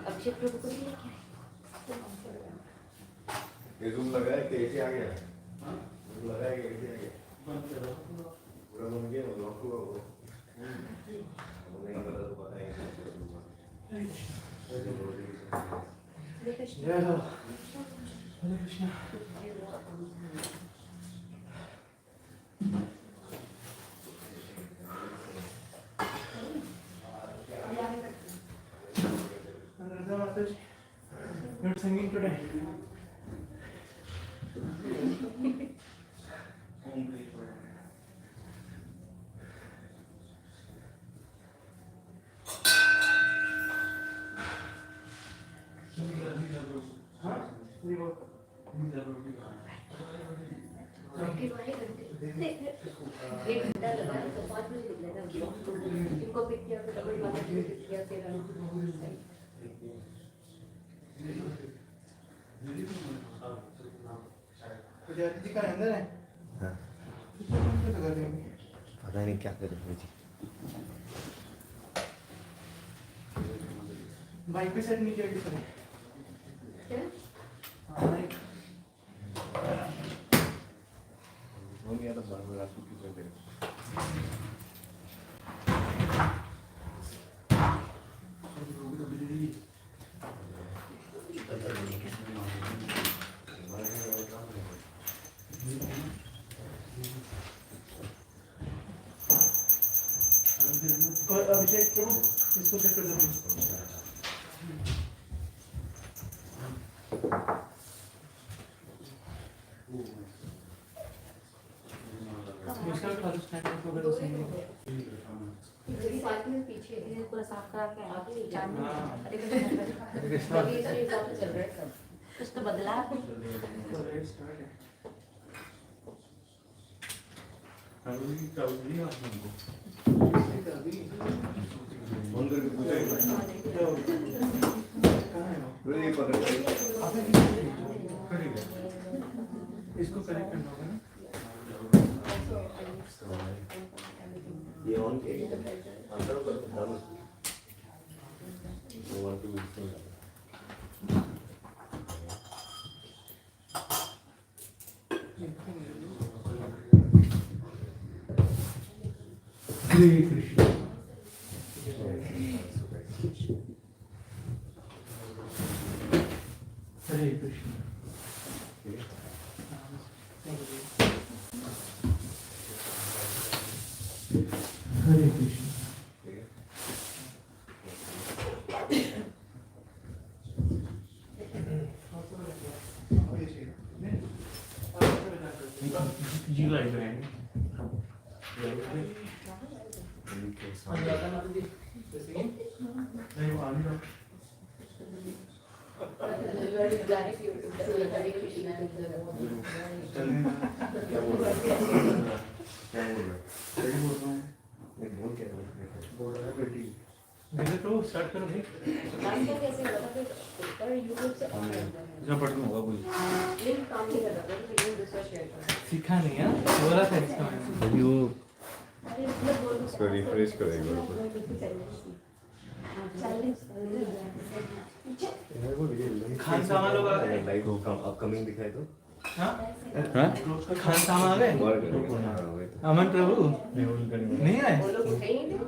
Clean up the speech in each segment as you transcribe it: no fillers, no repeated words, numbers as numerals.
अभिषेक प्रभु को भी ये रूम लगा है कि ऐसे आ गया? हाँ? रूम लगा है कि ऐसे आ गया? बंद करो। पूरा बन गया वो लॉक हुआ वो। नहीं पता तो पता है हरे कृष्ण हरे कृष्ण You're singing today. एक घंटा लगा तो 5 बजे निकला था इनको पिक किया तो डबल वाला पिक किया फिर जी का अंदर है हाँ पता नहीं क्या कर रहे जी बाइक पे सेट नहीं किया किसी ने क्या हो गया तो बार बार आपको क्यों कर और अभिषेक को इसको सेट कर दो इसका खाली स्टैंड को कर सही मेरी बात में पीछे ये पूरा साफ करा के आगे जानने अरे कृष्ण ये सब हिसाब से चल रहा है सब कुछ तो बदला अभी कभी आपको फोन करके पूछा ये पकड़ इसको कनेक्ट करना होगा ना ये ऑन किया अंदर पर डालो वो वन टू मिनट हरे कृष्ण हरे कृष्ण हरे कृष्ण जी लाइक रहेंगे नहीं वो आने दो क्या बोल रहा है बेटी मेरे तो स्टार्ट करो भाई कैसे पर यूट्यूब से जब पढ़ होगा कोई लिंक काम नहीं कर रहा था तो लिंक दूसरा शेयर कर सीखा नहीं है बोला था इसका मैंने अभी वो अरे मतलब बोल इसको रिफ्रेश करेगा खान सामा लोग आ गए लाइक अपकमिंग दिखाए तो हाँ खान सामा आ गए अमन प्रभु नहीं आए वो लोग उठे ही नहीं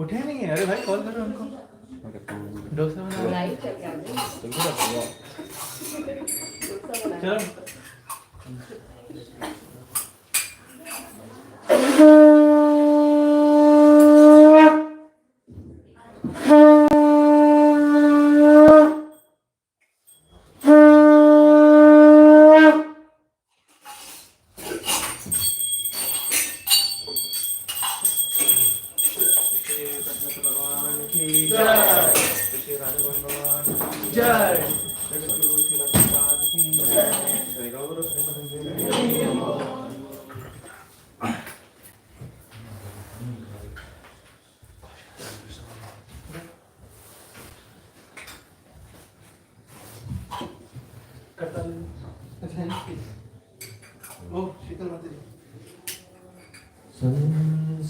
उठे नहीं है अरे भाई कॉल करो उनको डोसा बना लाइव चल रहा है चलो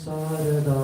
संसारदावा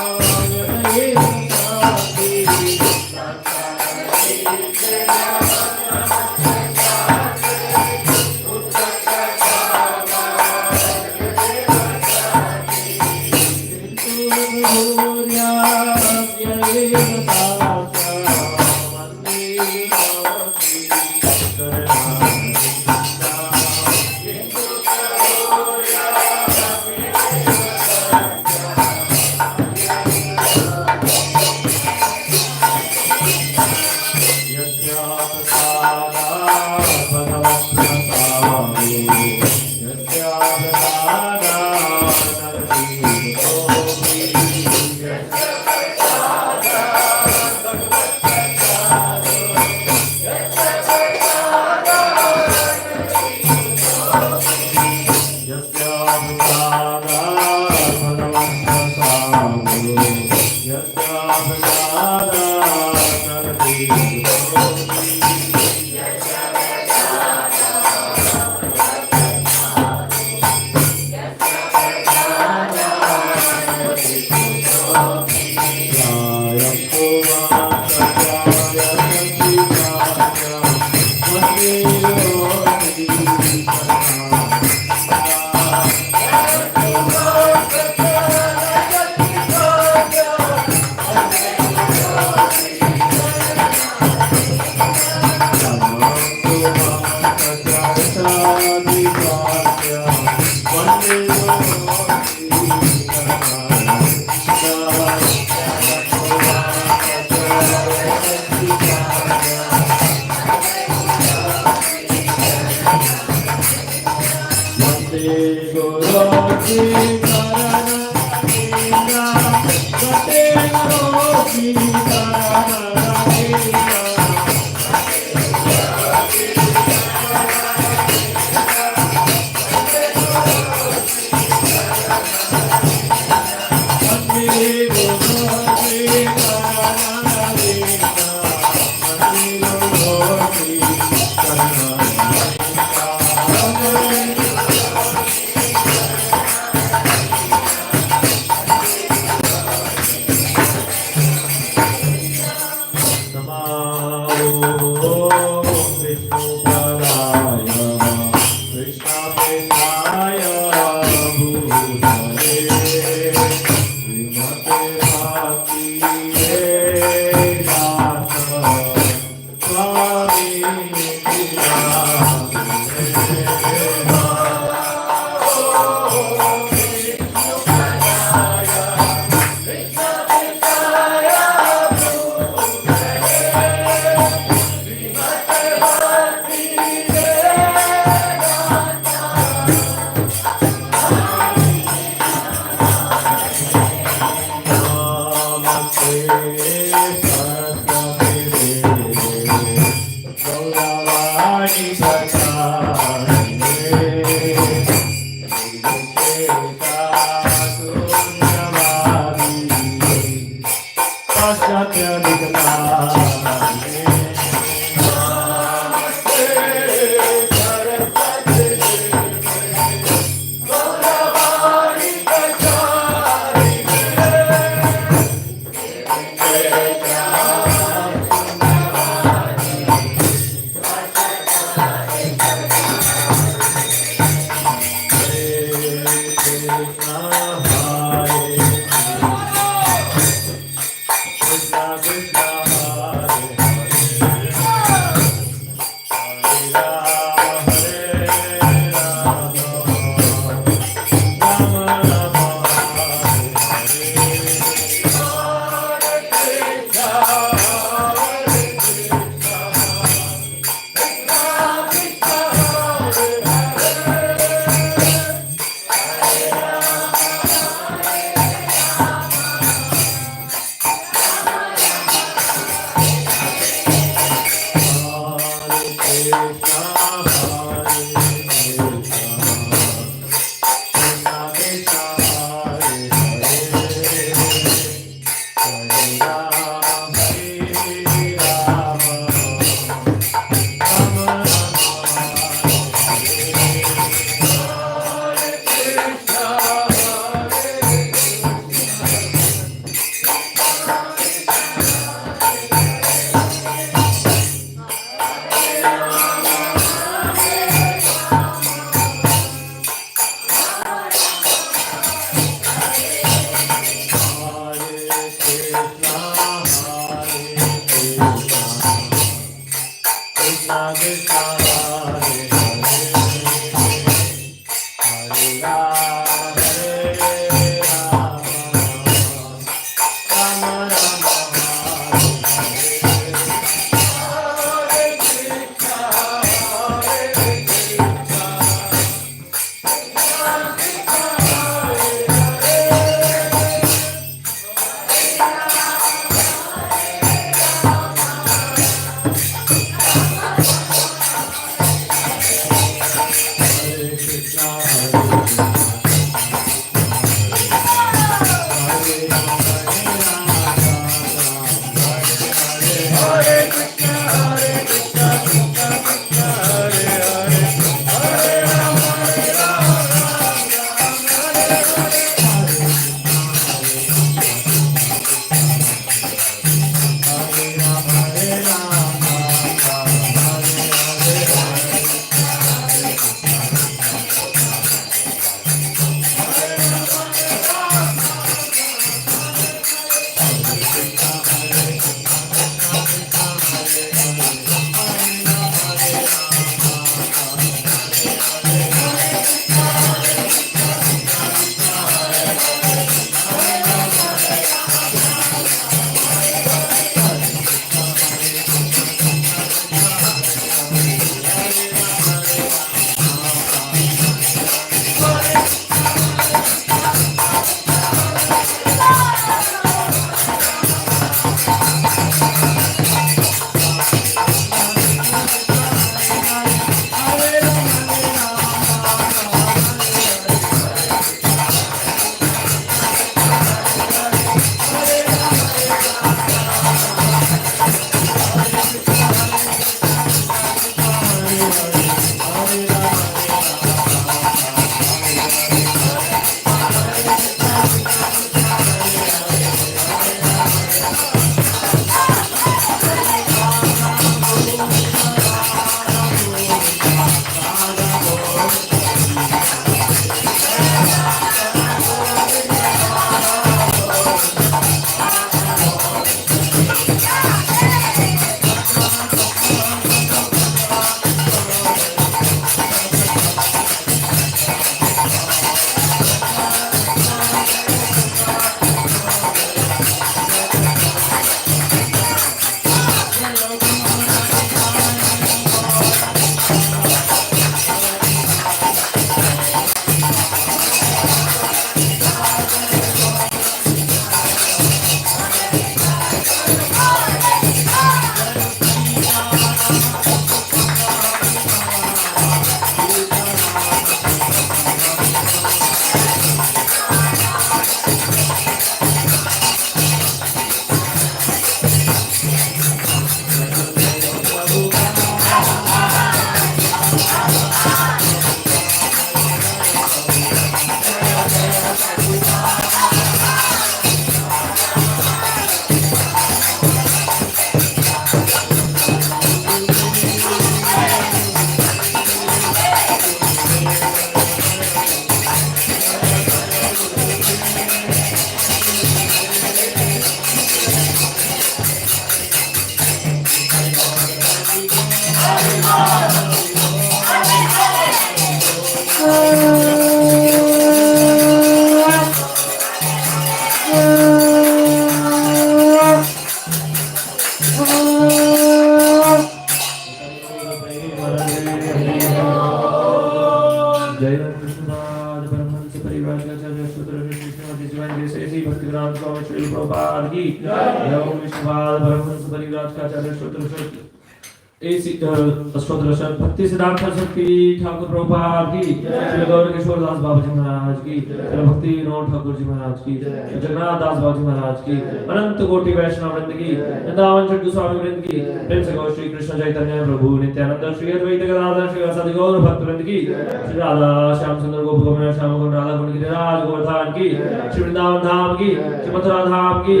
भक्ति सिद्धांत सरस्वती ठाकुर प्रभुपाद की, श्री गौर किशोर दास बाबा जी महाराज की, श्री भक्ति विनोद ठाकुर जी महाराज की, जगन्नाथ दास बाबा जी महाराज की, अनंत कोटि वैष्णव वृंद की, वृंदावन चंडू स्वामी वृंद की, प्रेम से गौर श्री कृष्ण चैतन्य प्रभु नित्यानंद श्री अद्वैत गदाधर श्री वासुदेव गौर भक्त वृंद की, श्री राधा श्याम सुंदर गोप गोविंद श्याम गोविंद राधा कुंड गिरिराज गोवर्धन की, श्री वृंदावन धाम की, श्री मथुरा धाम की,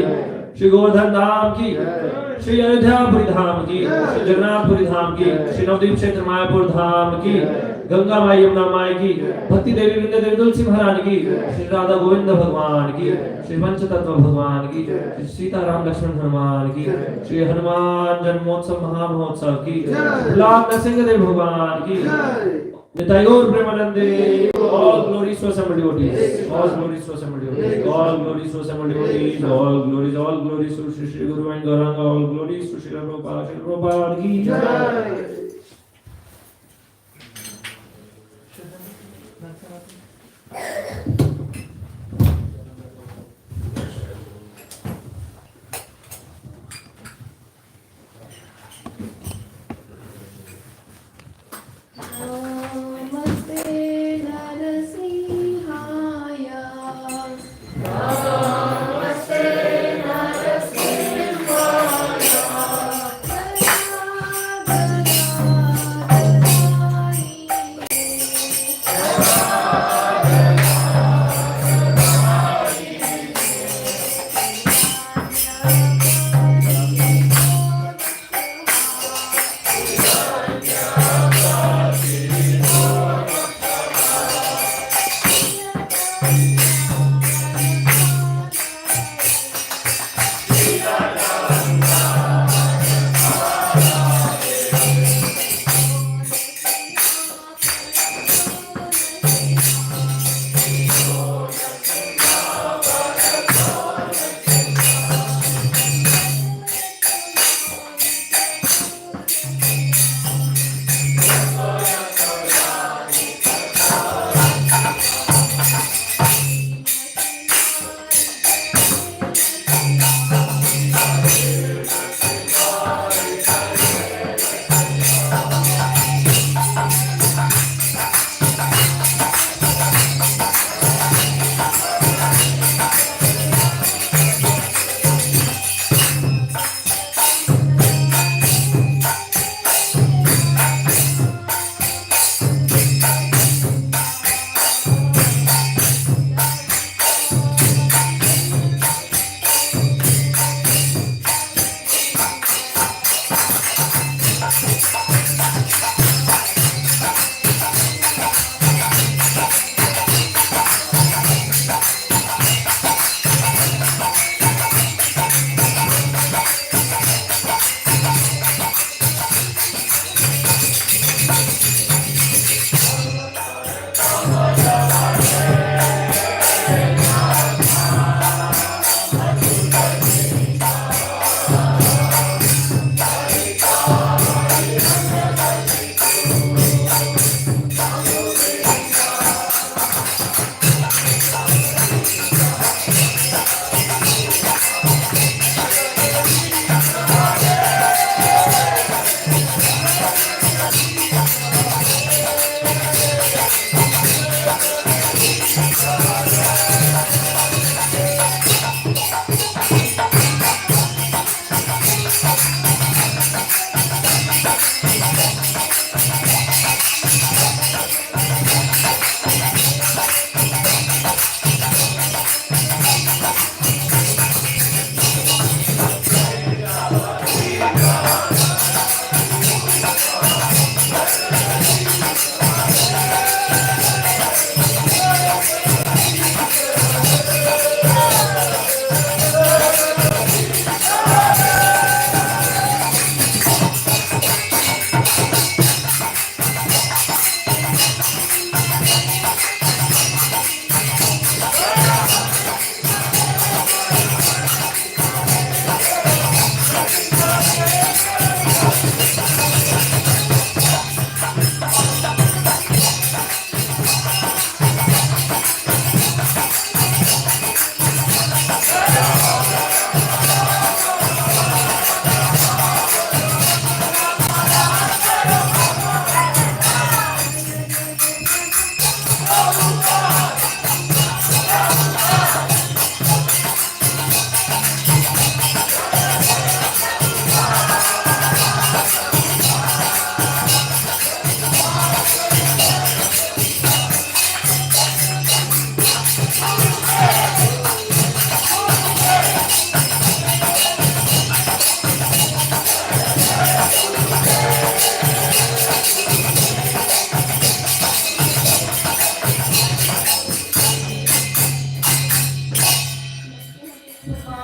श्री गोवर्धन धाम की, श्री अयोध्यापुरी धाम की, श्री जगन्नाथपुरी धाम की, श्री नवदीप क्षेत्र मायापुर धाम की, गंगा माई यमुना माई की, भक्ति देवी विंध्य देवी तुलसी महारानी की, श्री राधा गोविंद भगवान की, श्री पंचतत्व भगवान की, श्री सीताराम लक्ष्मण हनुमान की, श्री हनुमान जन्मोत्सव महामहोत्सव की, लाल नरसिंहदेव भगवान की, नितायोर प्रेमानंदे, all glories to assembled devotees, all glories to assembled devotees, all glories to assembled devotees, all glories to Shri Shri Guru and Gauranga, all glories to Srila Prabhupada, Srila Prabhupada ki jai. Namaste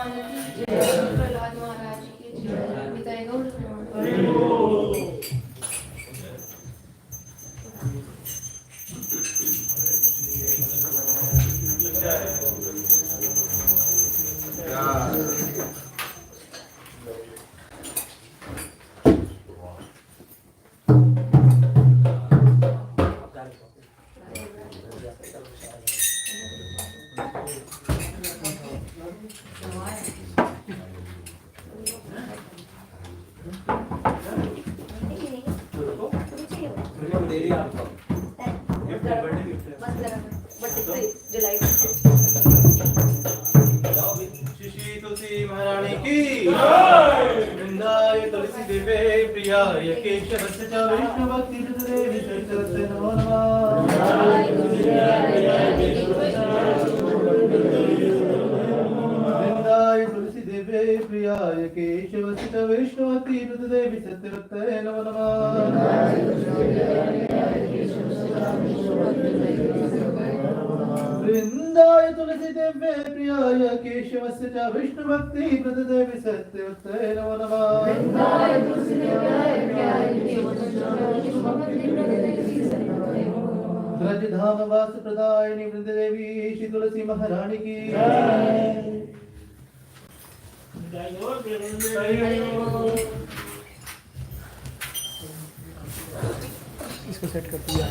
भगवान की जय, प्रहलाद महाराज की जय, निताई गौर श्री तुलसी महारानी की वृंदाय तुलसी देवे प्रियाय केशवस्य च विष्णु भक्ति देवी सरस्वती नमो वृंदाय तुलसी देवे प्रियाय केशवस्य च विष्णु भक्ति देवी सत्यवत्ते नमो वृंदाय तुलसी देवे प्रियाय केशवस्य च विष्णु भक्ति देवी सत्यवत्ते नमो नमः वृंदाय तुलसी देवे प्रियाय केशवस्य च विष्णु भक्ति ब्रज धाम वास प्रदायिनी वृंद देवी श्री तुलसी महारानी की इसको सेट कर दिया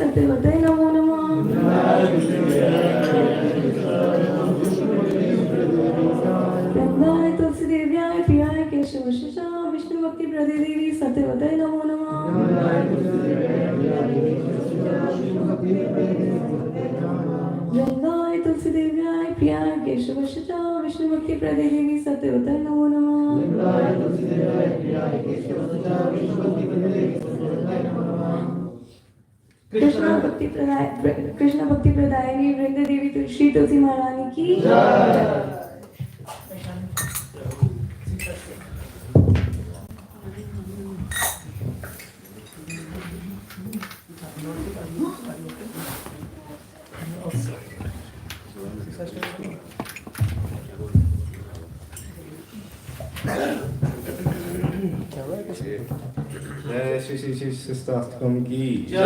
सत्यवते नमो नमः। वृंदाय तुलसी देव्याय प्रियाय केशव शिषा विष्णु भक्ति प्रदे देवी सत्यवते नमो नमः। वृंदाय तुलसी देव्याय प्रियाय केशव शिषा विष्णु भक्ति प्रदे देवी सत्यवते नमो नमः। कृष्णा भक्ति प्रदायिनी वृंद देवी श्री तुलसी महारानी की जय श्री श्री श्री शिष्टाष्टकम की जय।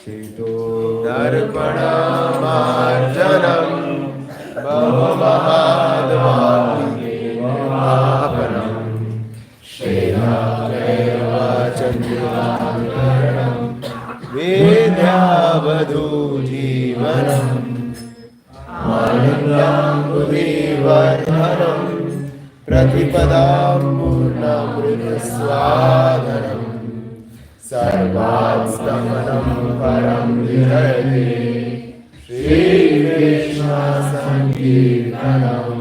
चेतो दर्पणमार्जनम भवमहाद्वापनम श्रीरामचन्द्राकरणम विद्यावधू जीवनम आनन्दाम्बुधिवर्धनम प्रतिपदां पूर्णमृतस्वादनम् सर्वास्तमनं परं विहरति श्रीकृष्ण संकीर्तनम्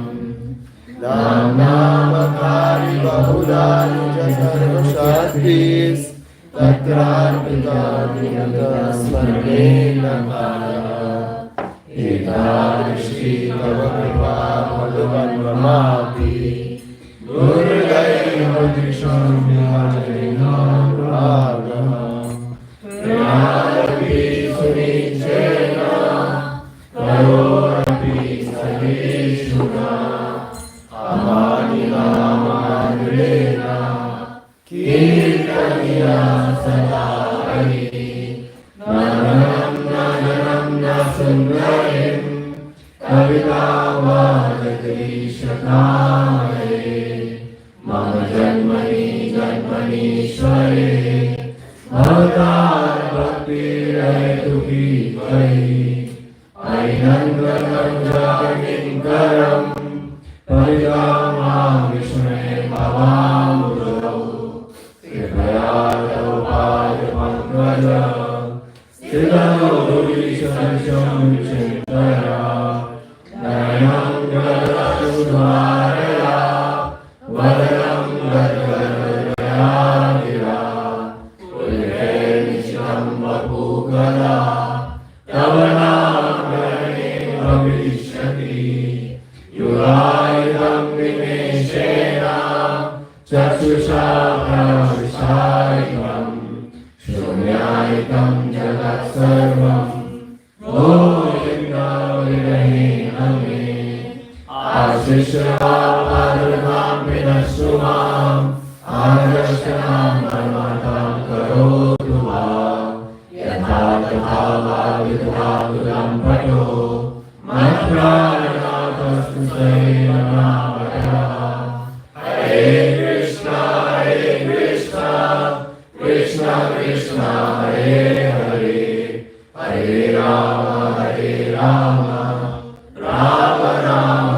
नाम्नामकारि बहुधा सर्वशक्तिस् तत्रार्पितास्मरे नमः। एतादृशी तव कृपा मधुमन्ममापि गुरुदैव दृशं विहारिणानुरागः प्रियादपि सुनिश्चयेन करोऽपि सहिष्णुना अमानिनामानुलेन कीर्तनीया सदा हरिः नमनं न सुन्दरीं कवितावादतीशकामये मम जन्मनि जन्मनीश्वरे भवतां भक्तिरहेतु त्वयि ऐनन्दनं जगन्निकरं परिगामां विष्णे भवाम्बुधौ कृपया तव पादपङ्कजं स्थितौ भुवि सदृशं चिन्तया नयनं गदतु द्वारया वदनं गद्गदया गिरा उल्के निशितं वपुगदा तव नामकरणे भविष्यति युगायुधं निमेषेण चक्षुषा प्रविशायितं शून्यायितं जगत्सर्वं आशिष्यपादनां विनश्यु माम् आदर्शनां परमार्थां करोतु वा यथा तथा वा विद्वांसुलं पठो मत्प्राणनाथस्तु सेवनावतः। हरे Krishna Krishna Krishna Hare Hare Hare Ram Ram Ram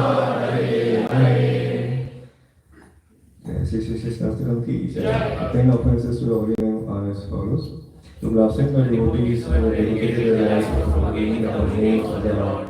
Hare Hare. Sri Sastram ki jai. 10 offenses to the holy name are as follows. To blaspheme the devotees who are dedicated their lives for forgetting the names of the Lord.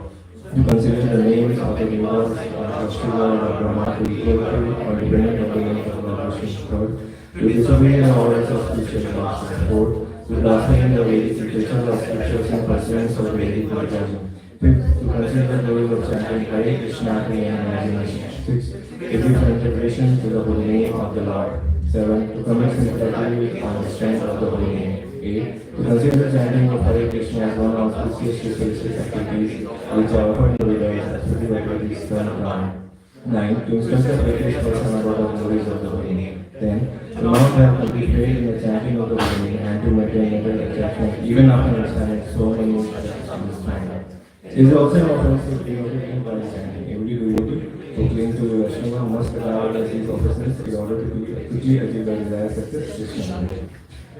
To consider the names of the devas of Shiva or Brahma to be equal or dependent on the names of Lord Vishnu God. To disobey the orders of spiritual masters. 4. To blaspheme the Vedic literature of scriptures in pursuance of Vedic liturgy. 5th. To consider the glory of chanting Hare Krishna in imagination. 6th. To give interpretation to the holy name of the Lord. 7. To commit sympathy on the strength of the holy name. 8. To consider chanting of Hare Krishna as one of the auspicious ritualistic activities which are often to be done as pretty activities turn around. 9. To instruct the practice person about the glories of the Holy. 10. To not have complete faith in the chanting of the Holy and to maintain mental attachment even after understanding so many aspects mind. It is also an offense to devotee by chanting. Every devotee who clings to the Vaishnava must avoid these offenses in order to quickly achieve the desired success. Krishna.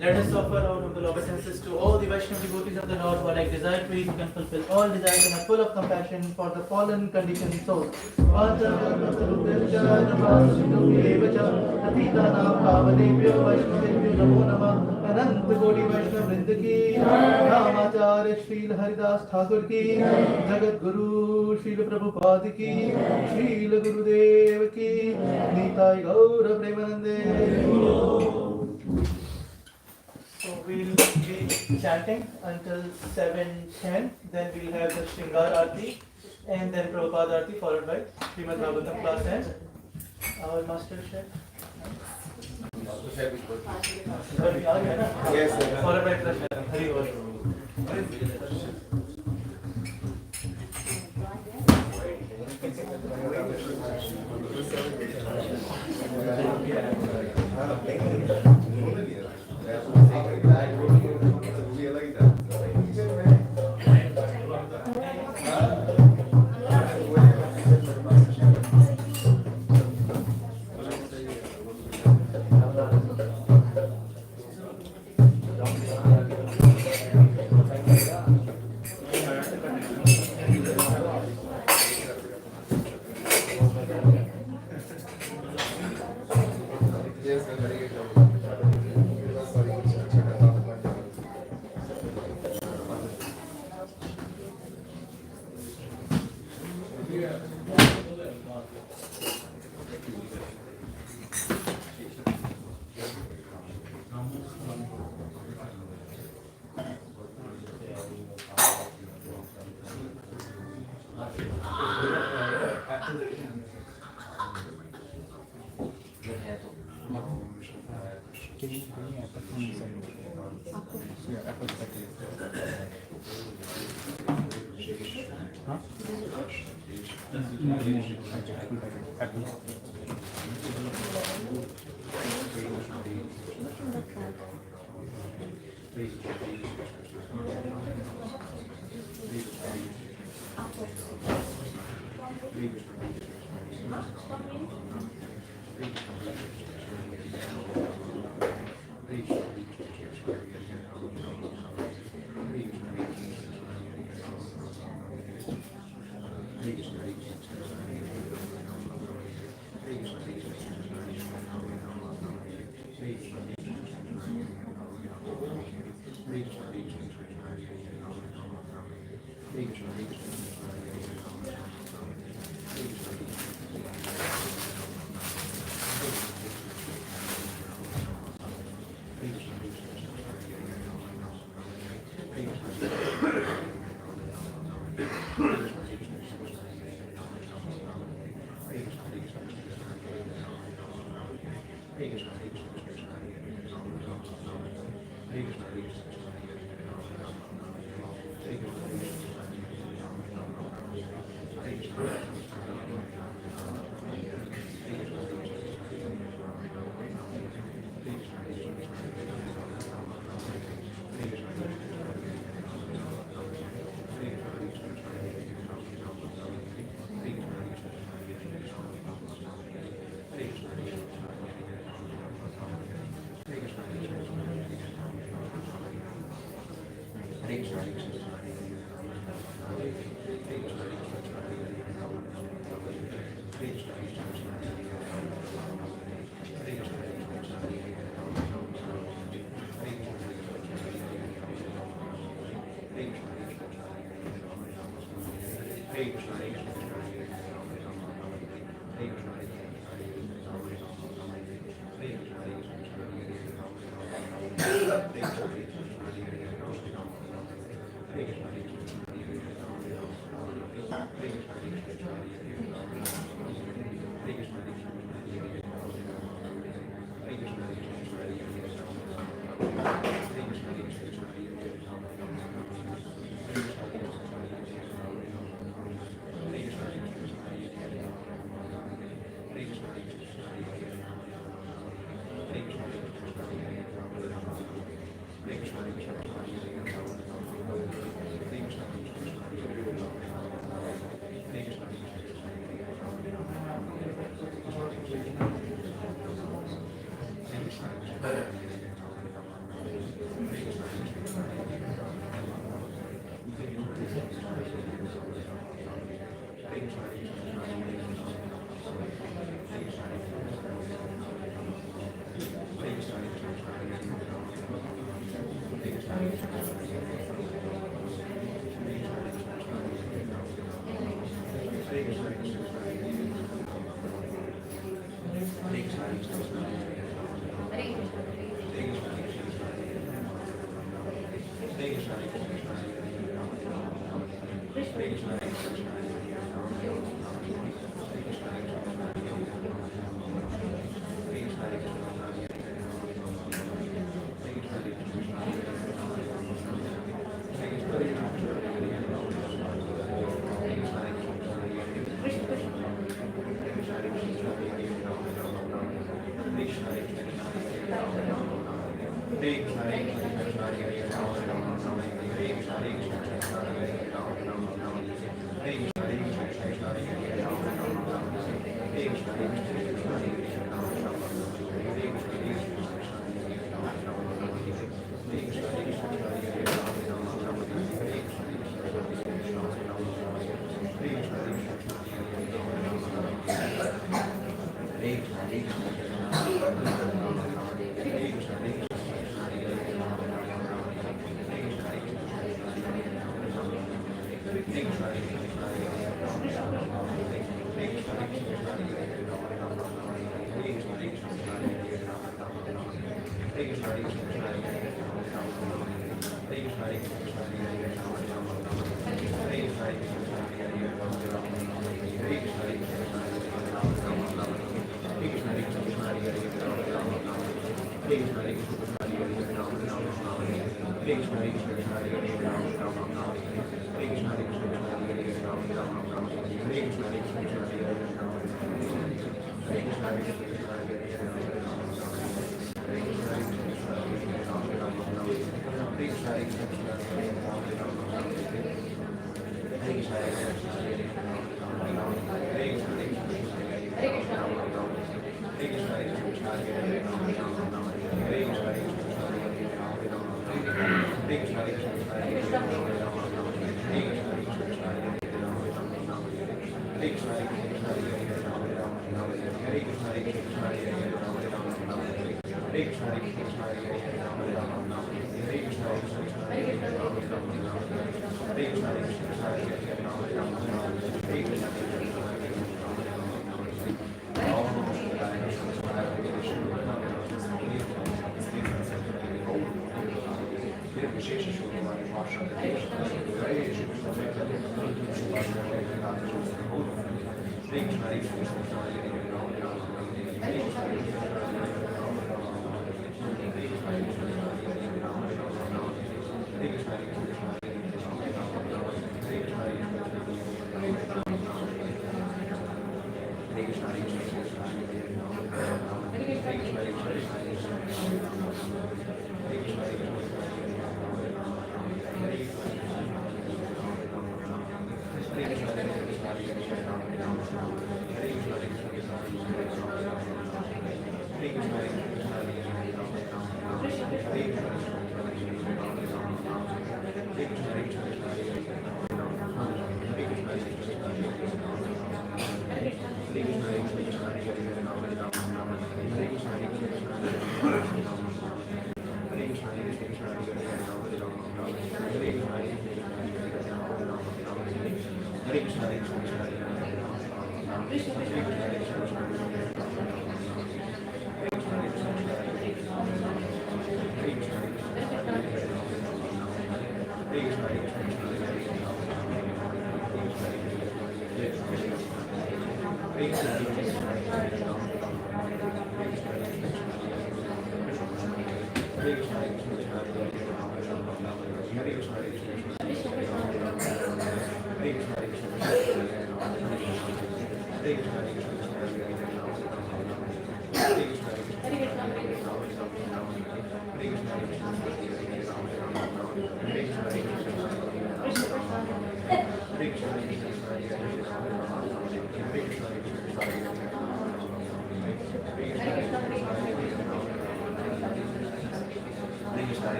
Let us offer our humble obeisances to all the Vaishnava devotees of the Lord who are like desire trees who can fulfill all desires and are full of compassion for the fallen conditioned souls. अनंत कोटि वैष्णव वृंद की रामाचार्य श्रील हरिदास ठाकुर की जगत गुरु श्रील प्रभुपाद की श्रील गुरुदेव की निताय गौर प्रेमानंदे. So we'll be chanting until 7:10. Then we'll have the Shringar Aarti and then Prabhupada Aarti followed by Srimad Bhagavatam class and our master chef. Yes, sir. Followed by Krishna. Hari Bol.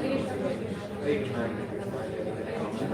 Krishna Hare Krishna, Hare Krishna, Hare Krishna,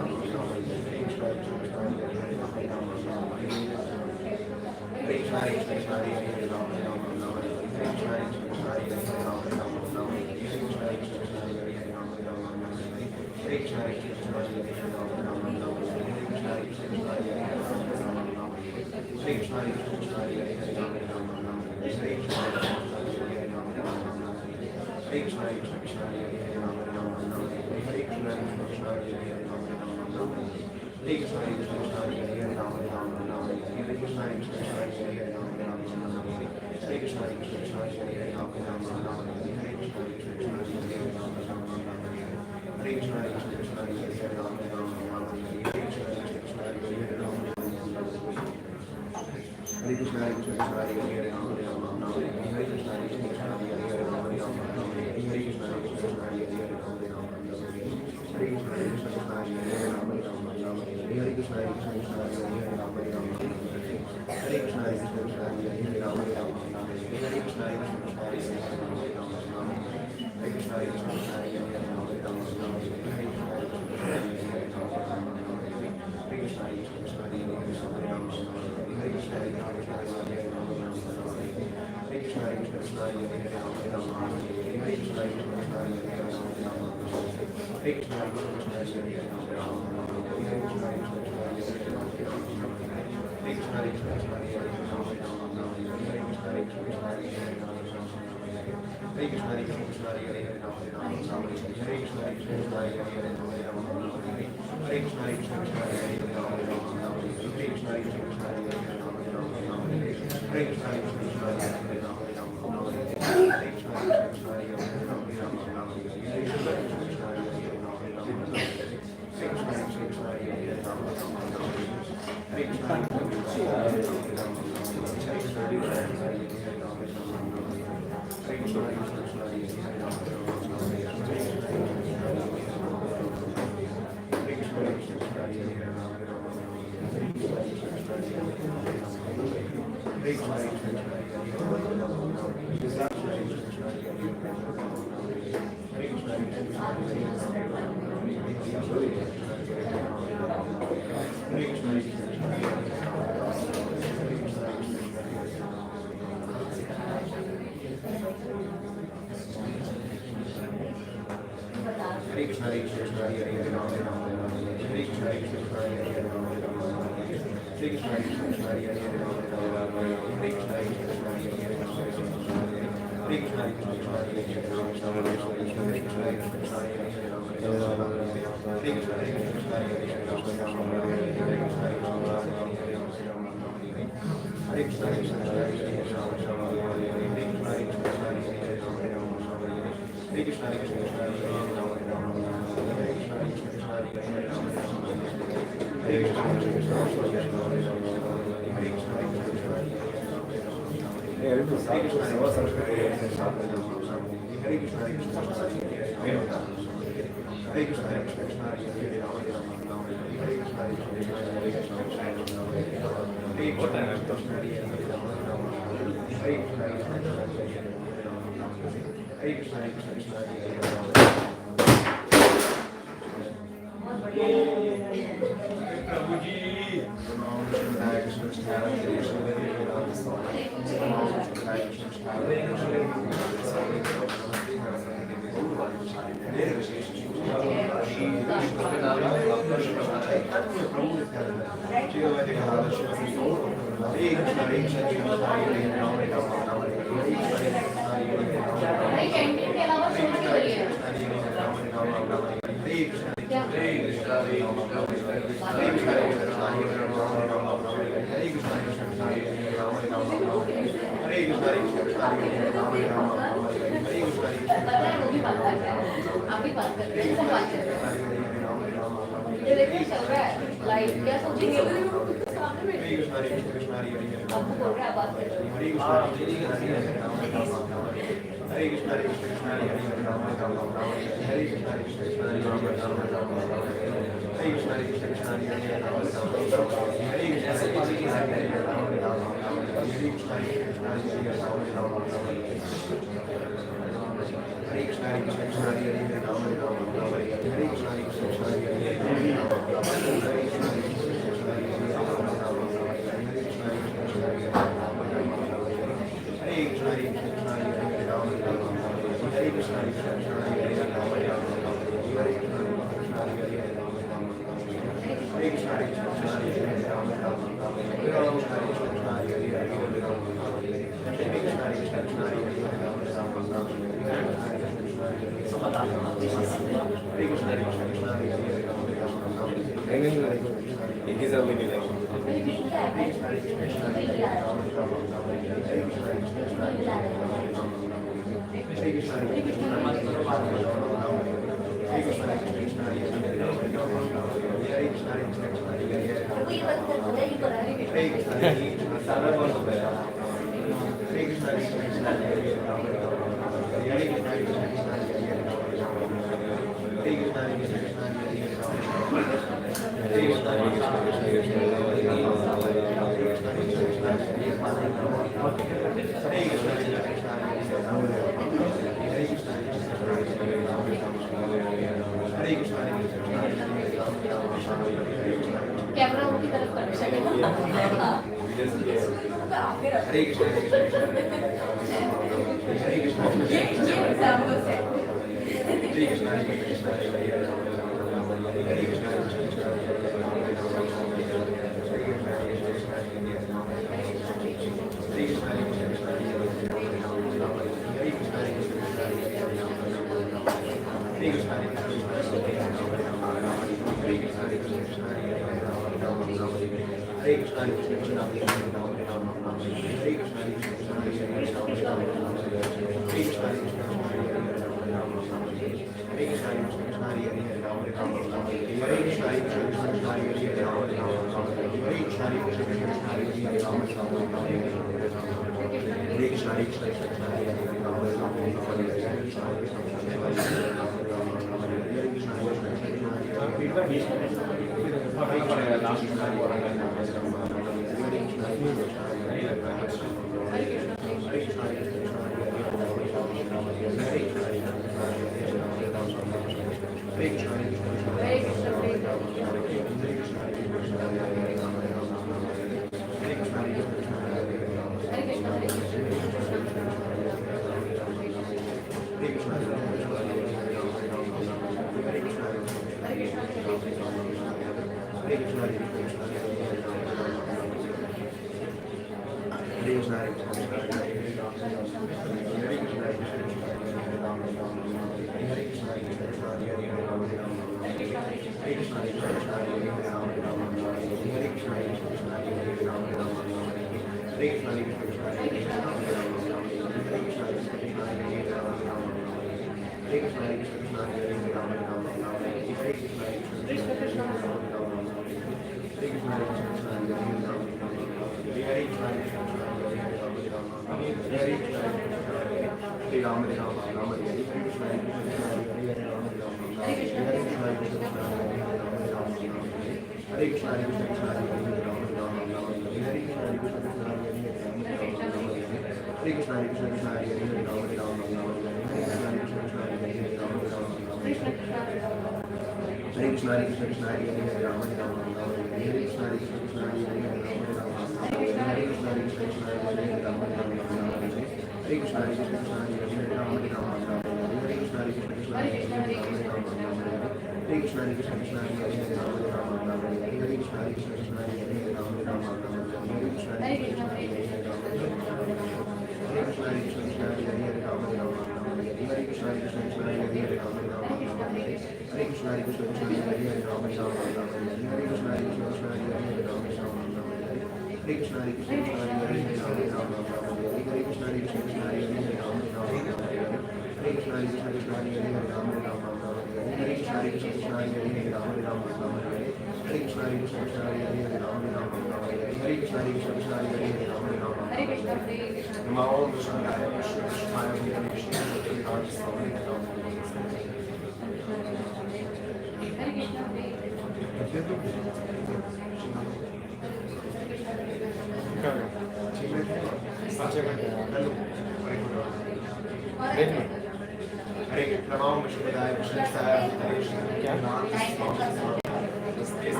Hare Krishna, Hare Krishna, एक ही सब में नहीं camera उनकी तरफ कर हरे कृष्ण ये examples है हरे कृष्ण हरे Krishna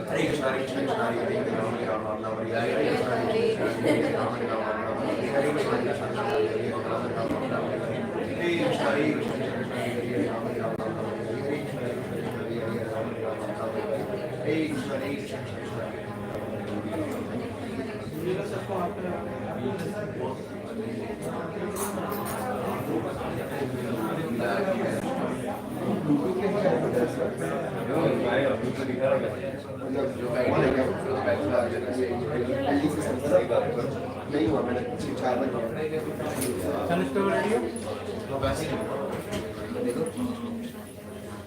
Hare Krishna, Hare Krishna, Krishna Hare Hare, Hare Rama, Hare Rama, Rama Rama Hare Hare, Hare Krishna, Hare Krishna, Hare Rama, Hare Rama, Rama Rama Hare Hare, Hare Krishna, Hare Krishna, Krishna Hare Hare, Hare Rama, Hare Rama, Rama Rama Hare Hare, Hare Krishna, Hare Krishna, Krishna Hare Hare, Hare Rama, Hare Rama, Rama Rama Hare Hare, Hare Krishna, Hare Krishna, Krishna Hare Hare, Hare Rama, Hare Rama, Rama Rama Hare Hare, Hare Krishna, Hare Krishna, Krishna Hare नहीं हुआ मैंने चार बार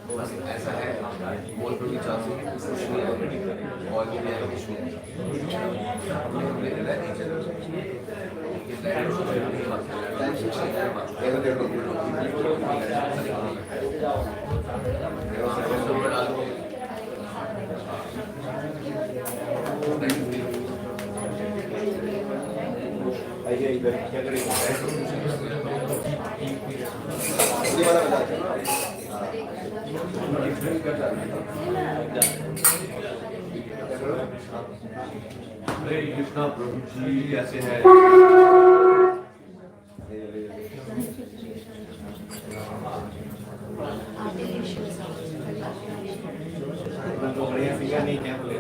बस ऐसा है बोल पर भी चांस और भी है इशू आइए इधर क्या करेंगे हरे कृष्णा प्रभु जी ऐसे है तो बढ़िया सिंगर नहीं क्या बोले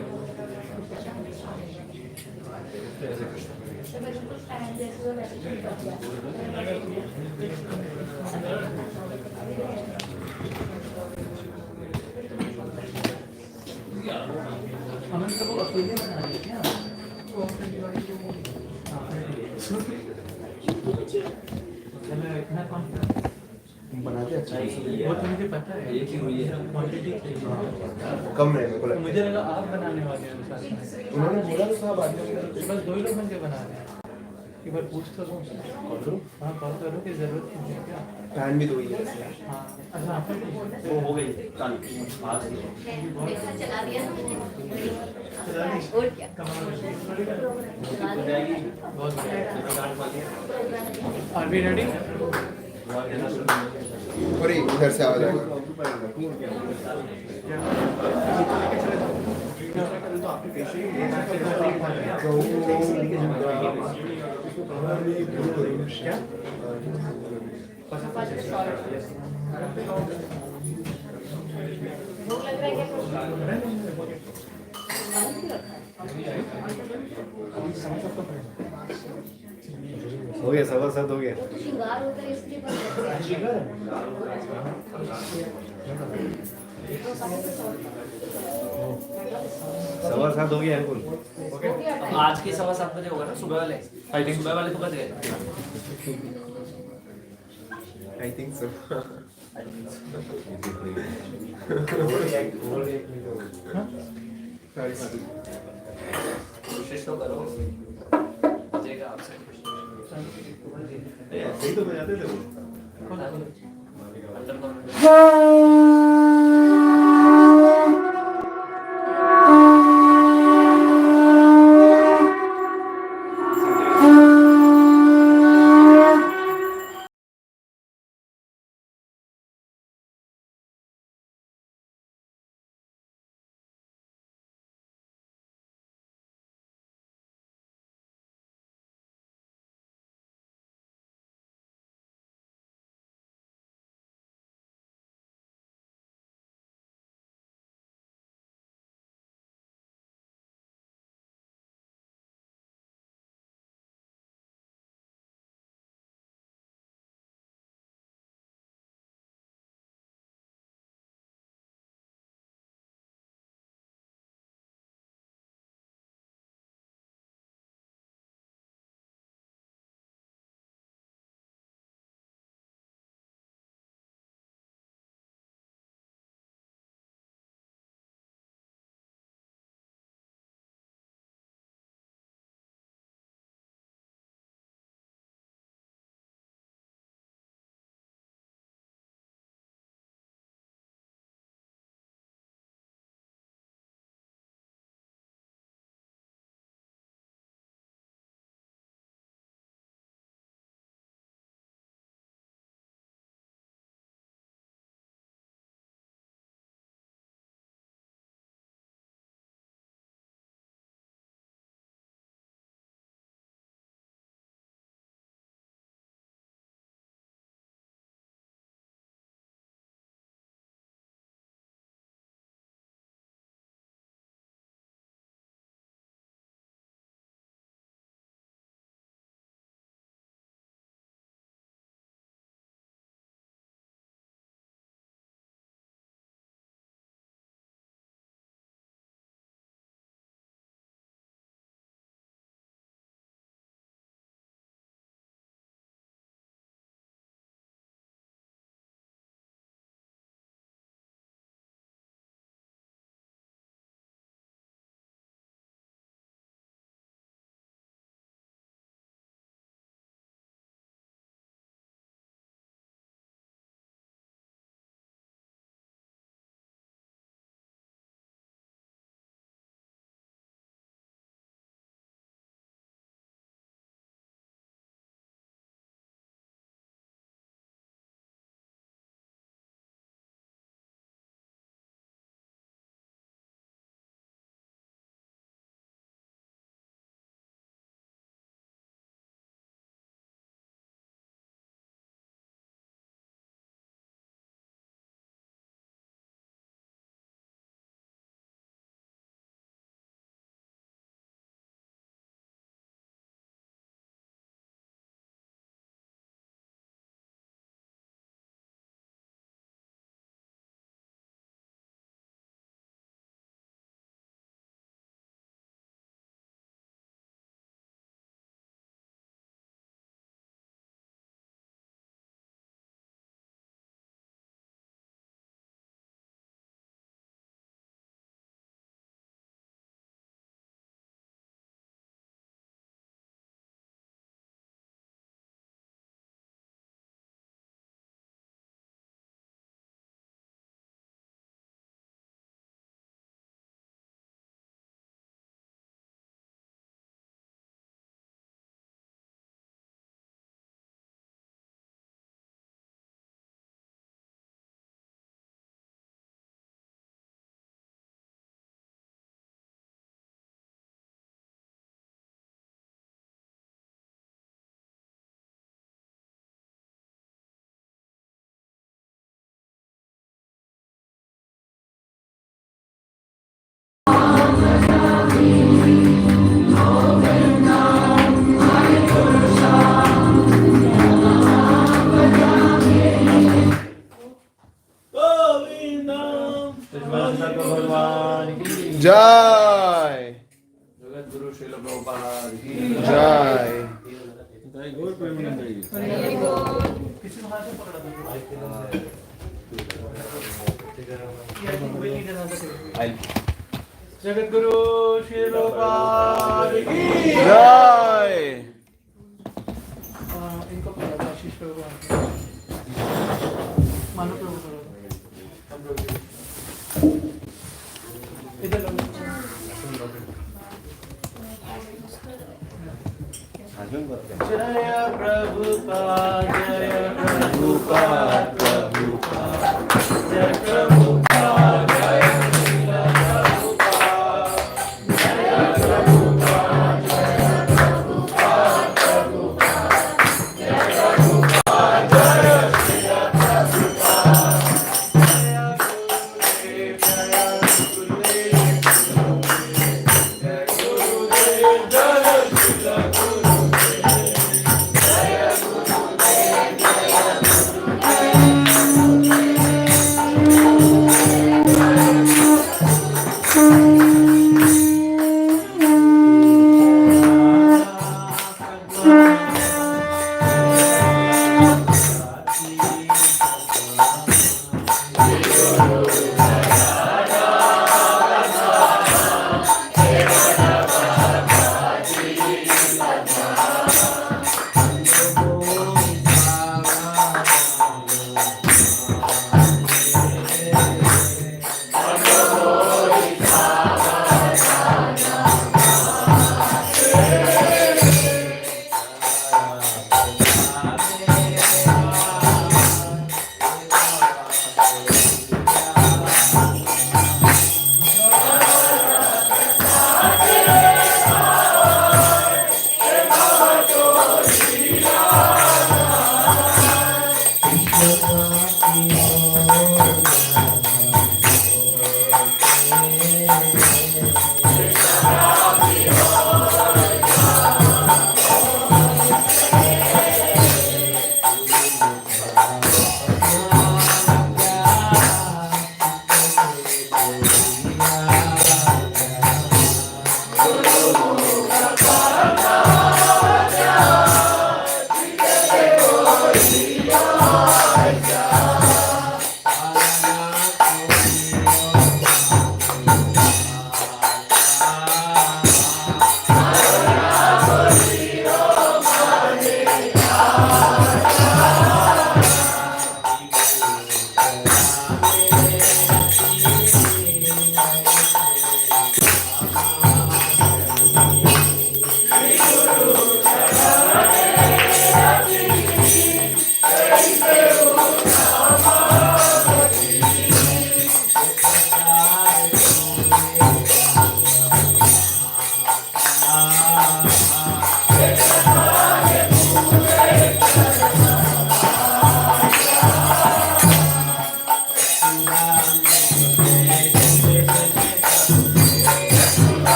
बनाते अच्छा वो तो मुझे पता है ये क्यों हुई है क्वांटिटी कम है मेरे को लगता मुझे लगा आप बनाने वाले हैं साथ में उन्होंने बोला तो सब आदमी बस दो ही लोग मिलकर बना रहे हैं एक बार पूछ तो लूँ हाँ कॉल करो कि जरूरत नहीं है क्या फैन भी दो ही है हाँ अच्छा आपने वो हो गई कल आज चला दिया और क्या बहुत आर बी रेडी और इधर से आवाज आएगा भूख लग रहा है हो गया सवा सात हो गया तो श्रृंगार होता है इसलिए सवा सात हो गया बिल्कुल आज की 7:15 बजे होगा ना सुबह वाले आई थिंक सुबह वाले तो बज गए आई थिंक सो कोशिश तो करो बजेगा आपसे सही तो बजाते थे वो अंदर जय किसी को हाथ में पकड़ा दो। ये आई थिंक वही लीडर होगा। जगत गुरु श्री रूपाल की जय इनको पकड़ा दो, आशीष प्रभु मानो प्रभु करो इधर लो। जय प्रभुपाद जय प्रभुपाद प्रभुपाद जय प्रभुपाद जय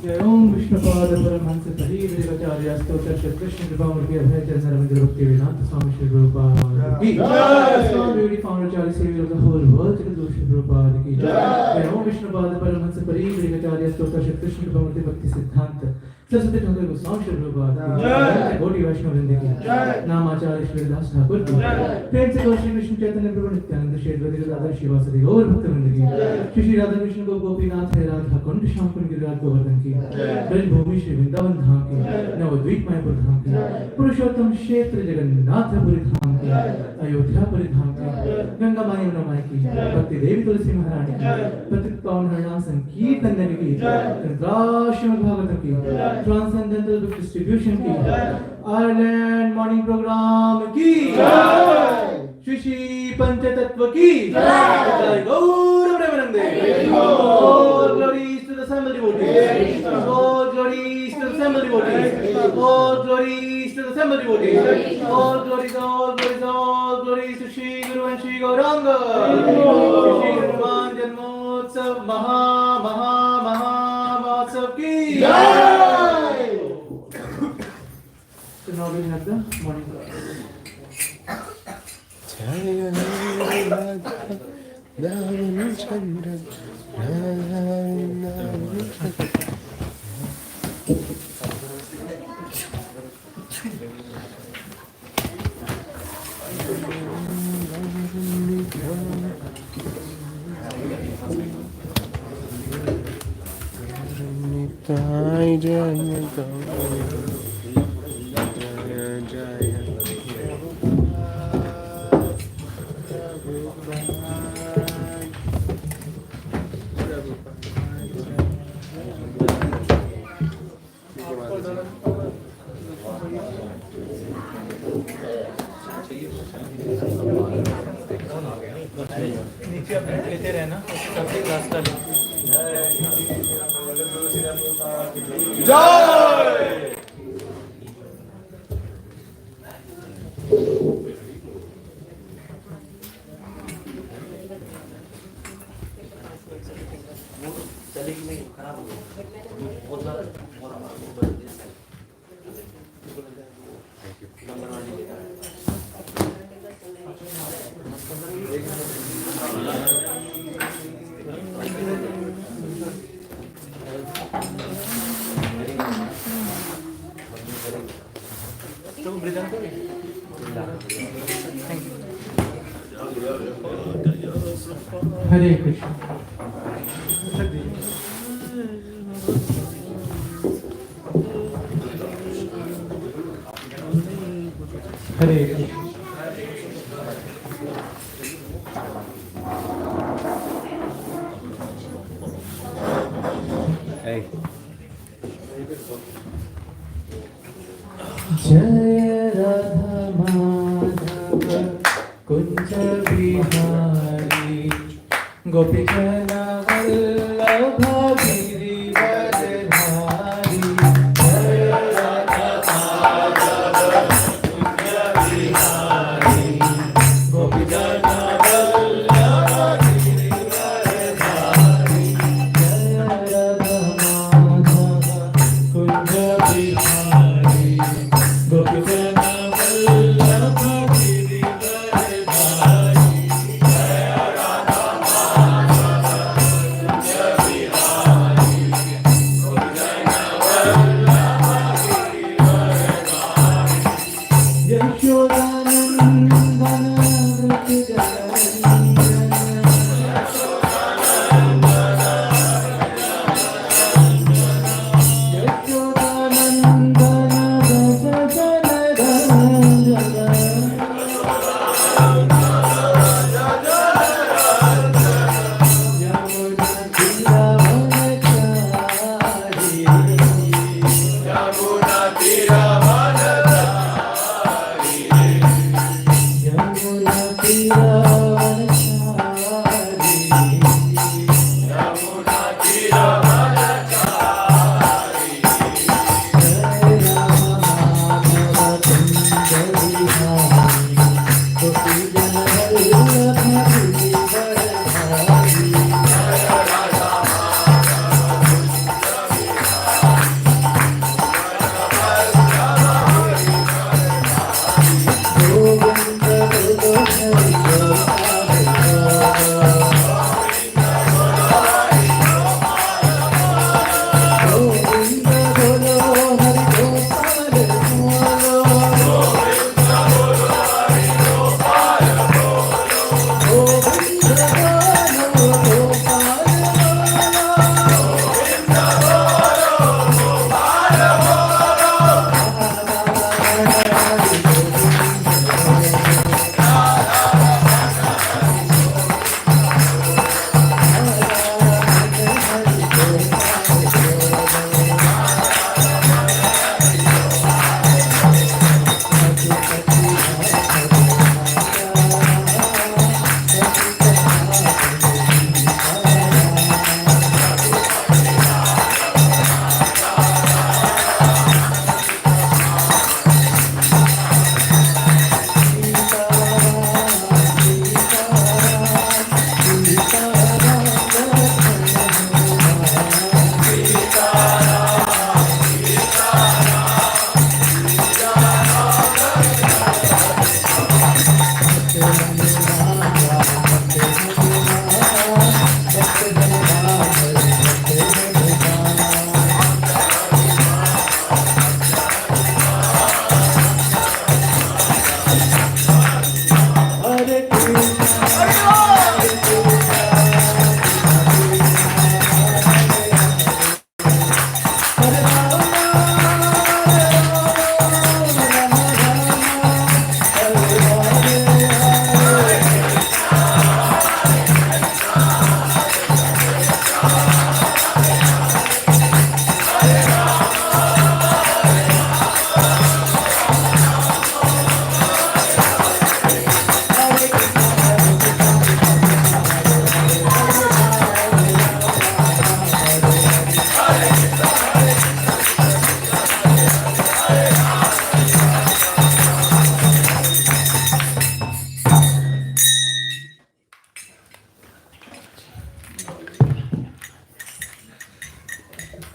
जय ओम विष्णुपाद परमहंस परिव्राजकाचार्य स्तोत्र श्री कृष्ण कृपा मूर्ति अभय चरण रविंद्र भक्ति वेदांत स्वामी श्री प्रभुपाद की जय। Strong beauty founder Charlie Savior of the whole world Jagadu Shri Prabhupada की जय। जय ओम विष्णुपाद परमहंस परिव्राजकाचार्य स्तोत्र श्री कृष्ण कृपा मूर्ति भक्ति सिद्धांत सरस्वती ठाकुर गोस्वामी श्री प्रभुपाद की जय। गौड़ी वैष्णव वृंद की जय। नामाचार्य श्री दास ठाकुर की जय। प्रेम से श्री कृष्ण चैतन्य प्रभु नित्यानंद श्री अद्वैत गदाधर शिवासदि गौर भक्त वृंद की जय। श्री राधा कृष्ण को गोपीनाथ है राधा कुंड श्याम कुंड गिरिराज गोवर्धन की ब्रजभूमि श्री वृंदावन धाम की नवद्वीप मायापुर धाम की पुरुषोत्तम क्षेत्र जगन्नाथपुरी धाम की अयोध्यापुरी धाम की गंगा माई यमुना माई की भक्ति देवी तुलसी महारानी की पतित पावन हरिनाम संकीर्तन देवी की श्रीमद् भागवतम की ट्रांसेंडेंटल बुक डिस्ट्रीब्यूशन की आयरलैंड मॉर्निंग प्रोग्राम की श्री श्री पंचतत्व की जय गौर प्रेमानंदे। All glories to the assembled devotees. All glories to the assembled devotees. All glories to the assembled devotees. All glories, all glories, all glories to Shri Guru and Shri Gauranga. Shri Hanuman Janmotsav Maha Maha Maha Mahotsav ki jai. So now we have the morning class. नीचे अपने लेते रहना सबके class का जय। चलेगी नहीं खराब हो गई बहुत ज़्यादा नंबर वन तो ब्रिदन को हरे कृष्ण हरे कृष्ण जय राधा माधव कुंज बिहारी गोपी जन वल्लभ गिरिवरधारी जय राधा माधव कुंज बिहारी गोपी जन वल्लभ गिरिवरधारी जय राधा माधव कुंज बिहारी गोपी जन वल्लभ गिरिवरधारी जय राधा माधव कुंज बिहारी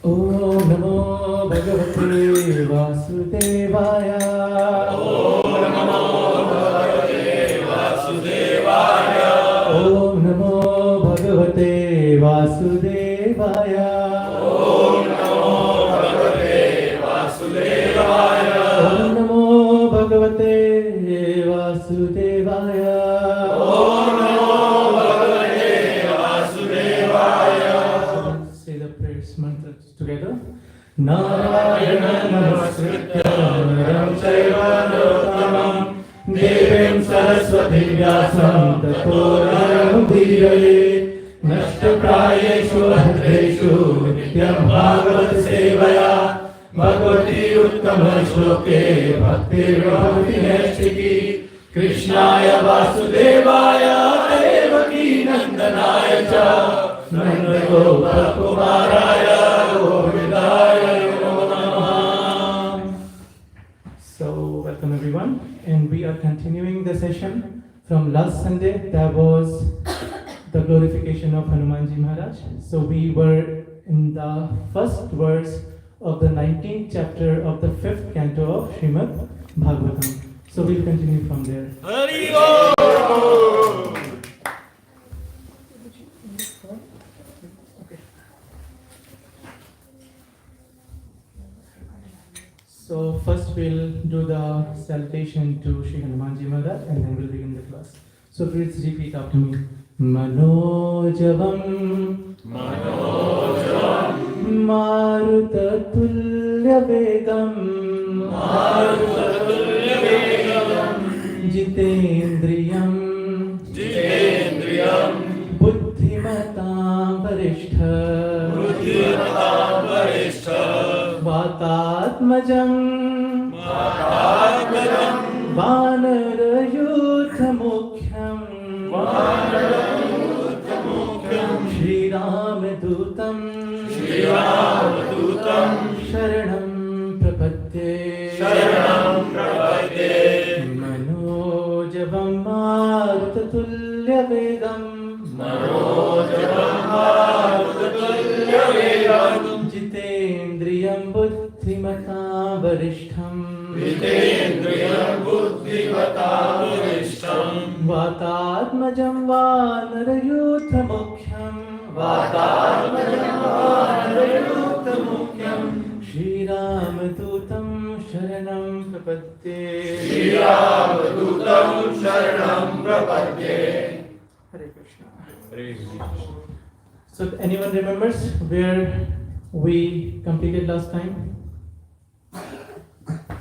ओम नमो भगवते वासुदेवाय। ओम नमो भगवते वासुदेवाय। ओम नमो भगवते वासुदेवाय। ओम नमो भगवते वासुदेवाय। ओम नमो भगवते वासुदेवाय। ओम नमो भगवते वासुदेवाय। Say the prayers mantra together. Narayana namaskritya naram chaiva narottamam devim saraswati vyasam tato jayamudiraye nashtaprayeshu bhadreshu nityam bhagavat sevaya bhagavati uttama shloke bhaktir bhavati naistiki krishnaya vasudevaya devaki nandanaya cha Nanda Gopal Kumaraya Govindaya Namo Namah. So, welcome everyone, and we are continuing the session from last Sunday. That was the glorification of Hanumanji Maharaj. So, we were in the first verse of the 19th chapter of the 5th canto of Srimad Bhagavatam. So, we'll continue from there. Hari Om! So first we'll do the salutation to Shri Hanumanji Maharaj and then we'll begin the class. So please repeat after me. Manojavam Marutatullya Vegam Jitendriyam Buddhimatam Varishtha Vatatmajam Vanarayuthamukhyam Shri Ramadutam Sharanam Prapatye Manojabam Marutatulya Vedam Jitendriyam Buddhimatam Varishtham Vatatmajam Vanarayuthamukhyam Shri Ramadutam Sharanam Prapatye Hare Krishna. So anyone remembers where we completed last time?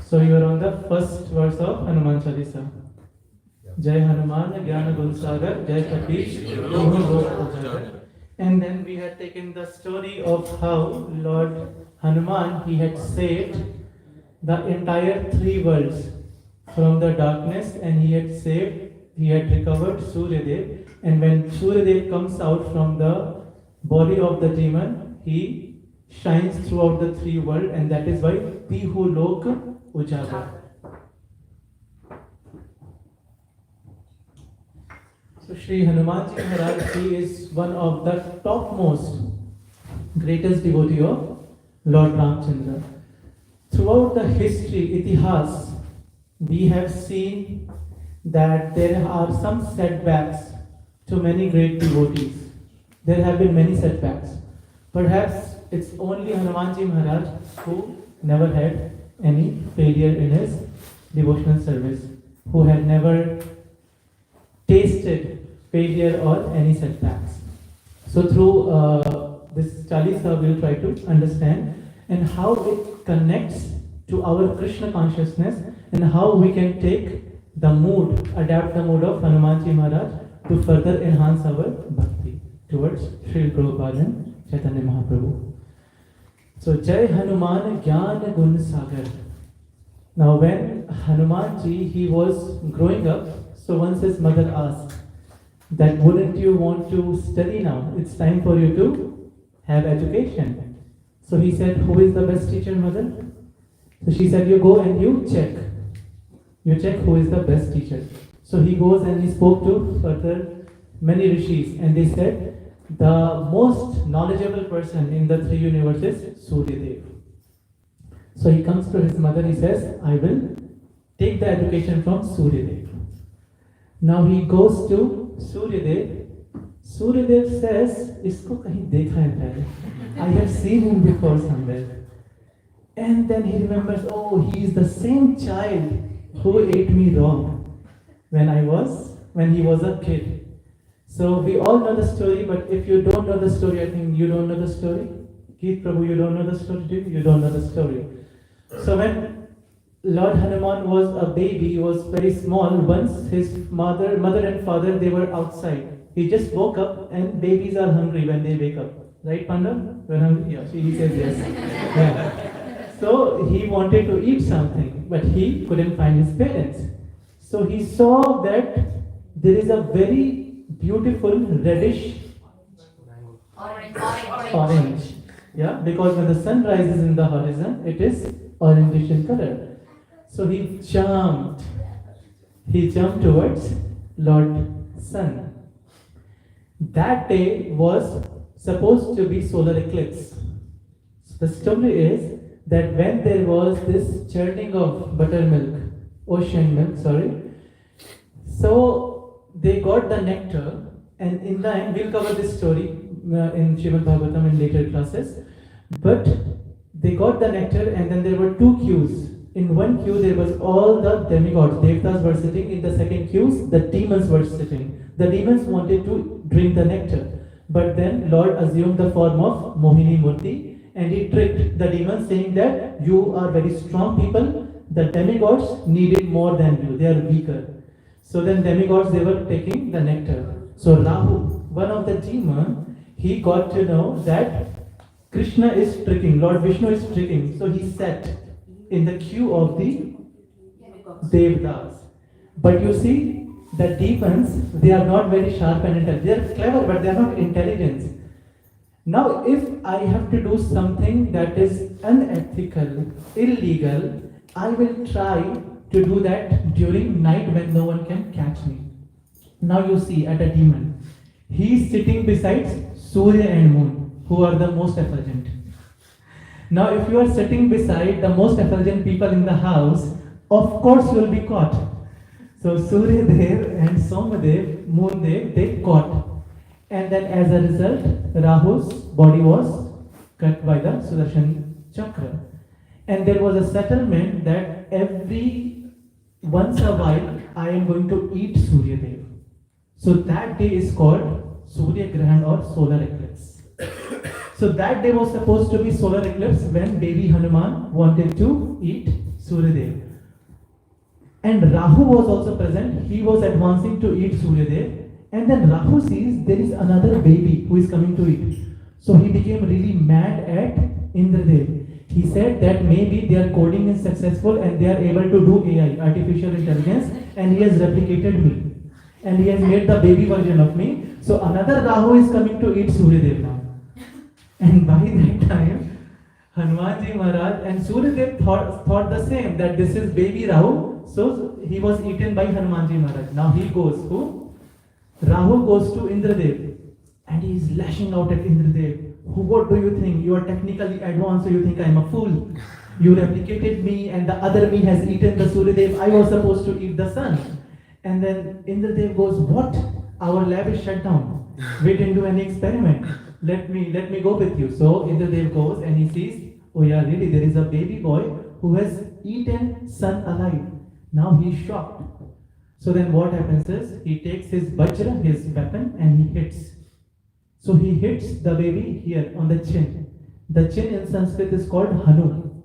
So you are on the first verse of Hanuman Chalisa. Jai Hanuman Jnana Gun Sagar Jai Katish Guru Lok Ujagar. And then we had taken the story of how Lord Hanuman, he had saved the entire three worlds from the darkness, and he had recovered Suryadev. And when Suryadev comes out from the body of the demon, he shines throughout the three worlds, and that is why Pihu Lok Ujagar. So Shri Hanumanji Maharaj, he is one of the topmost, greatest devotee of Lord Ramchandra. Throughout the history, Itihas, we have seen that there are some setbacks to many great devotees. There have been many setbacks. Perhaps it's only Hanumanji Maharaj who never had any failure in his devotional service, who had never tasted failure or any setbacks. So through this Chalisa, we'll try to understand and how it connects to our Krishna consciousness, and how we can take the mood, adapt the mood of Hanumanji Maharaj to further enhance our bhakti towards Srila Prabhupada and Chaitanya Mahaprabhu. So Jai Hanuman Jnana Gun Sagar. Now when Hanumanji, he was growing up, so once his mother asked that wouldn't you want to study now? It's time for you to have education. So he said, who is the best teacher, mother? So she said, you go and you check. You check who is the best teacher. So he goes and he spoke to further many rishis, and they said the most knowledgeable person in the three universes is Suryadev. So he comes to his mother, he says, I will take the education from Suryadev. Now he goes to Suryadev. Suryadev says, Isko kahin dekha hai pehle. I have seen him before somewhere. And then he remembers, oh, he is the same child who ate me raw when he was a kid. So we all know the story, but if you don't know the story, I think you don't know the story. Keith Prabhu, you don't know the story, do you? You don't know the story. So when Lord Hanuman was a baby, he was very small. Once his mother and father, they were outside. He just woke up, and babies are hungry when they wake up. Right, Panda? When hungry? Yeah, he says yes. Yeah. So he wanted to eat something, but he couldn't find his parents. So he saw that there is a very beautiful reddish orange. Yeah, because when the sun rises in the horizon, it is orangish in color. So he jumped towards Lord Sun. That day was supposed to be solar eclipse. So the story is that when there was this churning of buttermilk, ocean milk, so they got the nectar, and in the end, we'll cover this story in Srimad Bhagavatam in later classes, but they got the nectar, and then there were two queues. In one queue, there was all the demigods, Devtas were sitting. In the second queue, the demons were sitting. The demons wanted to drink the nectar, but then Lord assumed the form of Mohini Murti, and he tricked the demons, saying that you are very strong people, the demigods need it more than you, they are weaker. So then demigods, they were taking the nectar. So Rahu, one of the demons, he got to know that Krishna is tricking, Lord Vishnu is tricking. So he sat in the queue of the Devdas. But you see, the demons, they are not very sharp and intelligent. They are clever, but they are not intelligent. Now, if I have to do something that is unethical, illegal, I will try to do that during night when no one can catch me. Now you see, at a demon, he is sitting beside Surya and Moon, who are the most effulgent. Now, if you are sitting beside the most effulgent people in the house, of course you will be caught. So Surya Dev and Somadev, Moon Dev, they caught. And then as a result, Rahu's body was cut by the Sudarshan Chakra. And there was a settlement that once a while, I am going to eat Surya Dev. So that day is called Surya Grahan or solar eclipse. So that day was supposed to be solar eclipse when baby Hanuman wanted to eat Surya Dev. And Rahu was also present. He was advancing to eat Surya Dev. And then Rahu sees there is another baby who is coming to eat. So he became really mad at Indradev. He said that maybe their coding is successful and they are able to do AI, artificial intelligence, and he has replicated me. And he has made the baby version of me. So another Rahu is coming to eat Surya Dev now. And by that time, Hanumanji Maharaj and Surya Dev thought the same, that this is baby Rahu. So he was eaten by Hanumanji Maharaj. Now he goes, who? Rahu goes to Indradev. And he is lashing out at Indradev. What do you think? You are technically advanced, so you think I am a fool. You replicated me and the other me has eaten the Surya Dev. I was supposed to eat the sun. And then Indradev goes, what? Our lab is shut down. We didn't do any experiment. Let me go with you. So Indradev goes and he sees, oh yeah, really, there is a baby boy who has eaten sun alive. Now he's shocked. So then what happens is, he takes his Vajra, his weapon, and he hits. So he hits the baby here on the chin. The chin in Sanskrit is called Hanu.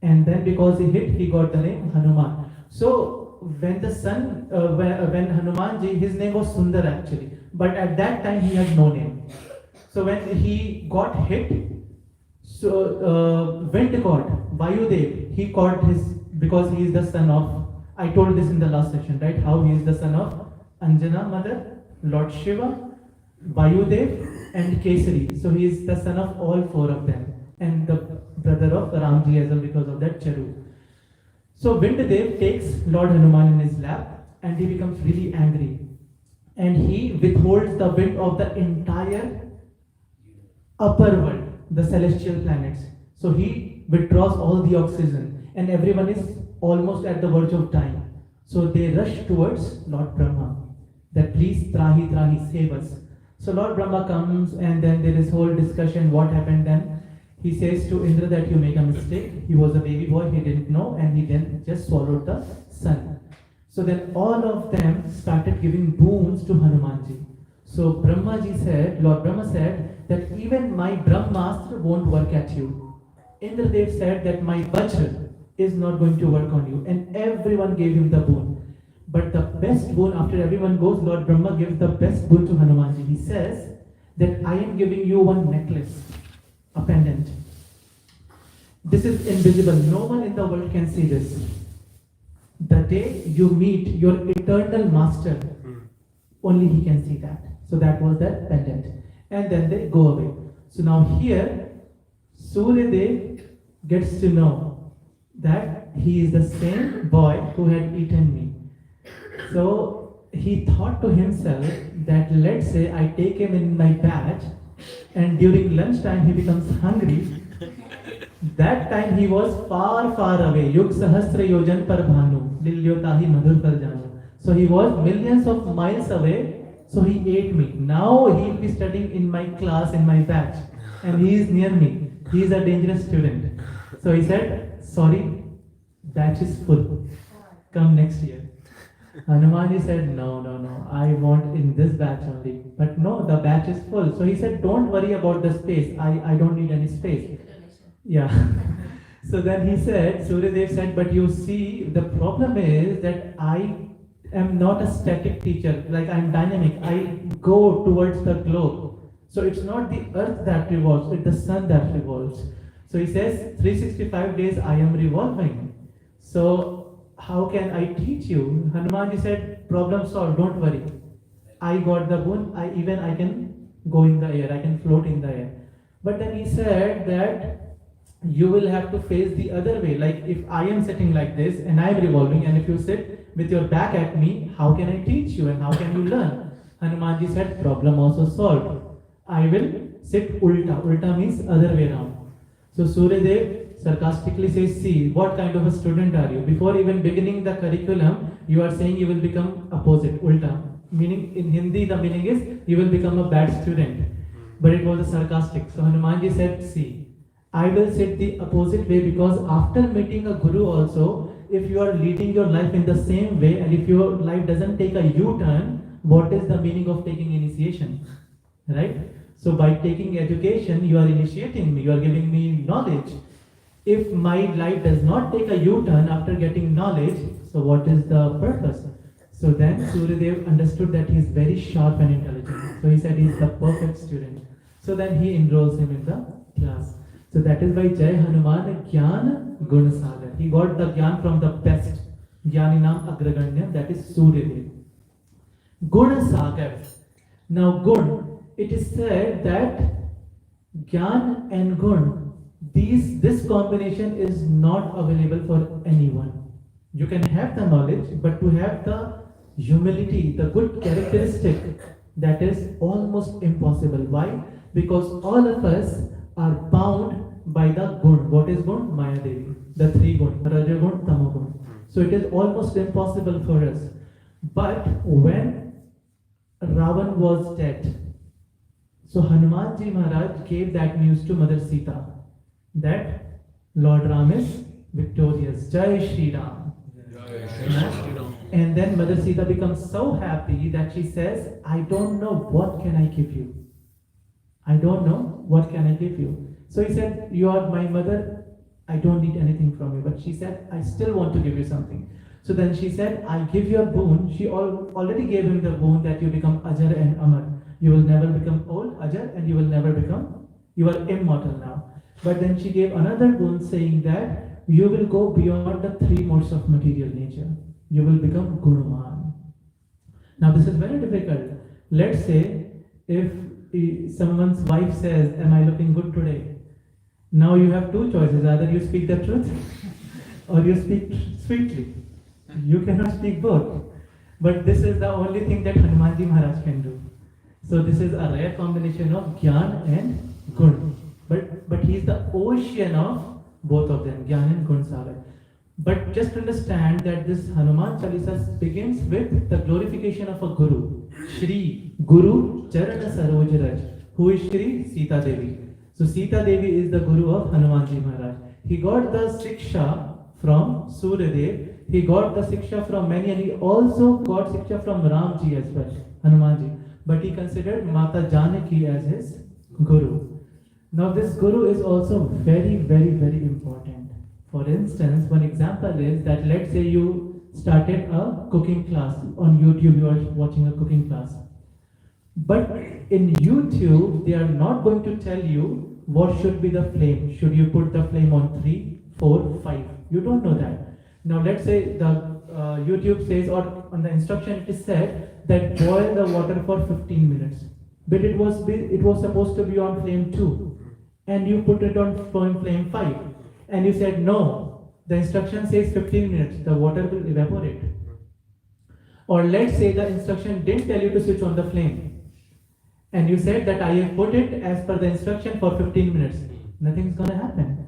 And then because he hit, he got the name Hanuman. So when the son, when Hanumanji, his name was Sundar actually. But at that time he had no name. So when he got hit, so wind god, Vayudev, he caught his, because he is the son of, I told this in the last section, right? How he is the son of Anjana mother, Lord Shiva, Vayudev and Kesari. So he is the son of all four of them. And the brother of Ramji as well because of that Charu. So Vindadev takes Lord Hanuman in his lap and he becomes really angry. And he withholds the wind of the entire upper world, the celestial planets. So he withdraws all the oxygen and everyone is almost at the verge of dying. So they rush towards Lord Brahma, that please Trahi Trahi, save us. So Lord Brahma comes and then there is whole discussion what happened then. He says to Indra that you make a mistake. He was a baby boy, he didn't know, and he then just swallowed the sun. So then all of them started giving boons to Hanumanji. So Brahmaji said, Lord Brahma said that even my Brahmastra won't work at you. Indradev said that my Vajra is not going to work on you, and everyone gave him the boon. But the best boon, after everyone goes, Lord Brahma gives the best boon to Hanumanji. He says that I am giving you one necklace, a pendant. This is invisible. No one in the world can see this. The day you meet your eternal master, only he can see that. So that was that pendant. And then they go away. So now here, Suryadev gets to know that he is the same boy who had eaten me. So he thought to himself that let's say I take him in my batch and during lunchtime he becomes hungry. That time he was far, far away. Yug sahasra yojan par bhanu, lilyotahi madhur par janu. So he was millions of miles away. So he ate me. Now he will be studying in my class, in my batch. And he is near me. He is a dangerous student. So he said, sorry, batch is full. Come next year. Hanumanji said, no, I want in this batch only. But no, the batch is full. So he said, don't worry about the space. I don't need any space. Yeah. So then he said, Suryadev said, but you see, the problem is that I am not a static teacher. Like I'm dynamic. I go towards the globe. So it's not the earth that revolves, it's the sun that revolves. So he says, 365 days I am revolving. So how can I teach you? Hanumanji said, problem solved, don't worry. I got the boon, I can go in the air, I can float in the air. But then he said that you will have to face the other way. Like if I am sitting like this and I am revolving, and if you sit with your back at me, how can I teach you and how can you learn? Hanumanji said, problem also solved. I will sit ulta. Ulta means other way around. So Suryadev sarcastically says, see, what kind of a student are you? Before even beginning the curriculum, you are saying you will become opposite, ulta. Meaning in Hindi, the meaning is you will become a bad student. But it was a sarcastic. So Hanumanji said, see, I will sit the opposite way because after meeting a guru also, if you are leading your life in the same way and if your life doesn't take a U-turn, what is the meaning of taking initiation, right? So by taking education, you are initiating me, you are giving me knowledge. If my life does not take a U-turn after getting knowledge, so what is the purpose? So then Suryadev understood that he is very sharp and intelligent. So he said he is the perfect student. So then he enrolls him in the class. So that is why Jai Hanuman Gyan Gun Sagar. He got the Gyan from the best. Gyaninam Agraganyam, that is Suryadev. Gun Sagar. Now Gun, it is said that Gyan and Gun, this combination is not available for anyone. You can have the knowledge, but to have the humility, the good characteristic, that is almost impossible. Why? Because all of us are bound by the gun. What is gun? Maya Devi. The three gun, Raja gun, Tamo gun. So it is almost impossible for us. But when Ravan was dead, so Hanumanji Maharaj gave that news to Mother Sita that Lord Ram is victorious. Jai Shri Ram. And then Mother Sita becomes so happy that she says, I don't know what can I give you. I don't know what can I give you. So he said, you are my mother, I don't need anything from you. But she said, I still want to give you something. So then she said, I'll give you a boon. She already gave him the boon that you become Ajar and Amar. You will never become old, Ajar, and you will never become, you are immortal now. But then she gave another boon saying that you will go beyond the three modes of material nature. You will become Guruman. Now this is very difficult. Let's say if someone's wife says, am I looking good today? Now you have two choices. Either you speak the truth or you speak sweetly. You cannot speak both. But this is the only thing that Hanumanji Maharaj can do. So this is a rare combination of Gyan and Gun. But he is the ocean of both of them, Gyan and Gun Sagar. But just understand that this Hanuman Chalisa begins with the glorification of a Guru. Shri Guru Charana Saroj Raj. Who is Shri? Sita Devi. So Sita Devi is the Guru of Hanumanji Maharaj. He got the Siksha from Suryadev. He got the Siksha from many, and he also got Siksha from Ramji as well, Hanumanji. But he considered Mata Janaki as his Guru. Now this Guru is also very, very, very important. For instance, one example is that let's say you started a cooking class. On YouTube you are watching a cooking class. But in YouTube, they are not going to tell you what should be the flame. Should you put the flame on 3, 4, 5? You don't know that. Now let's say the YouTube says, or on the instruction it is said that boil the water for 15 minutes. But it was supposed to be on flame 2. And you put it on flame 5. And you said, no, the instruction says 15 minutes, the water will evaporate. Or let's say the instruction didn't tell you to switch on the flame. And you said that I have put it as per the instruction for 15 minutes. Nothing's going to happen.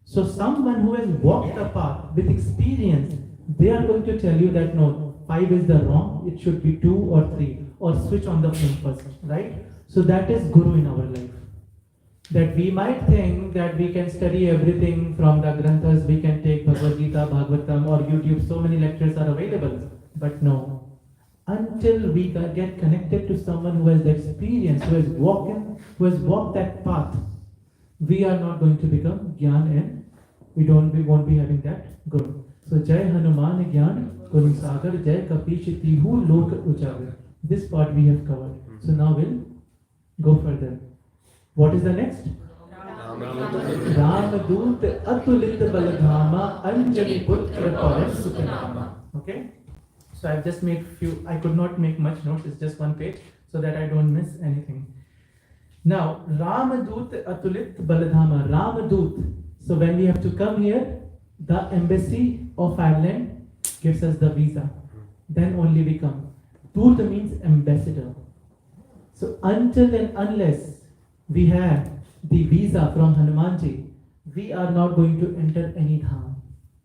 So someone who has walked the path with experience, they are going to tell you that no, 5 is the wrong, it should be 2 or 3. Or switch on the flame first, right? So that is Guru in our life. That we might think that we can study everything from the Granthas, we can take Bhagavad Gita, Bhagavatam or YouTube, so many lectures are available. But no, until we get connected to someone who has the experience, who has walked that path, we are not going to become Gyan and we won't be having that Guru. So Jai Hanuman Gyan Guru Sagar Jai Kapish Tihu Lok Ujagar. This part we have covered. So now we'll go further. What is the next? Ramadut Atulit Baladhama Anjali Putra Pavan Sukhanama. Okay? So I've just made I could not make much notes, it's just one page, so that I don't miss anything. Now, Ramadut Atulit Baladhama. Ramadut. So when we have to come here, the embassy of Ireland gives us the visa. Then only we come. Dut means ambassador. So until and unless we have the visa from Hanumanji, we are not going to enter any dham.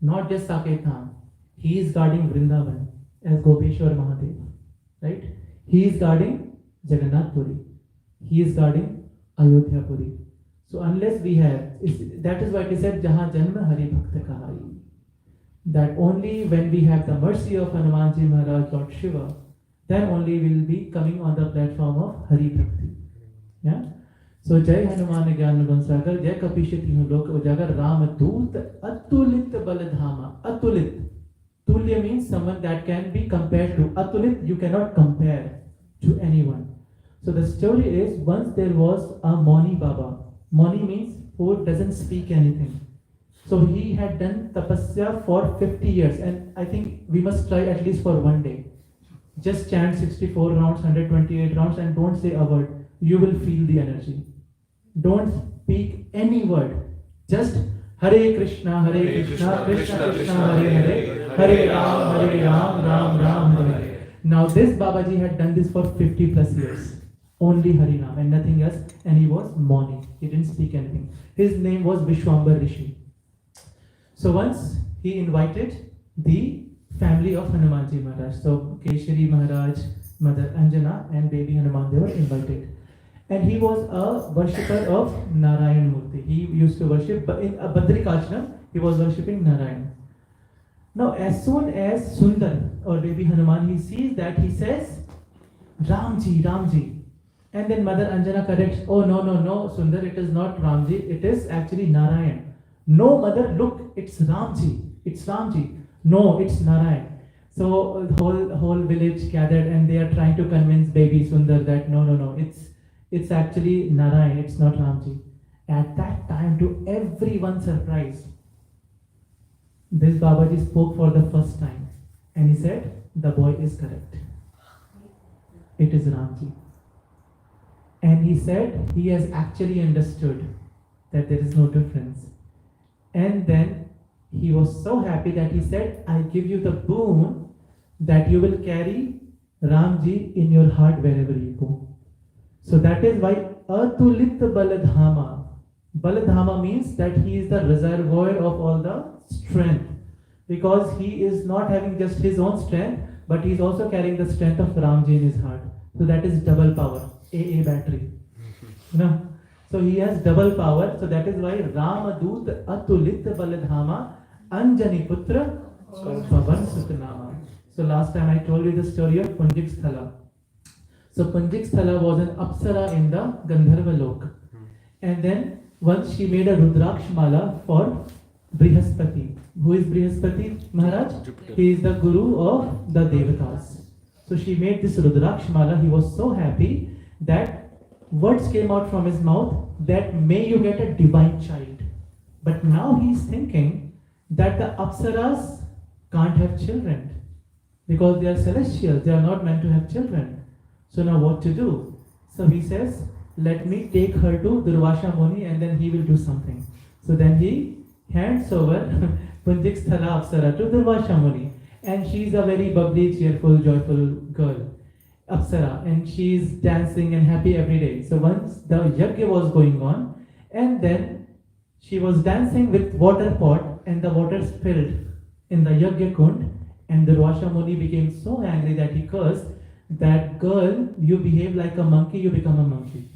Not just Saket Dham. He is guarding Vrindavan as Gopeshwar Mahadev. Right? He is guarding Jagannath Puri. He is guarding Ayodhya Puri. So unless we have, that is why it is said, Jahan Janma Hari Bhakta Kahai. That only when we have the mercy of Hanumanji Maharaj, Lord Shiva, then only we will be coming on the platform of Hari Bhakti. Yeah? So Jai Hanuman Gyan Gun Sagar, Jai Kapishati Lok Ujagar, Ram Doot, Atulit Baladhama, Atulit. Tulya means someone that can be compared to. Atulit, you cannot compare to anyone. So the story is, once there was a Mani Baba. Mani means who doesn't speak anything. So he had done tapasya for 50 years, and I think we must try at least for one day. Just chant 64 rounds, 128 rounds, and don't say a word. You will feel the energy. Don't speak any word. Just Hare Krishna, Krishna Krishna, Hare Hare, Hare Ram, Ram Hare. Now this Babaji had done this for 50 plus years. Only Harinam and nothing else, and he was Mani. He didn't speak anything. His name was Vishwambar Rishi. So once he invited the family of Hanumanji Maharaj. So Keshari Maharaj, Mother Anjana, and baby Hanuman, they were invited. And he was a worshipper of Narayan Murti. He used to worship, but in Badrikashram, he was worshipping Narayan. Now, as soon as Sundar or baby Hanuman, he sees that, he says, Ramji, Ramji. And then Mother Anjana corrects, oh no, Sundar, it is not Ramji, it is actually Narayan. No, mother, look, it's Ramji. No, it's Narayan. So whole village gathered and they are trying to convince baby Sundar that no, it's actually Narayan, it's not Ramji. At that time, to everyone's surprise, this Babaji spoke for the first time and he said, the boy is correct. It is Ramji. And he said he has actually understood that there is no difference. And then he was so happy that he said, I give you the boon that you will carry Ramji in your heart wherever you go. So that is why Atulit Baladhama. Baladhama means that he is the reservoir of all the strength. Because he is not having just his own strength, but he is also carrying the strength of Ramji in his heart. So that is double power, AA battery. No? So he has double power. So that is why Ramadut Atulit Baladhama Anjani Putra Pavan Sutanama. So last time I told you the story of Punjik Sthala. So Punjik Sthala was an Apsara in the Gandharva Lok. And then once she made a Rudraksh Mala for Brihaspati. Who is Brihaspati Maharaj? He is the Guru of the Devatas. So she made this Rudraksh Mala. He was so happy that words came out from his mouth that may you get a divine child. But now he is thinking that the Apsaras can't have children because they are celestials, they are not meant to have children. So now what to do? So he says, let me take her to Durvasha Muni and then he will do something. So then he hands over Punjik Sthala Apsara to Durvasha Muni, and she is a very bubbly, cheerful, joyful girl. Apsara, and she is dancing and happy every day. So once the yajna was going on, and then she was dancing with water pot, and the water spilled in the yajna kund, and the Durvasha Muni became so angry that he cursed, that girl, you behave like a monkey, you become a monkey.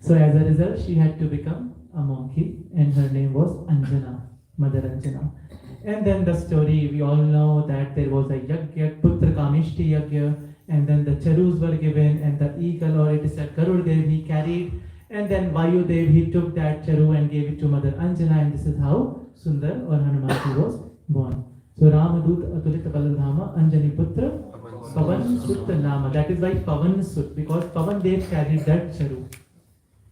So as a result, she had to become a monkey, and her name was Anjana, Mother Anjana. And then the story, we all know that there was a yajna, Putra Kamishti yajna, and then the charus were given, and the eagle, or it is said Garud Dev, he carried, and then Vayu Dev, he took that charu and gave it to Mother Anjana, and this is how Sundar or Hanumanji was born. So Ramadut Atulit Baladhama Anjani Putra Pavan Sut Nama. That is why Pavan Sut, because Pavan Dev carried that charu.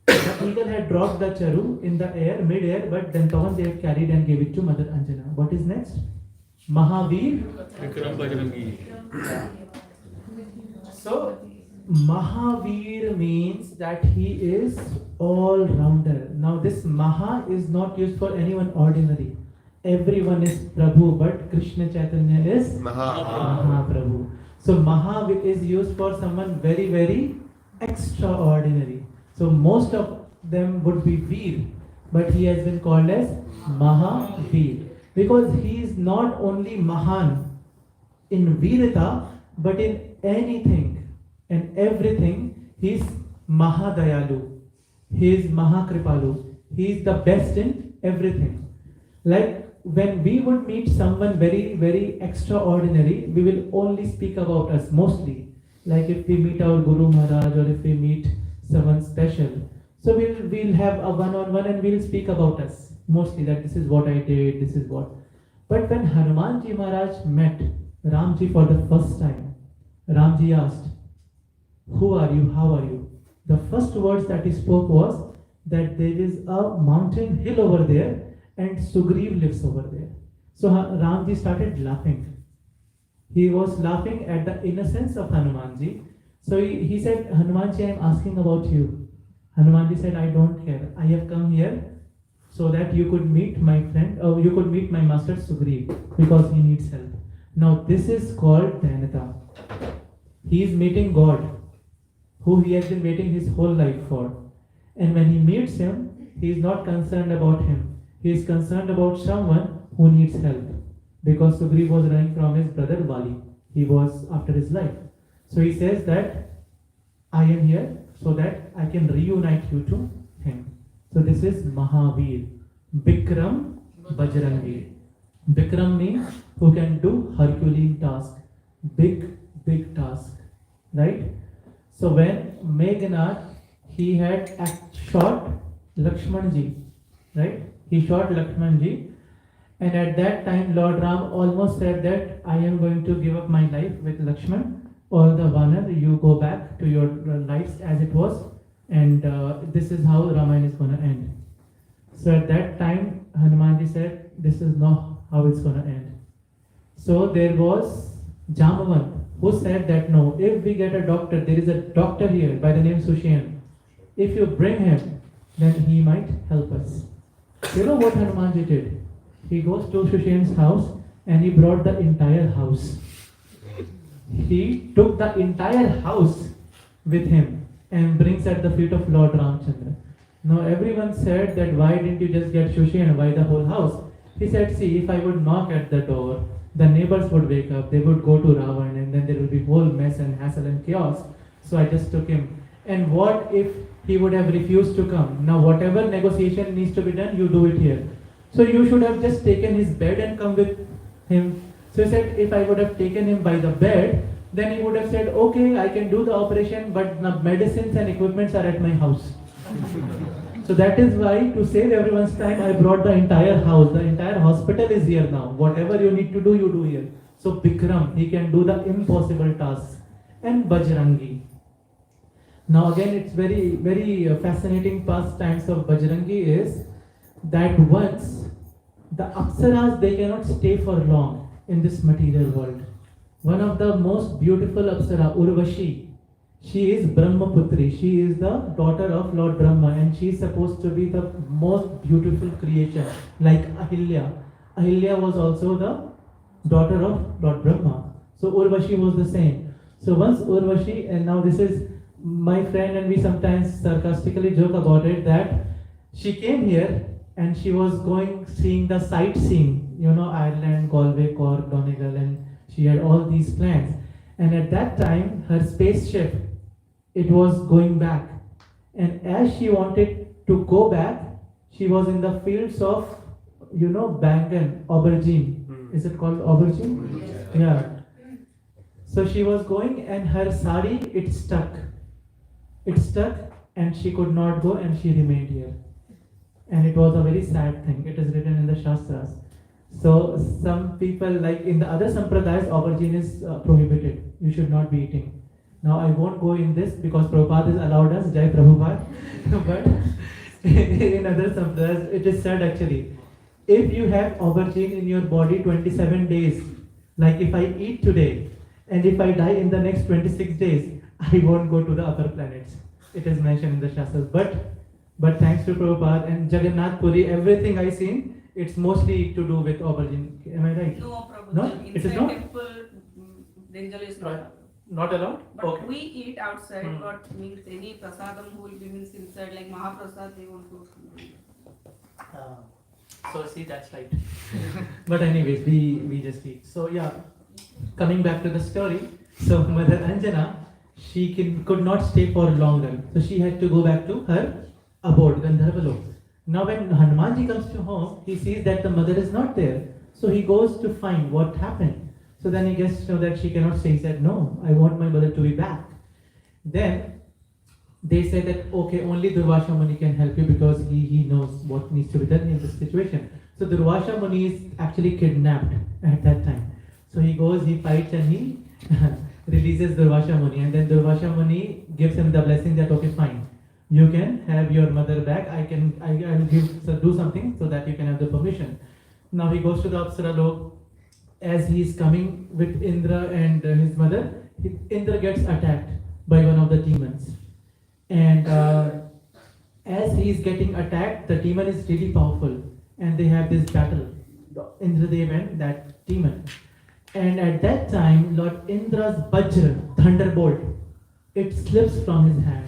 The eagle had dropped the charu in the air, mid-air, but then Pavan Dev carried and gave it to Mother Anjana. What is next? Mahavir. So, Mahavir means that he is all-rounder. Now, this Maha is not used for anyone ordinary. Everyone is Prabhu, but Krishna Chaitanya is Mahaprabhu. So, Maha is used for someone very, very extraordinary. So, most of them would be Veer, but he has been called as Mahavir. Because he is not only Mahan in Virata, but in anything and everything, he is Mahadayalu. He is Mahakripalu. He is the best in everything. Like when we would meet someone very, very extraordinary, we will only speak about us mostly. Like if we meet our Guru Maharaj or if we meet someone special. So we'll have a one-on-one and we'll speak about us mostly, that this is what I did, this is what. But when Hanumanji Maharaj met Ramji for the first time, Ramji asked, "Who are you? How are you?" The first words that he spoke was that there is a mountain hill over there and Sugriv lives over there. So Ramji started laughing. He was laughing at the innocence of Hanumanji. So he said, "Hanumanji, I am asking about you." Hanumanji said, "I don't care. I have come here so that you could meet my friend, or you could meet my master Sugriv, because he needs help." Now this is called Dainata. He is meeting God, who he has been waiting his whole life for. And when he meets him, he is not concerned about him. He is concerned about someone who needs help. Because Sugriv was running from his brother Vali. He was after his life. So he says that I am here so that I can reunite you to him. So this is Mahavir. Bikram Bajrangi. Bikram means who can do Herculean task. Big task. Right? So when Meghnad, he had shot Lakshmanji. Right? He shot Lakshmanji. And at that time, Lord Ram almost said that I am going to give up my life with Lakshman. All the Vanar, you go back to your lives as it was. And this is how Ramayana is going to end. So at that time, Hanumanji said, this is not how it's going to end. So there was Jambavan, who said that no, if we get a doctor, there is a doctor here by the name Sushen. If you bring him, then he might help us. You know what Hanumanji did? He goes to Sushen's house and he brought the entire house. He took the entire house with him and brings at the feet of Lord Ramchandra. Now everyone said that why didn't you just get Sushen, why the whole house? He said, see, if I would knock at the door, the neighbors would wake up, they would go to Ravan, and then there would be whole mess and hassle and chaos. So I just took him. And what if he would have refused to come? Now whatever negotiation needs to be done, you do it here. So you should have just taken his bed and come with him. So he said, if I would have taken him by the bed, then he would have said, okay, I can do the operation, but the medicines and equipments are at my house. So that is why, to save everyone's time, I brought the entire house. The entire hospital is here now. Whatever you need to do, you do here. So Bikram, he can do the impossible tasks. And Bajrangi. Now again, it's very, very fascinating pastimes of Bajrangi is that once the Apsaras, they cannot stay for long in this material world. One of the most beautiful Apsara, Urvashi, she is Brahmaputri. She is the daughter of Lord Brahma, and she is supposed to be the most beautiful creation, like Ahilya. Ahilya was also the daughter of Lord Brahma. So Urvashi was the same. So once Urvashi, and now this is my friend, and we sometimes sarcastically joke about it, that she came here and she was seeing the sightseeing, Ireland, Galway, Cork, Donegal, and she had all these plans. And at that time, her spaceship, it was going back. And as she wanted to go back, she was in the fields of, Bangan, aubergine. Is it called aubergine? Yeah. So she was going and her sari, it stuck. It stuck and she could not go and she remained here. And it was a very sad thing. It is written in the Shastras. So some people, like in the other sampradayas, aubergine is prohibited. You should not be eating. Now I won't go in this because Prabhupada has allowed us, Jai Prabhupada. But in other sampradayas, it is said actually, if you have aubergine in your body 27 days, like if I eat today, and if I die in the next 26 days, I won't go to the upper planets. It is mentioned in the Shastras. But thanks to Prabhupada and Jagannath Puri, everything I seen, it's mostly to do with aubergine. Am I right? No, Prabhupada. No? Inside It is not? temple, brinjal is not allowed. Not allowed? But Okay. we eat outside, but means any prasadam who will be means inside, like Mahaprasad, they won't go. So see, that's right. But anyways, we just eat. So yeah, coming back to the story. So Mother Anjana, she could not stay for longer. So she had to go back to her abode, Gandharvalok. Now when Hanumanji comes to home, he sees that the mother is not there. So he goes to find what happened. So then he gets to know that she cannot stay. He said, no, I want my mother to be back. Then they say that, okay, only Durvasha Muni can help you because he knows what needs to be done in this situation. So Durvasha Muni is actually kidnapped at that time. So he goes, he fights and he releases Durvasha Muni. And then Durvasha Muni gives him the blessing that, okay, fine. You can have your mother back. I will do something so that you can have the permission. Now he goes to the Apsara Lok. As he is coming with Indra and his mother, Indra gets attacked by one of the demons. And as he is getting attacked, the demon is really powerful. And they have this battle, Indradev and that demon. And at that time, Lord Indra's Vajra, thunderbolt, it slips from his hand.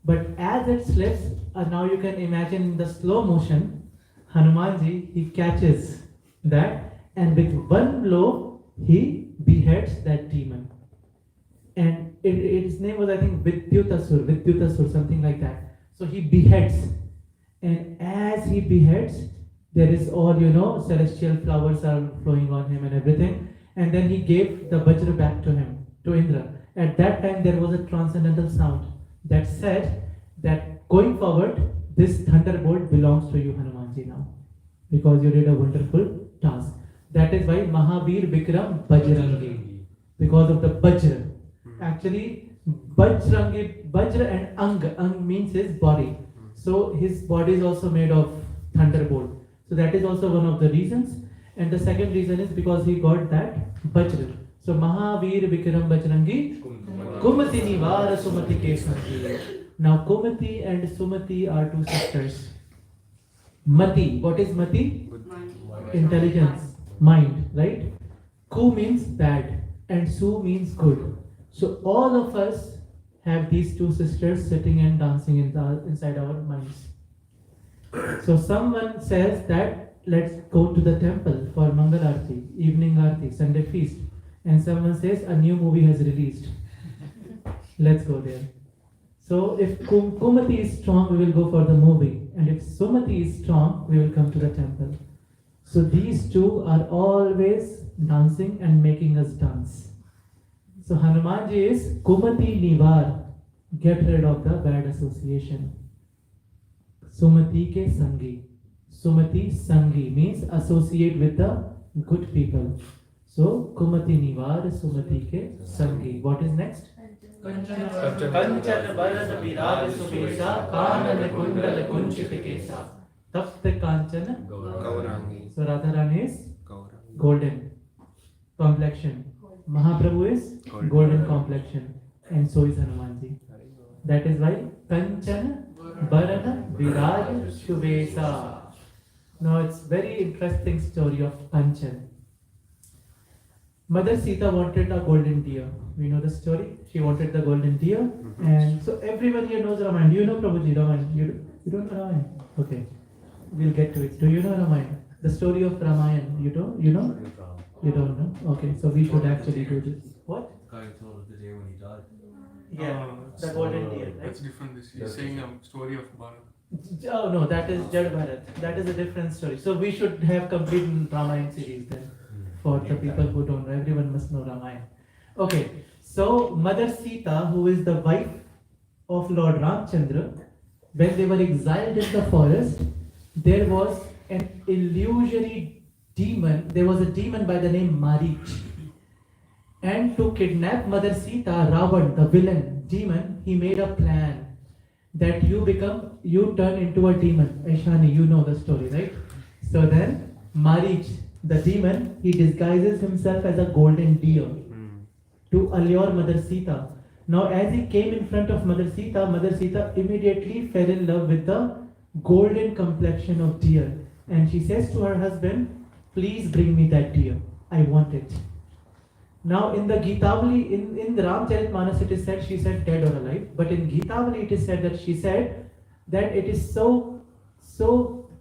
But as it slips, now you can imagine in the slow motion, Hanumanji, he catches that, and with one blow, he beheads that demon. And its name was, I think, Vidyutasur, something like that. So he beheads. And as he beheads, there is all, celestial flowers are flowing on him and everything. And then he gave the Vajra back to him, to Indra. At that time, there was a transcendental sound that said that going forward, this thunderbolt belongs to you, Hanumanji, now, because you did a wonderful task. That is why Mahavir Vikram Bajrangi, because of the Vajra. Actually, Vajra and Ang means his body. So his body is also made of thunderbolt. So that is also one of the reasons. And the second reason is because he got that Vajra. So Mahavir Vikram Bajrangi Kumati Nivara Sumati Kesangi. Now Kumati and Sumati are two sisters. Mati, what is Mati? Intelligence, mind, right? Ku means bad and Su means good. So all of us have these two sisters sitting and dancing inside our minds. So someone says that let's go to the temple for Mangal Aarti, evening Aarti, Sunday feast. And someone says a new movie has released. Let's go there. So if Kumati is strong, we will go for the movie. And if Sumati is strong, we will come to the temple. So these two are always dancing and making us dance. So Hanumanji is Kumati Nivar, get rid of the bad association. Sumati ke Sangi. Sumati Sangi means associate with the good people. So Kumati Nivar Sumati ke Sangi. What is next? Kanchan Bharat Viraj Subesa Kanan Kundal Kunchit Kesa Tapta Kanchan Gaurangi. So Radharani is golden complexion. Mahaprabhu is golden complexion. And so is Hanumanji. That is why Kanchan Bharat Viraj Subesa. Now it's very interesting story of Kanchan. Mother Sita wanted a golden deer. We know the story. She wanted the golden deer. And so everyone here knows Ramayana. Do you know Prabhuji Ramayana? You don't know Ramayana? Okay. We'll get to it. Do you know Ramayana? The story of Ramayana. You don't? You know? You don't know? Okay. So we should actually do this. What? Guy told us the day when he died. Yeah. The golden deer, right? That's different. He's saying a story of Bharat. Oh no, that is Jad Bharat. That is a different story. So we should have complete Ramayana series then. For the people who don't know, everyone must know Ramayana. Okay, so Mother Sita, who is the wife of Lord Ramchandra, when they were exiled in the forest, there was an illusory demon. There was a demon by the name Marich. And to kidnap Mother Sita, Ravan, the villain demon, he made a plan that you turn into a demon. Aishani, you know the story, right? So then Marich, the demon, he disguises himself as a golden deer to allure Mother Sita. Now as he came in front of Mother Sita immediately fell in love with the golden complexion of deer. And she says to her husband, please bring me that deer. I want it. Now in the Gitavali, in the Ramcharitmanas it is said, she said dead or alive. But in Gitavali it is said that she said that it is so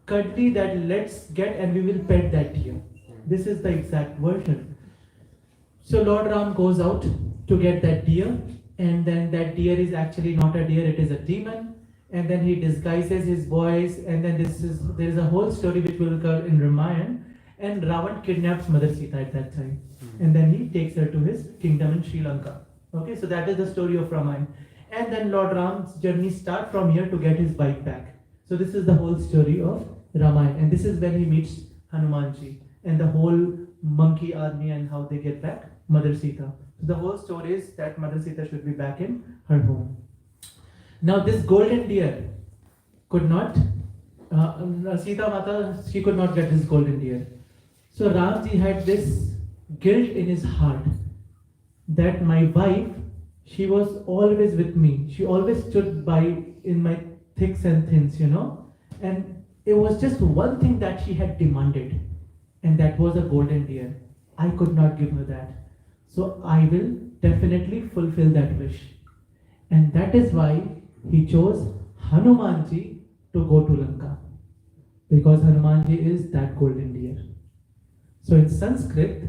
cuddly that let's get and we will pet that deer. This is the exact version. So Lord Ram goes out to get that deer, and then that deer is actually not a deer, it is a demon. and then he disguises his voice, and then there is a whole story which will occur in Ramayana. And Ravan kidnaps Mother Sita at that time, and then he takes her to his kingdom in Sri Lanka. Okay, so that is the story of Ramayana. And then Lord Ram's journey starts from here to get his bike back. So this is the whole story of Ramayana, and this is when he meets Hanumanji and the whole monkey army and how they get back Mother Sita. So the whole story is that Mother Sita should be back in her home. Now this golden deer could not, Sita Mata, she could not get this golden deer. So Ramji had this guilt in his heart that my wife, she was always with me. She always stood by in my thicks and thins, and it was just one thing that she had demanded, and that was a golden deer. I could not give her that. So I will definitely fulfill that wish. And that is why he chose Hanumanji to go to Lanka, because Hanumanji is that golden deer. So in Sanskrit,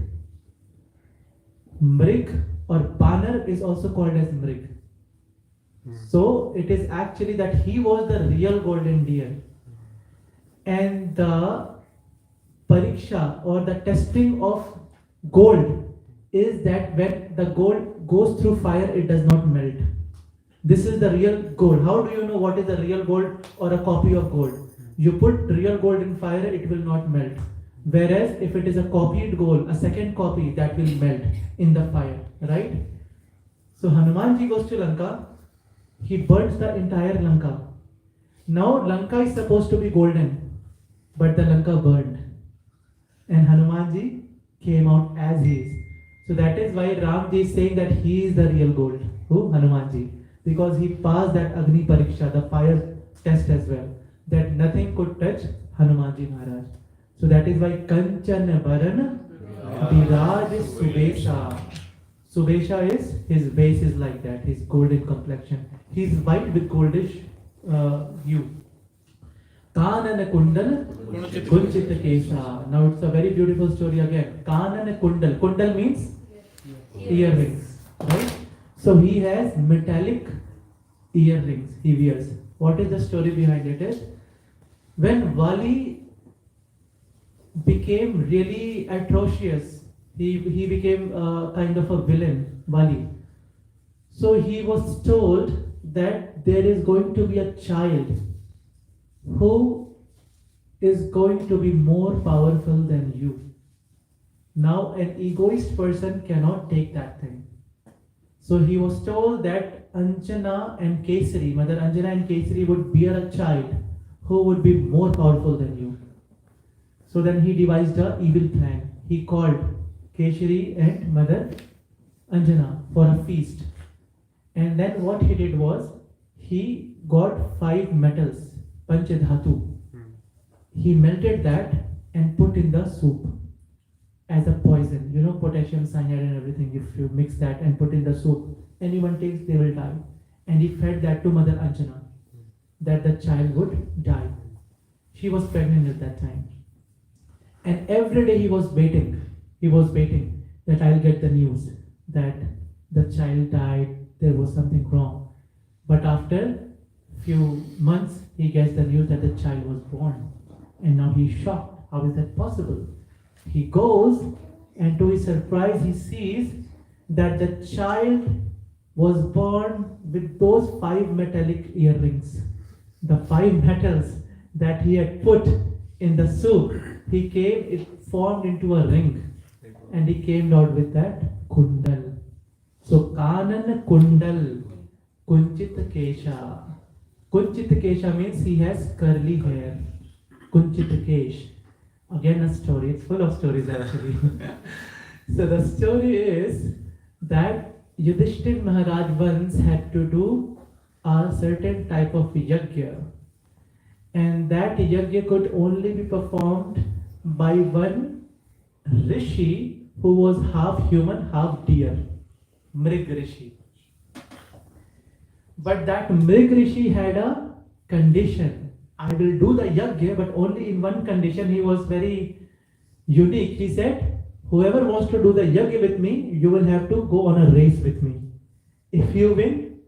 Mrig or Banar is also called as Mrig. So it is actually that he was the real golden deer. And the pariksha or the testing of gold is that when the gold goes through fire, it does not melt. This is the real gold. How do you know what is the real gold or a copy of gold? You put real gold in fire, it will not melt. Whereas if it is a copied gold, a second copy, that will melt in the fire, right? So Hanumanji goes to Lanka, he burns the entire Lanka. Now Lanka is supposed to be golden, but the Lanka burned. And Hanumanji came out as he is. So that is why Ramji is saying that he is the real gold. Who? Hanumanji. Because he passed that Agni Pariksha, the fire test as well. That nothing could touch Hanumanji Maharaj. So that is why Kanchan Baran Biraj Subesha. Subesha is, his base is like that, his golden complexion. He is white with goldish hue. Kanana Kundal Kunchita Kesha. Now it's a very beautiful story again. Kanana Kundal. Kundal means earrings, right? So he has metallic earrings he wears. What is the story behind it is, when Vali became really atrocious, he became kind of a villain, Vali. So he was told that there is going to be a child who is going to be more powerful than you. Now an egoist person cannot take that thing. So he was told that Anjana and Kesari, Mother Anjana and Kesari would bear a child who would be more powerful than you. So then he devised an evil plan. He called Kesari and Mother Anjana for a feast. And then what he did was, he got 5 metals, Panchadhatu. He melted that and put in the soup as a poison. Potassium cyanide and everything. If you mix that and put in the soup, anyone takes, they will die. And he fed that to Mother Anjana, that the child would die. She was pregnant at that time. And every day he was waiting that I'll get the news that the child died, there was something wrong. But after few months, he gets the news that the child was born. And now he's shocked. How is that possible? He goes, and to his surprise, he sees that the child was born with those 5 metallic earrings. The 5 metals that he had put in the soup, it formed into a ring, and he came out with that kundal. So Kanan Kundal, Kunchita Kesha. Kunchita Kesha means he has curly hair. Kunchita Kesh. Again a story, it's full of stories actually. So the story is that Yudhishthir Maharaj once had to do a certain type of yajna, and that yajna could only be performed by one rishi who was half human, half deer, Mrig Rishi. But that Mrig Rishi had a condition. I will do the yajna, but only in one condition. He was very unique. He said, whoever wants to do the yajna with me, you will have to go on a race with me. If you win,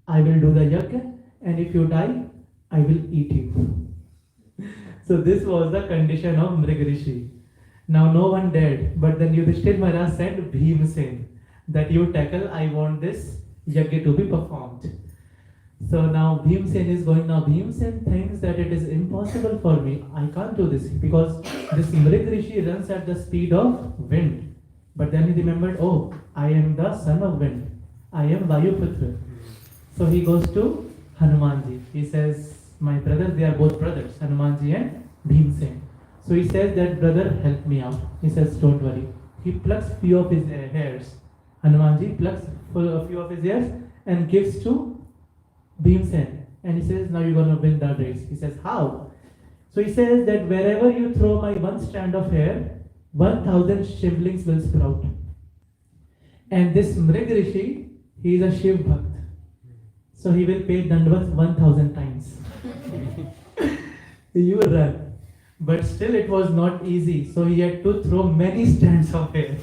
I will do the yajna, and if you die, I will eat you. So this was the condition of Mrigrishi. Now no one dared, but then Yudhishthir Maharaj sent Bhimsen that you tackle, I want this yajna to be performed. So now Bhimsen is going, now Bhimsen thinks that it is impossible for me, I can't do this because this Mrigrishi runs at the speed of wind. But then he remembered, oh, I am the son of wind, I am Vayuputra. So he goes to Hanumanji. He says, my brothers, they are both brothers, Hanumanji and Bhimsen. So he says that, brother, help me out. He says, don't worry. He plucks few of his hairs. Hanumanji plucks a few of his hairs and gives to Bhimsen. And he says, now you're going to win the race. He says, how? So he says that wherever you throw my one strand of hair, 1,000 shivlings will sprout. And this Mrigrishi, he is a Shiv Bhakt. So he will pay Dandavats 1,000 times. You run. But still it was not easy. So he had to throw many strands of hair.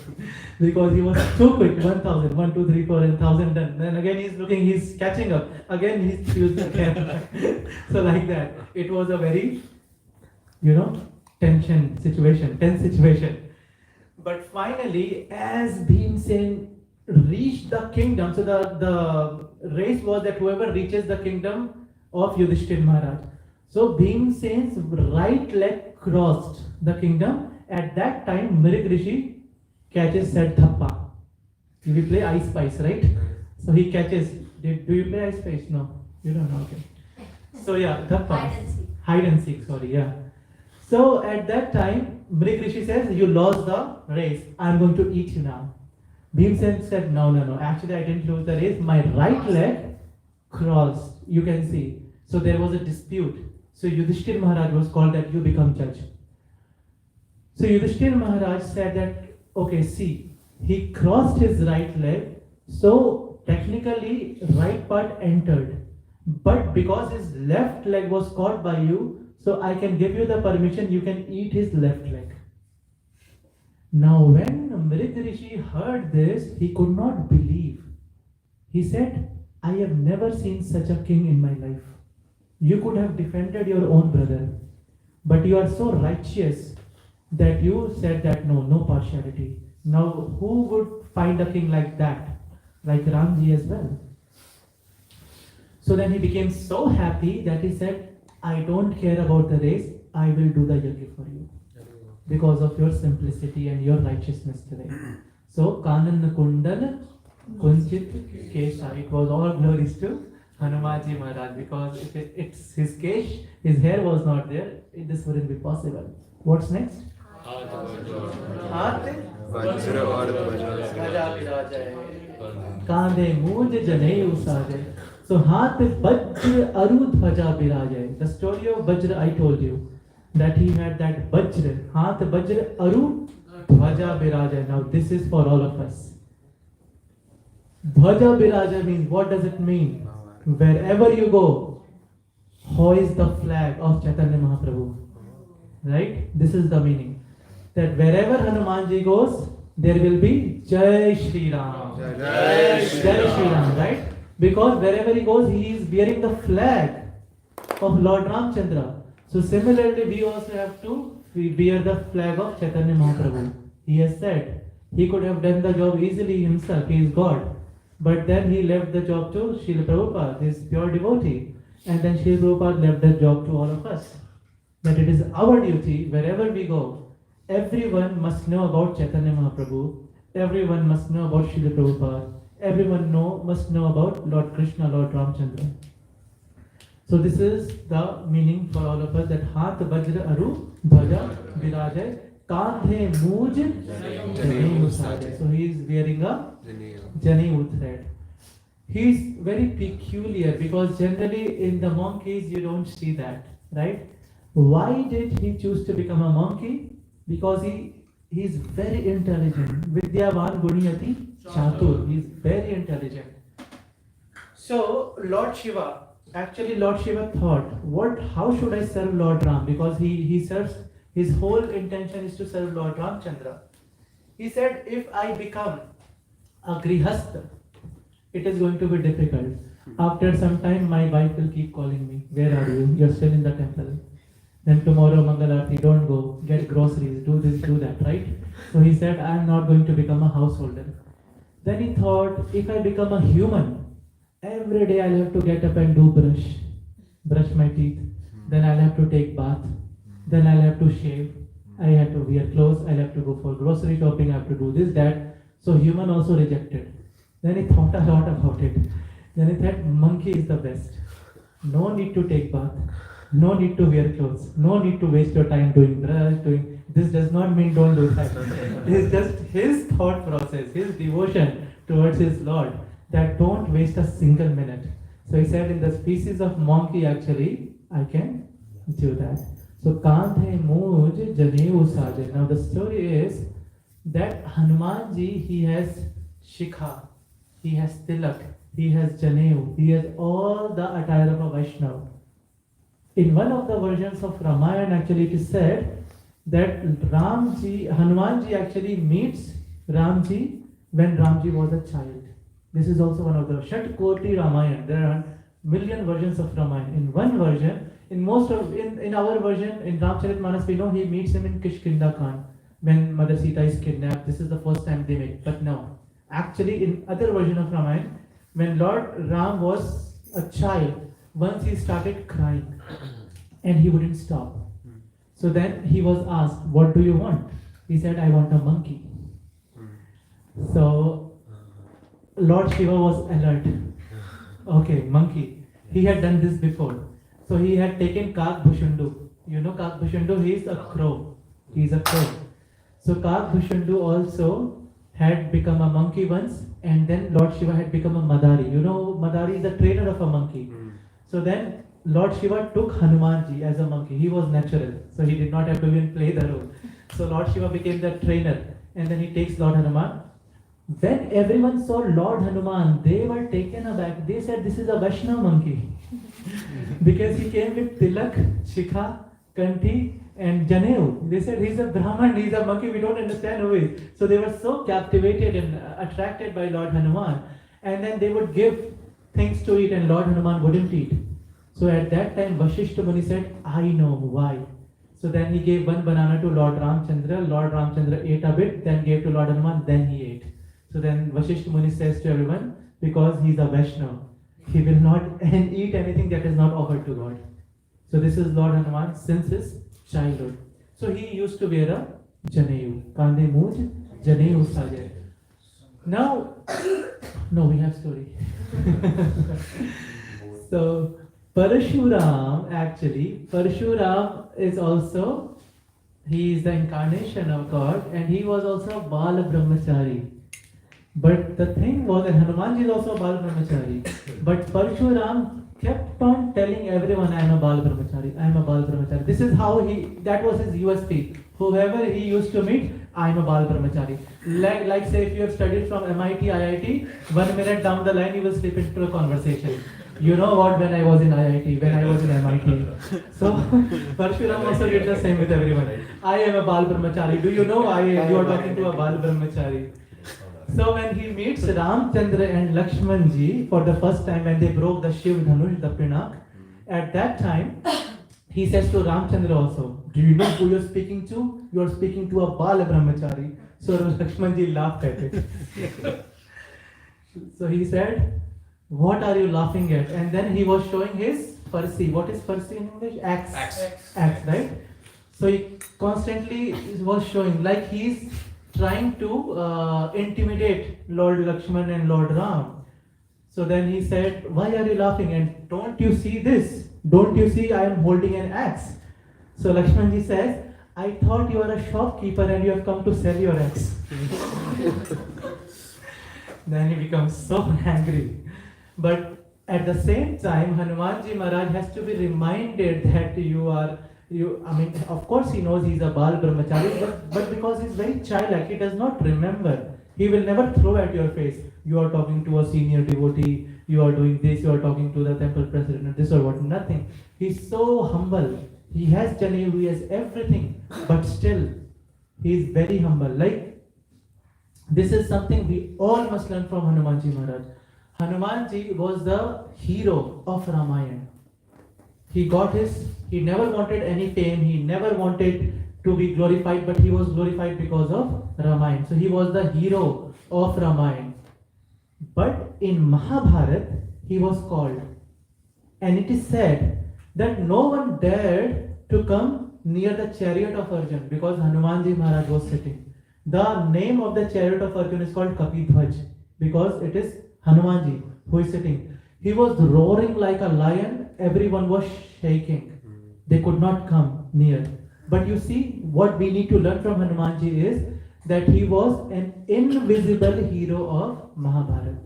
Because he was too quick. 1,000, 1, 2, 3, 4, and 1,000 done. Then again he's looking, he's catching up. Again he's used the camera. So like that. It was a very, tense situation. But finally, as Bhimsen reached the kingdom, so the race was that whoever reaches the kingdom of Yudhishthir Maharaj. So Bhimsen's right leg crossed the kingdom. At that time, Mrigrishi catches said thappa. We play I Spice, right? So he catches. Do you play I Spice? No, you don't know. Okay. So yeah, thappa. Hide and seek. Sorry, yeah. So at that time, Mrigrishi says, you lost the race. I'm going to eat you now. Bhimsen said, no. Actually, I didn't lose the race. My right leg crossed. You can see. So there was a dispute. So Yudhishthir Maharaj was called that you become judge. So Yudhishthir Maharaj said that, okay, see, he crossed his right leg. So technically, right part entered. But because his left leg was caught by you, so I can give you the permission, you can eat his left leg. Now when Mrigrishi heard this, he could not believe. He said, I have never seen such a king in my life. You could have defended your own brother, but you are so righteous that you said that no partiality. Now who would find a king like that? Like Ramji as well. So then he became so happy that he said, I don't care about the race, I will do the yajna for you. Because of your simplicity and your righteousness today. So, Kanan Kundal Kunchit Kesha. It was all glories to Hanumanji Maharaj. Because if it's his kesh, his hair was not there, this wouldn't be possible. What's next? Kande Muj Janeu Sajay. So, Hath Vajra Aru Dhvaja Birajay. The story of Vajra I told you. That he had that Vajra. Hath Vajra Aru Dhvaja Birajay. Now this is for all of us. Dhvaja Birajay means, what does it mean? Wherever you go, hoist the flag of Chaitanya Mahaprabhu. Right? This is the meaning. That wherever Hanumanji goes, there will be Jai Shri Ram. Jai Shri Ram, right? Because wherever he goes, he is bearing the flag of Lord Ramchandra. So similarly, we also have to bear the flag of Chaitanya Mahaprabhu. He has said, he could have done the job easily himself, he is God. But then he left the job to Srila Prabhupada, his pure devotee. And then Srila Prabhupada left the job to all of us. That it is our duty, wherever we go, everyone must know about Chaitanya Mahaprabhu, everyone must know about Srila Prabhupada, everyone must know about Lord Krishna, Lord Ramchandra. So this is the meaning for all of us, that Hath Vajra Aru Dhvaja Birajay Kandhe Muj Janeu Sajay. So he is wearing a Janeu thread. He is very peculiar because generally in the monkeys you don't see that, right? Why did he choose to become a monkey? Because he is very intelligent. Vidyavan Guniyati Chatur. He is very intelligent. So Lord Shiva thought, how should I serve Lord Ram? Because he serves, his whole intention is to serve Lord Ramchandra. He said, if I become a grihastha, it is going to be difficult. After some time, my wife will keep calling me, where are you? You're still in the temple. Then tomorrow, Mangalarti, don't go, get groceries, do this, do that, right? So he said, I'm not going to become a householder. Then he thought, if I become a human, every day I'll have to get up and do brush my teeth. Then I'll have to take bath. Then I'll have to shave. I have to wear clothes. I'll have to go for grocery shopping. I have to do this, that. So human also rejected. Then he thought a lot about it. Then he thought, monkey is the best. No need to take bath. No need to wear clothes. No need to waste your time doing brush, doing. This does not mean don't do that. It's just his thought process, his devotion towards his Lord, that don't waste a single minute. So he said, in the species of monkey, actually, I can do that. So Kanthe Muj Janevu Sajan. Now the story is that Hanumanji, he has Shikha, he has Tilak, he has Janevu, he has all the attire of a Vaishnava. In one of the versions of Ramayana, actually it is said that Hanumanji actually meets Ramji when Ramji was a child. This is also one of the Shat Koti Ramayana. There are million versions of Ramayana. In one version, in our version, in Ramcharitmanas, we know he meets him in Kishkinda Khan when Mother Sita is kidnapped. This is the first time they meet. But no, actually in other version of Ramayana, when Lord Ram was a child, once he started crying and he wouldn't stop. So then he was asked, what do you want? He said, I want a monkey. So Lord Shiva was alert. Okay, monkey. He had done this before. So he had taken Kak Bhushundu. You know Kak Bhushundu, he is a crow. He is a crow. So Kak Bhushundu also had become a monkey once, and then Lord Shiva had become a Madari. You know, Madari is the trainer of a monkey. So then Lord Shiva took Hanumanji as a monkey. He was natural, so he did not have to even play the role. So Lord Shiva became the trainer, and then he takes Lord Hanuman. When everyone saw Lord Hanuman, they were taken aback. They said, this is a Vaishnava monkey. Because he came with Tilak, Shikha, Kanti and Janevu. They said, he's a Brahman, he's a monkey, we don't understand who he is. So they were so captivated and attracted by Lord Hanuman. And then they would give things to eat and Lord Hanuman wouldn't eat. So at that time, Vashishta Muni said, I know why. So then he gave one banana to Lord Ramchandra. Lord Ramchandra ate a bit, then gave to Lord Hanuman, then he ate. So then Vashishta Muni says to everyone, because he is a Vaishnava, he will not eat anything that is not offered to God. So this is Lord Hanuman since his childhood. So he used to wear a Janevu. Kande Muj, Janevu Sajay. Now, no, we have story. So Parashuram, is also, he is the incarnation of God, and he was also a Bala Brahmachari. But the thing was that Hanumanji is also a Bala Brahmachari. But Parshuram kept on telling everyone, I am a Bala Brahmachari, I am a Bala Brahmachari. This is how that was his USP. Whoever he used to meet, I am a Bala Brahmachari. Like say if you have studied from MIT, IIT, 1 minute down the line you will slip into a conversation. You know what, when I was in IIT, when I was in MIT. So Parshuram also did the same with everyone. I am a Bala Brahmachari. Do you know you are talking to a Bala Brahmachari? So when he meets Ramchandra and Lakshmanji for the first time when they broke the Shiv Dhanush, the Pinak, at that time he says to Ramchandra also, do you know who you are speaking to? You are speaking to a Bala Brahmachari. So Lakshmanji laughed at it. So he said, what are you laughing at? And then he was showing his Farsi. What is Farsi in English? Axe. Axe, right? So he constantly was showing like he's trying to intimidate Lord Lakshman and Lord Ram. So then he said, why are you laughing? And don't you see this? Don't you see I am holding an axe? So Lakshmanji says, I thought you are a shopkeeper and you have come to sell your axe. Then he becomes so angry. But at the same time, Hanumanji Maharaj has to be reminded that of course he knows he's a Bal Brahmachari, but because he's very childlike, he does not remember. He will never throw at your face, you are talking to a senior devotee, you are doing this, you are talking to the temple president, this or what, nothing. He's so humble. He has Janevu, he has everything, but still, he is very humble. Like, this is something we all must learn from Hanumanji Maharaj. Hanumanji was the hero of Ramayana. He never wanted any fame, he never wanted to be glorified, but he was glorified because of Ramayana. So he was the hero of Ramayana. But in Mahabharata, he was called. And it is said that no one dared to come near the chariot of Arjun because Hanumanji Maharaj was sitting. The name of the chariot of Arjun is called Kapidhwaj because it is Hanumanji who is sitting. He was roaring like a lion, everyone was shaking. They could not come near. But you see, what we need to learn from Hanumanji is that he was an invisible hero of Mahabharata.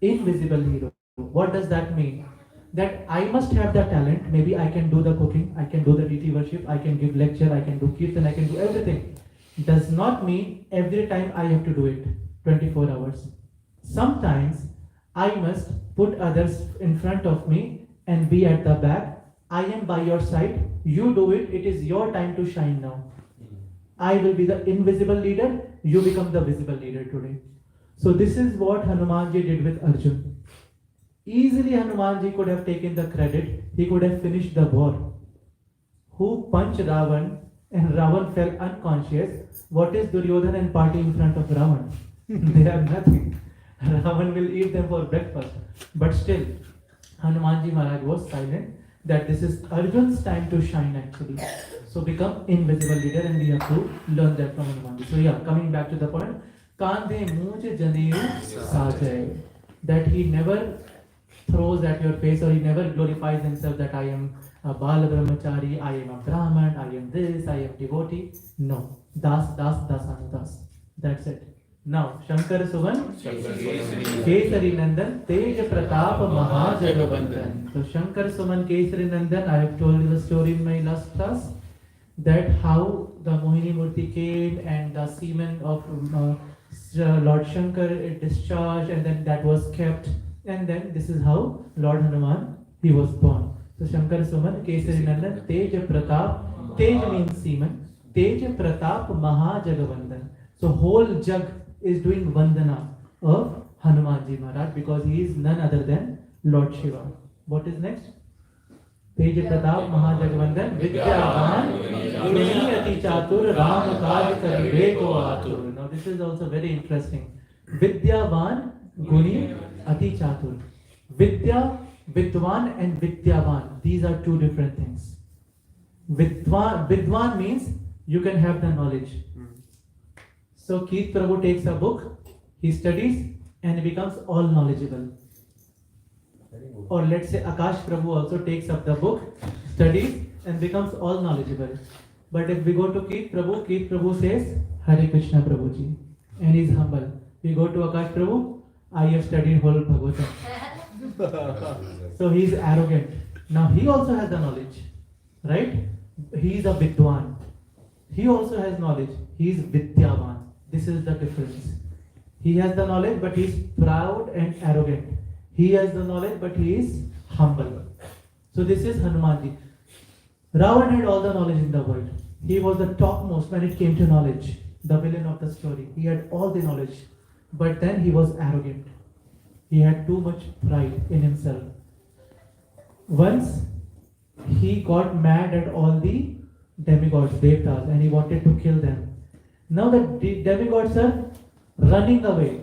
Invisible hero. What does that mean? That I must have the talent. Maybe I can do the cooking, I can do the deity worship, I can give lecture, I can do kirtan, I can do everything. Does not mean every time I have to do it 24 hours. Sometimes I must put others in front of me and be at the back. I am by your side. You do it. It is your time to shine now. I will be the invisible leader. You become the visible leader today. So this is what Hanumanji did with Arjun. Easily Hanumanji could have taken the credit. He could have finished the war. Who punched Ravan and Ravan fell unconscious? What is Duryodhana and party in front of Ravan? They have nothing. Ravan will eat them for breakfast. But still, Hanumanji Maharaj was silent that this is Arjun's time to shine actually. So become invisible leader, and we have to learn that from Hanumanji. So yeah, coming back to the point, Kandhe Muj Janeyu Sajay. That he never throws at your face or he never glorifies himself that I am a Bala Brahmachari, I am a Brahman, I am this, I am devotee. No. Das, Anudas. That's it. Now, Shankar Suvan, Kesari Nandan, Tej Pratap Mahajagabandhan. So, Shankar Suman Kesari Nandan, I have told you the story in my last class that how the Mohini Murti came and the semen of Lord Shankar discharged, and then that was kept, and then this is how Lord Hanuman he was born. So, Shankar Suman Kesari Nandan, Tej Pratap, Tej means semen, Tej Pratap Mahajagabandhan. So, whole jug is doing Vandana of Hanumanji Maharaj because he is none other than Lord Shiva. What is next? Tej Pratap Mahajagavandhan Vidyavan Guni Ati Chatur Ram Kaj Karibe Ko Atur. Now this is also very interesting. Vidyavan Guni Ati Chatur. Vidya, Vidwan and Vidyavan. These are two different things. Vidwan means you can have the knowledge. So Keith Prabhu takes a book, he studies and becomes all knowledgeable. Or let's say Akash Prabhu also takes up the book, studies and becomes all knowledgeable. But if we go to Keith Prabhu says, Hare Krishna Prabhuji, and he is humble. We go to Akash Prabhu, I have studied whole Bhagavatam. So he is arrogant. Now he also has the knowledge, right? He is a Vidwan. He also has knowledge. He is Vidyavan. This is the difference. He has the knowledge, but he is proud and arrogant. He has the knowledge, but he is humble. So this is Hanumanji. Ravan had all the knowledge in the world. He was the topmost when it came to knowledge. The villain of the story. He had all the knowledge. But then he was arrogant. He had too much pride in himself. Once he got mad at all the demigods, Devtas, and he wanted to kill them. Now the demigods are running away.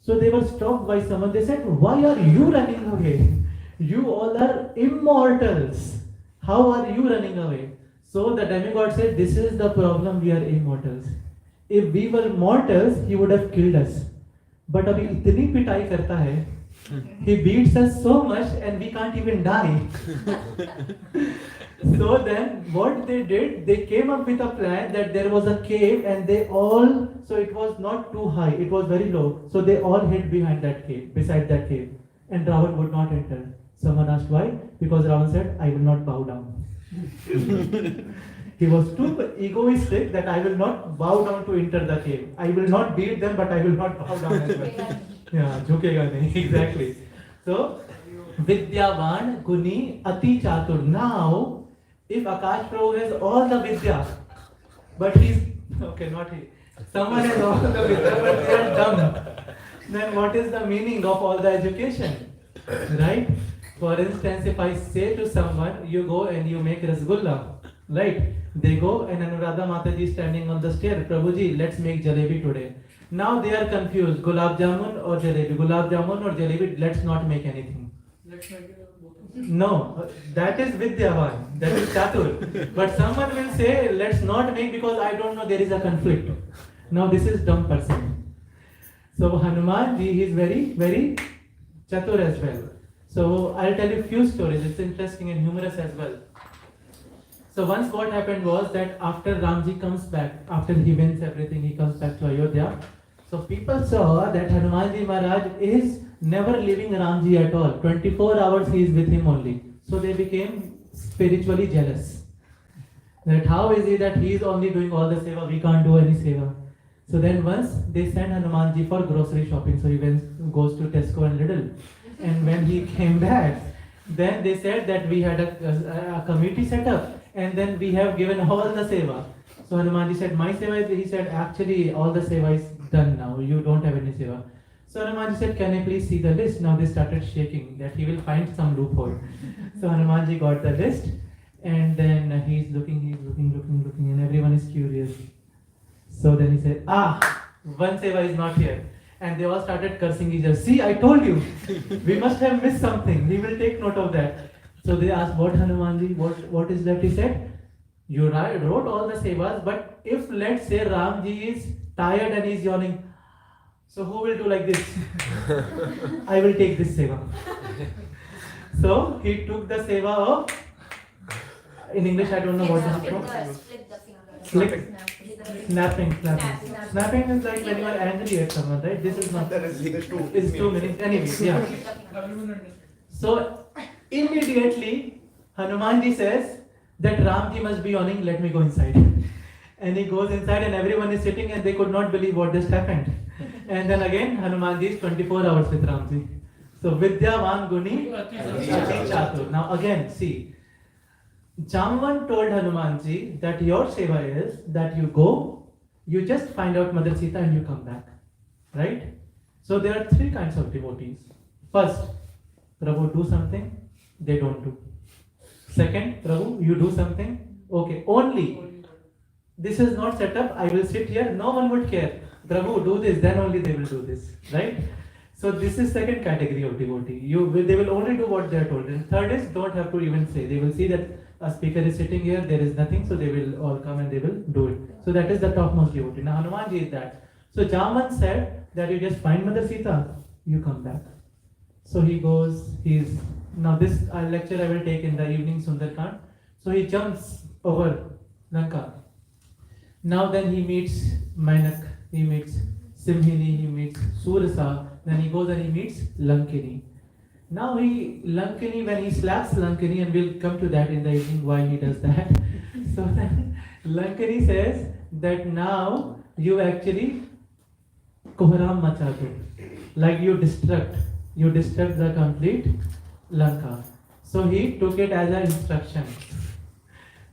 So they were stopped by someone. They said, why are you running away? You all are immortals. How are you running away? So the demigod said, this is the problem, we are immortals. If we were mortals, he would have killed us. But abhi itni pitai karta hai. He beats us so much and we can't even die. So then what they did, they came up with a plan that there was a cave and so it was not too high, it was very low. So they all hid behind that cave, beside that cave. And Ravan would not enter. Someone asked why? Because Ravan said, I will not bow down. He was too egoistic that I will not bow down to enter the cave. I will not beat them, but I will not bow down as well. Yeah, jhukega nahi. Exactly. So, Vidyavan Guni Ati Chatur. Now, if Akash Prabhu has all the Vidya, but he's, okay, not he. Someone has all the Vidya, but they are dumb. then what is the meaning of all the education? Right? For instance, if I say to someone, you go and you make rasgulla, right? They go and Anuradha Mataji is standing on the stair, Prabhuji, let's make jalebi today. Now they are confused, gulab jamun or jalebi, let's not make anything. No, that is Vidyavan, that is Chatur. But someone will say, let's not make because I don't know, there is a conflict. Now this is dumb person. So Hanuman ji is very, very Chatur as well. So I'll tell you a few stories, it's interesting and humorous as well. So once what happened was that after Ramji comes back, after he wins everything, he comes back to Ayodhya. So people saw that Hanumanji Maharaj is never leaving Ramji at all. 24 hours he is with him only. So they became spiritually jealous. That how is it that he is only doing all the seva, we can't do any seva. So then once they sent Hanumanji for grocery shopping. So he goes to Tesco and Lidl. And when he came back, then they said that we had a committee set up and then we have given all the seva. So Hanumanji said, my seva is, he said, actually all the seva is done now, you don't have any seva. So Hanumanji said, can I please see the list? Now they started shaking that he will find some loophole. So Hanumanji got the list and then he's looking and everyone is curious. So then he said, one seva is not here. And they all started cursing each other. See, I told you, we must have missed something. He will take note of that. So they asked, what Hanumanji, what is left? He said, you wrote all the sevas, but if let's say Ramji is tired and he's yawning, so who will do like this? I will take this seva. So he took the seva of, in English I don't know what it is called. Snapping. Snapping is like when you are angry at someone, right? This is not. It's 2 minutes. Anyway, yeah. So immediately Hanumanji says that Ramji must be yawning, let me go inside. And he goes inside and everyone is sitting and they could not believe what just happened. And then again Hanumanji is 24 hours with Ramji. So Vidyavan Guni Ati Chatur. Now again, see. Jamvan told Hanumanji that your seva is that you go, you just find out Mother Sita and you come back. Right? So there are 3 kinds of devotees. First, Prabhu do something, they don't do. Second, Prabhu, you do something, okay, only. This is not set up, I will sit here, no one would care. Prabhu, do this, then only they will do this. Right? So this is second category of devotee. They will only do what they are told. And third is, don't have to even say. They will see that a speaker is sitting here, there is nothing, so they will all come and they will do it. So that is the topmost devotee. Now Hanumanji is that. So Jaman said that you just find Mother Sita, you come back. So he goes, now this lecture I will take in the evening Sundarkand. So he jumps over Lanka. Now then he meets Mainak, he meets Simhini, he meets Surasa, then he goes and he meets Lankini. Now Lankini, when he slaps Lankini, and we'll come to that in the evening why he does that. So then Lankini says that now you actually Koharam Machatu, like you destruct the complete Lanka. So he took it as an instruction.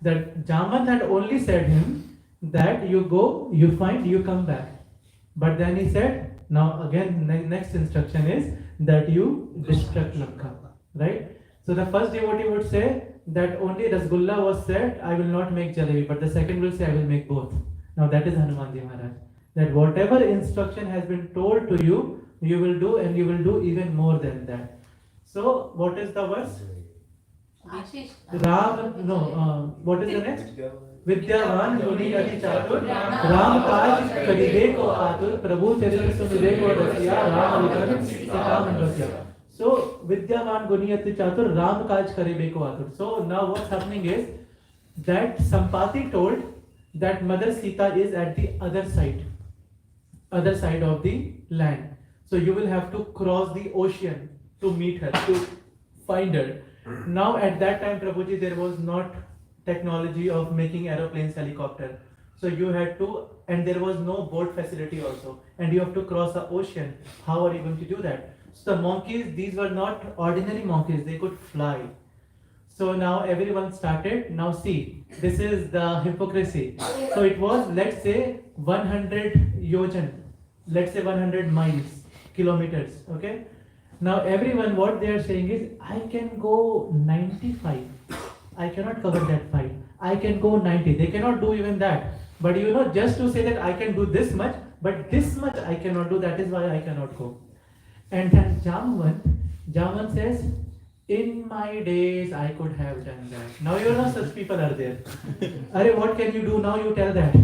That Jaman had only said him that you go, you find, you come back. But then he said, now again next instruction is that you destruct Lanka, right? So the first devotee would say that only Rasgulla was said, I will not make jalebi, but the second will say, I will make both. Now that is Hanumanji Maharaj. That whatever instruction has been told to you, you will do, and you will do even more than that. So what is the verse? What is the next? Vidyavan Guni Ati Chatur Ram Kaj Karibe Ko Atur Prabhu Charitra Sumide Ko Rasya Ram Alukan Sitam Rasya. So Vidyavan Guni Ati Chatur Ram Kaj Karibe Ko Atur. So now what's happening is that Sampati told that Mother Sita is at the other side of the land. So you will have to cross the ocean to meet her, to find her. Now at that time, Prabhuji, there was not technology of making aeroplanes, helicopter. So you had to, and there was no boat facility also. And you have to cross the ocean. How are you going to do that? So the monkeys, these were not ordinary monkeys, they could fly. So now everyone started. Now see, this is the hypocrisy. So it was, let's say 100 yojan, let's say 100 miles. kilometers. Okay. Now everyone, what they are saying is, I can go 95. I cannot cover that 5. I can go 90. They cannot do even that. But you know, just to say that I can do this much, but this much I cannot do. That is why I cannot go. And then Jamvan says, in my days I could have done that. Now you know such people are there. Arey, what can you do now? You tell that.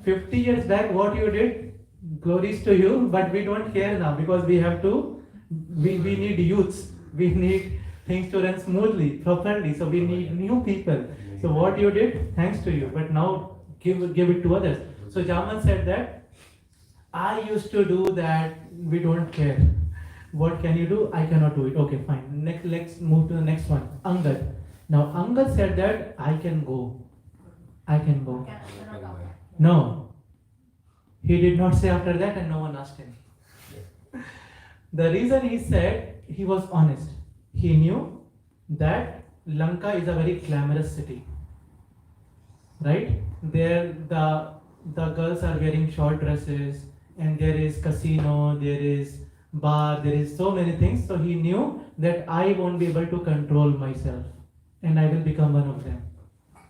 50 years back, what you did, glories to you, but we don't care now because we have to, we need youths, we need things to run smoothly, properly, so we need new people. So what you did, thanks to you, but now give it to others. So Jaman said that, I used to do that, we don't care. What can you do? I cannot do it. Okay, fine. Let's move to the next one. Angad. Now Angad said that, I can go. I can go. No. He did not say after that, and no one asked him. The reason he said, he was honest. He knew that Lanka is a very glamorous city. Right? There the girls are wearing short dresses, and there is casino, there is bar, there is so many things. So he knew that I won't be able to control myself, and I will become one of them.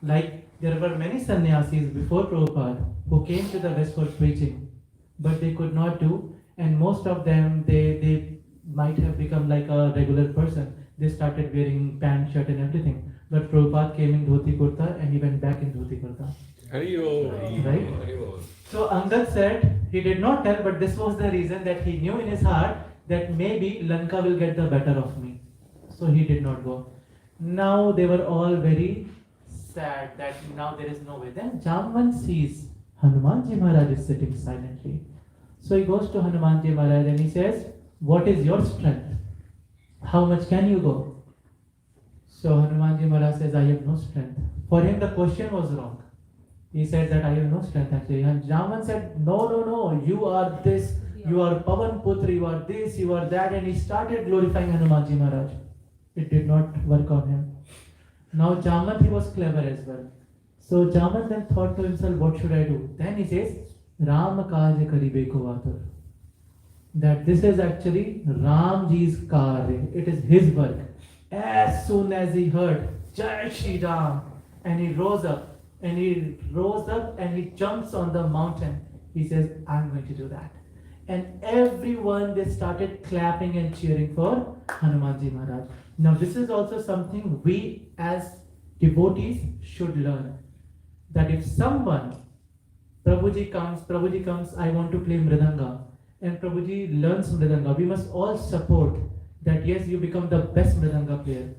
Like there were many sannyasis before Prabhupada who came to the West for preaching, but they could not do, and most of them they might have become like a regular person. They started wearing pant, shirt and everything. But Prabhupada came in dhoti kurta and he went back in dhoti kurta. Right? So Angad said, he did not tell, but this was the reason that he knew in his heart that maybe Lanka will get the better of me. So he did not go. Now they were all very sad that now there is no way. Then Jamvan sees Hanumanji Maharaj is sitting silently. So he goes to Hanumanji Maharaj and he says, what is your strength? How much can you go? So Hanumanji Maharaj says, I have no strength. For him the question was wrong. He said that I have no strength actually. And Jaman said, no, you are this, you are Pavan Putra, you are this, you are that. And he started glorifying Hanumanji Maharaj. It did not work on him. Now Jaman, he was clever as well. So Jaman then thought to himself, what should I do? Then he says, Ram kaaj karibe ko atur. That this is actually Ramji's karya. It is his work. As soon as he heard Jai Shri Ram, and he rose up and he jumps on the mountain, he says, I'm going to do that. And everyone, they started clapping and cheering for Hanumanji Maharaj. Now this is also something we as devotees should learn. That if someone, Prabhuji comes, I want to play Mridanga, and Prabhuji learns Mridanga, we must all support that. Yes, you become the best Mridanga player,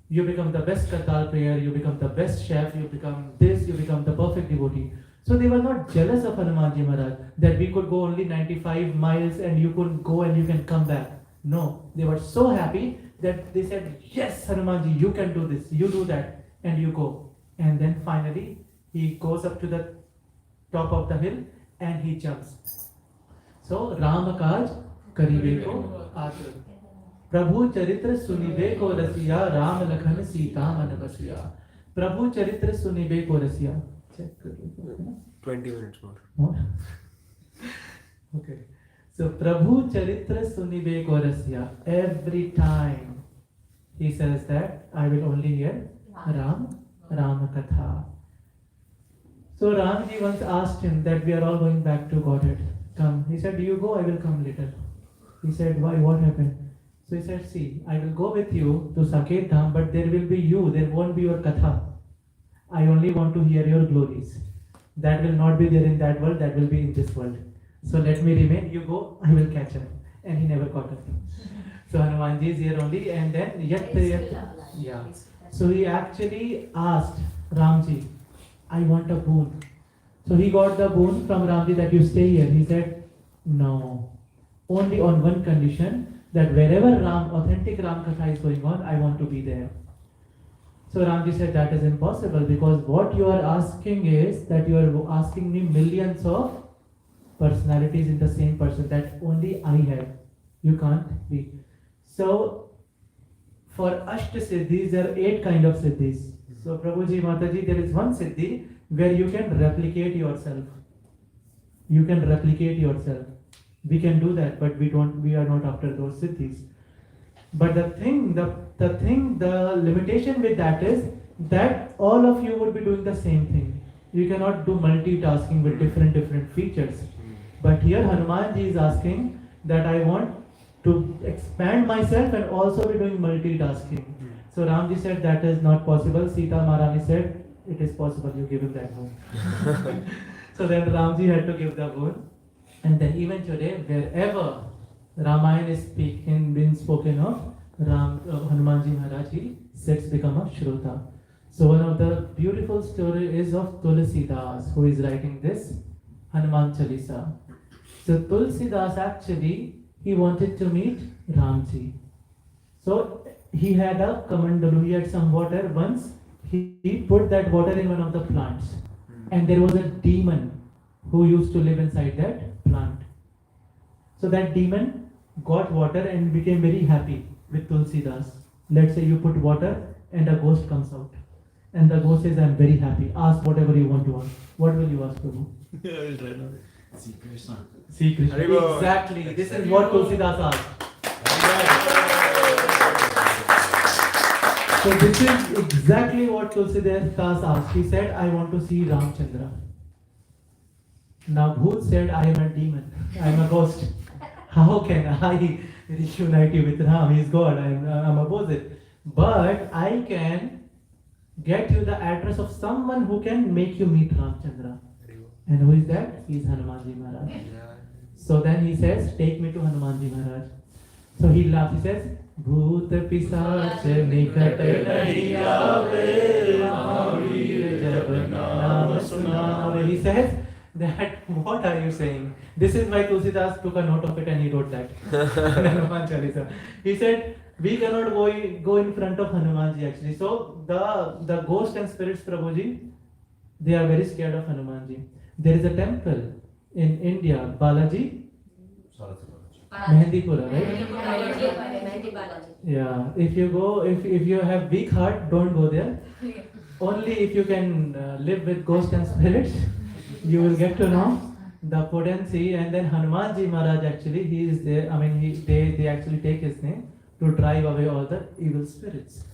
you become the best Kartal player, you become the best chef, you become this, you become the perfect devotee. So they were not jealous of Hanumanji Maharaj that we could go only 95 miles and you could go and you can come back. No, they were so happy that they said, yes Hanumanji, you can do this, you do that, and you go. And then finally he goes up to the top of the hill and he jumps. So Ram Kaj Karibe Ko Atur. Prabhu Charitra Sunibe Ko Rasiya, Ram Lakhan Sita Man Basiya. Prabhu Charitra Sunibe Ko Rasiya. 20 minutes more. More? Okay. So Prabhu Charitra Sunibe Ko Rasiya. Every time he says that, I will only hear Ram Katha. So Ramji once asked him that we are all going back to Godhead. Come. He said, you go, I will come later. He said, why? What happened? So he said, see, I will go with you to Saket Dham, but there will be you, there won't be your Katha. I only want to hear your glories. That will not be there in that world, that will be in this world. So let me remain, you go, I will catch up. And he never caught up. So Hanumanji is here only, and then yeah. So he actually asked Ramji, I want a boon. So he got the boon from Ramji that you stay here. He said, no, only on one condition, that wherever authentic Ram Katha is going on, I want to be there. So Ramji said that is impossible, because what you are asking is that you are asking me millions of personalities in the same person that only I have. You can't be. So for Ashta Siddhis, there are 8 kind of Siddhis. So Prabhuji, Mataji, there is one Siddhi where you can replicate yourself. You can replicate yourself. We can do that, but we are not after those siddhis. But the limitation with that is that all of you would be doing the same thing. You cannot do multitasking with different features. But here Hanumanji is asking that I want to expand myself and also be doing multitasking. So Ramji said that is not possible. Sita Maharani said it is possible. You give him that boon. So then Ramji had to give the boon. And then even today, wherever Ramayana is been spoken of, Hanumanji Maharaj, he sits become a Shrota. So one of the beautiful story is of Tulsidas, who is writing this Hanuman Chalisa. So Tulsidas actually, he wanted to meet Ramji. So he had a kamandalu, he had some water. Once he put that water in one of the plants, and there was a demon who used to live inside that plant. So that demon got water and became very happy with Tulsidas. Let's say you put water and a ghost comes out. And the ghost says, I'm very happy. Ask whatever you want to ask. What will you ask, Prabhu? Yeah, I will try now. See Krishna. See Krishna. Exactly. This is what Tulsidas asked. So this is exactly what Tulsidas asked. He said, I want to see Ramchandra. Now Bhoot said, I am a demon. I am a ghost. How can I reunite you with Ram? He is God. I am opposite. But I can get you the address of someone who can make you meet Ramchandra. And who is that? He is Hanumanji Maharaj. So then he says, take me to Hanumanji Maharaj. So he laughs. He says, Bhoot pisach nikat nahi aave, Mahavir jab naam sunave. He says that, what are you saying? This is why Tulsidas took a note of it and he wrote that. Hanuman Chalisa. He said, we cannot go in front of Hanumanji actually. So the ghosts and spirits, Prabhuji, they are very scared of Hanumanji. There is a temple in India, Balaji, Mehendipura, right? Yeah. If you go, if you have weak heart, don't go there. Only if you can live with ghosts and spirits, you will get to know the potency. And then Hanumanji Maharaj actually, he is there. I mean, they actually take his name to drive away all the evil spirits.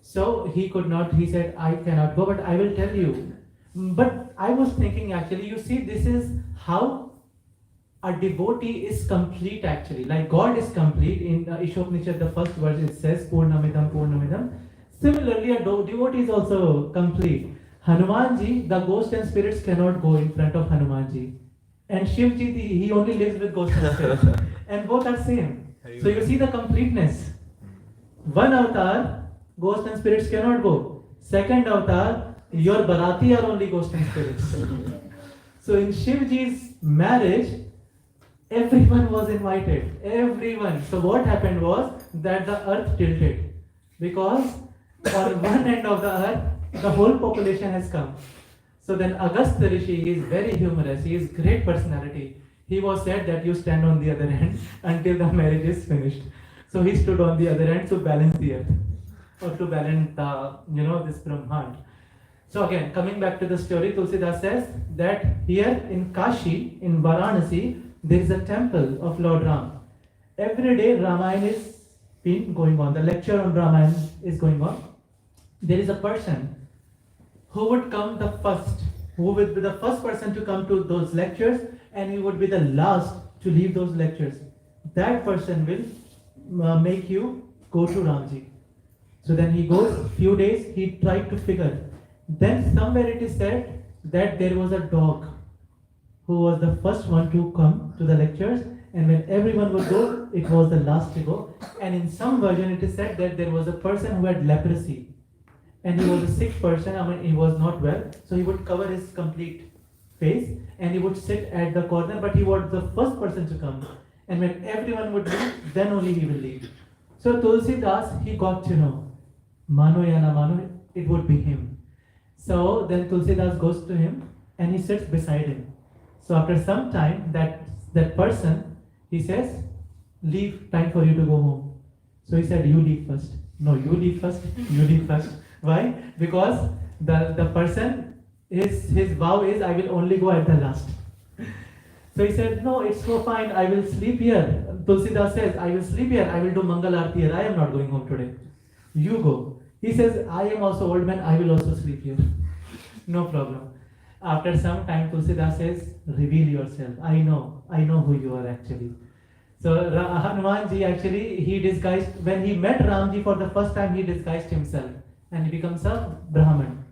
So he could not. He said, I cannot go, but I will tell you. But I was thinking actually, you see, this is how a devotee is complete actually. Like God is complete. In Ishopnishad, the first verse, it says, Purnamidam, Purnamidam. Similarly, a devotee is also complete. Hanumanji, the ghosts and spirits cannot go in front of Hanumanji. And Shivji, he only lives with ghosts and spirits. And both are same. So you see the completeness. One avatar, ghosts and spirits cannot go. Second avatar, your Bharati are only ghosts and spirits. So in Shivji's marriage, everyone was invited. Everyone. So what happened was that the earth tilted. Because on one end of the earth, the whole population has come. So then Agastya Rishi, he is very humorous. He is great personality. He was said that you stand on the other end until the marriage is finished. So he stood on the other end to balance the earth. Or to balance the, this Brahmand. So again, coming back to the story, Tulsidas says that here in Kashi, in Varanasi, there is a temple of Lord Ram. Every day Ramayana is been going on. The lecture on Ramayana is going on. There is a person who would come the first, who would be the first person to come to those lectures, and he would be the last to leave those lectures. That person will make you go to Ramji. So then he goes, few days, he tried to figure. Then somewhere it is said that there was a dog who was the first one to come to the lectures, and when everyone would go, it was the last to go. And in some version it is said that there was a person who had leprosy, and he was a sick person. I mean, he was not well, so he would cover his complete face and he would sit at the corner, but he was the first person to come. And when everyone would leave, then only he will leave. So Tulsidas, he got to know, Mano ya na mano, it would be him. So then Tulsidas goes to him and he sits beside him. So after some time, that person, he says, leave, time for you to go home. So he said, you leave first. No, you leave first, you leave first. Why? Because the person, his vow is, I will only go at the last. So he said, no, it's so fine, I will sleep here. Tulsidas says, I will sleep here, I will do Mangal Aarti here, I am not going home today. You go. He says, I am also old man, I will also sleep here. No problem. After some time, Tulsidas says, reveal yourself. I know who you are actually. So Hanumanji actually, he disguised, when he met Ramji for the first time, he disguised himself and he becomes a Brahman.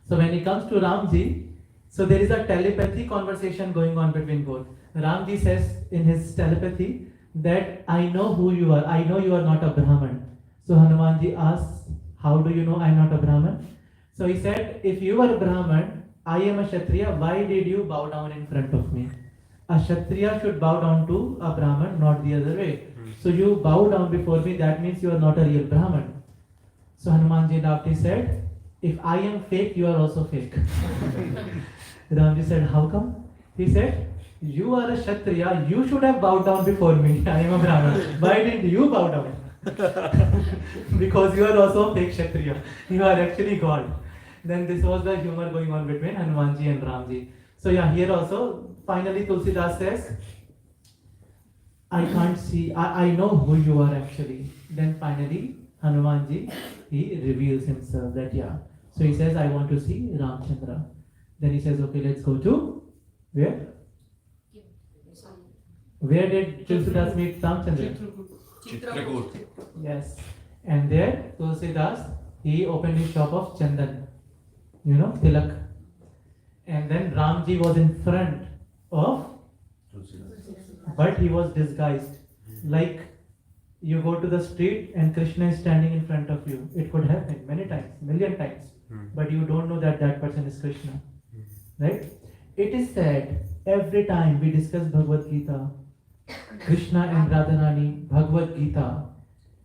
So when he comes to Ramji, so there is a telepathy conversation going on between both. Ramji says in his telepathy that I know who you are. I know you are not a Brahman. So Hanumanji asks, how do you know I am not a Brahman? So he said, if you are a Brahman, I am a Kshatriya, why did you bow down in front of me? A Kshatriya should bow down to a Brahman, not the other way. So you bow down before me, that means you are not a real Brahman. So Hanumanji laughed, he said, if I am fake, you are also fake. Ramji said, how come? He said, you are a Kshatriya, you should have bowed down before me. I am a Brahman. Why didn't you bow down? Because you are also a fake Kshatriya. You are actually God. Then this was the humor going on between Hanumanji and Ramji. So yeah, here also, finally Tulsidas says, I can't see, I know who you are actually. Then finally, Hanumanji, he reveals himself that yeah. So he says, I want to see Ramchandra. Then he says, okay, let's go to where? Where did Tulsidas meet Ramchandra? Chitrakoot. Yes. And there, Tulsidas, he opened his shop of Chandan. You know, Tilak. And then Ramji was in front of, but he was disguised. Like you go to the street and Krishna is standing in front of you. It could happen many times, million times. But you don't know that that person is Krishna. Right? It is said every time we discuss Bhagavad Gita, Krishna and Radharani, Bhagavad Gita,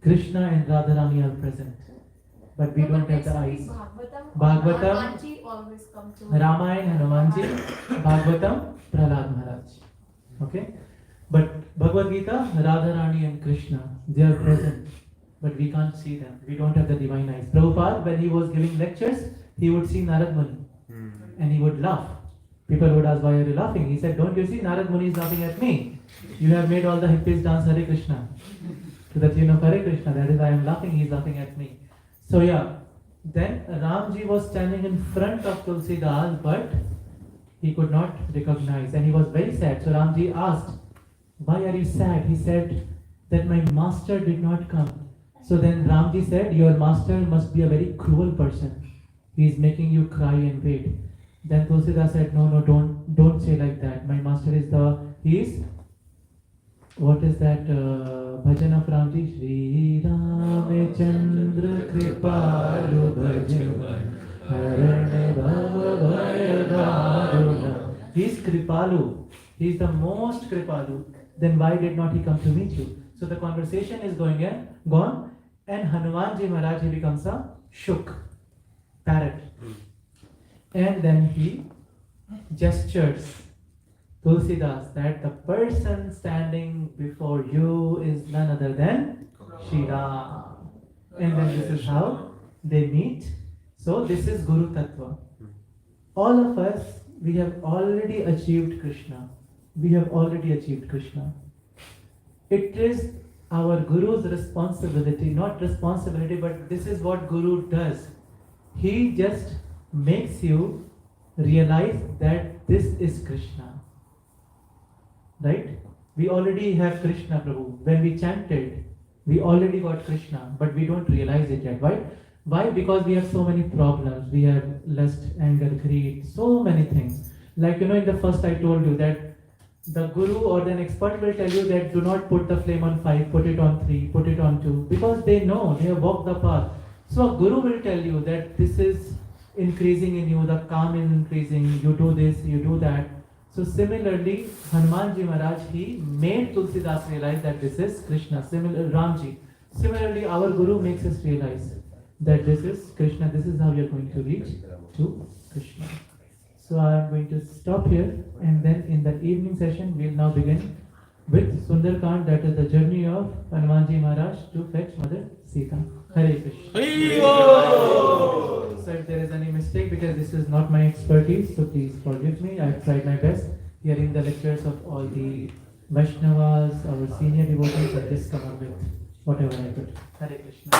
Krishna and Radharani are present. But we don't have the eyes. Bhagavatam, Hanumanji always comes to Ramayana, Hanumanji, Bhagavatam, Prahlad Maharaj. Okay? But Bhagavad Gita, Radharani and Krishna, they are present. But we can't see them. We don't have the divine eyes. Prabhupada, when he was giving lectures, he would see Narad Muni. And he would laugh. People would ask, why are you laughing? He said, don't you see Narad Muni is laughing at me? You have made all the hippies dance Hare Krishna. To the tune of Hare Krishna. That is why I am laughing. He is laughing at me. So yeah, then Ramji was standing in front of Tulsidas, but he could not recognize and he was very sad. So Ramji asked, why are you sad? He said that my master did not come. So then Ramji said, your master must be a very cruel person. He is making you cry and wait. Then Tulsidas said, no, don't say like that. My master is what is that bhajan of Ramji? Shri Ramachandra Kripalu Bhajan Harane Bhavaya Dharuna. He is Kripalu. He is the most Kripalu. Then why did not he come to meet you? So the conversation is gone, and Hanumanji Maharaj, he becomes a shuk, parrot. And then he gestures Tulsidas that the person standing before you is none other than Shri Ram. And then this is how they meet. So this is Guru Tattva. All of us, we have already achieved Krishna. We have already achieved Krishna. It is our Guru's responsibility, not responsibility, but this is what Guru does. He just makes you realize that this is Krishna. Right? We already have Krishna, Prabhu. When we chanted, we already got Krishna, but we don't realize it yet. Why? Why? Because we have so many problems. We have lust, anger, greed, so many things. Like, in the first I told you that the Guru or an expert will tell you that do not put the flame on 5, put it on 3, put it on 2, because they know, they have walked the path. So a Guru will tell you that this is increasing in you, the calm is increasing, you do this, you do that. So similarly, Hanumanji Maharaj, he made Tulsidas realize that this is Krishna. Ramji. Similarly, our Guru makes us realize that this is Krishna, this is how we are going to reach to Krishna. So I am going to stop here, and then in the evening session we will now begin with Sundarkand, that is the journey of Hanumanji Maharaj to fetch Mother Sita. Hare Krishna. So if there is any mistake, because this is not my expertise, so please forgive me. I have tried my best. hearing the lectures of all the Vaishnavas, our senior devotees, I just come up with whatever I could. Hare Krishna.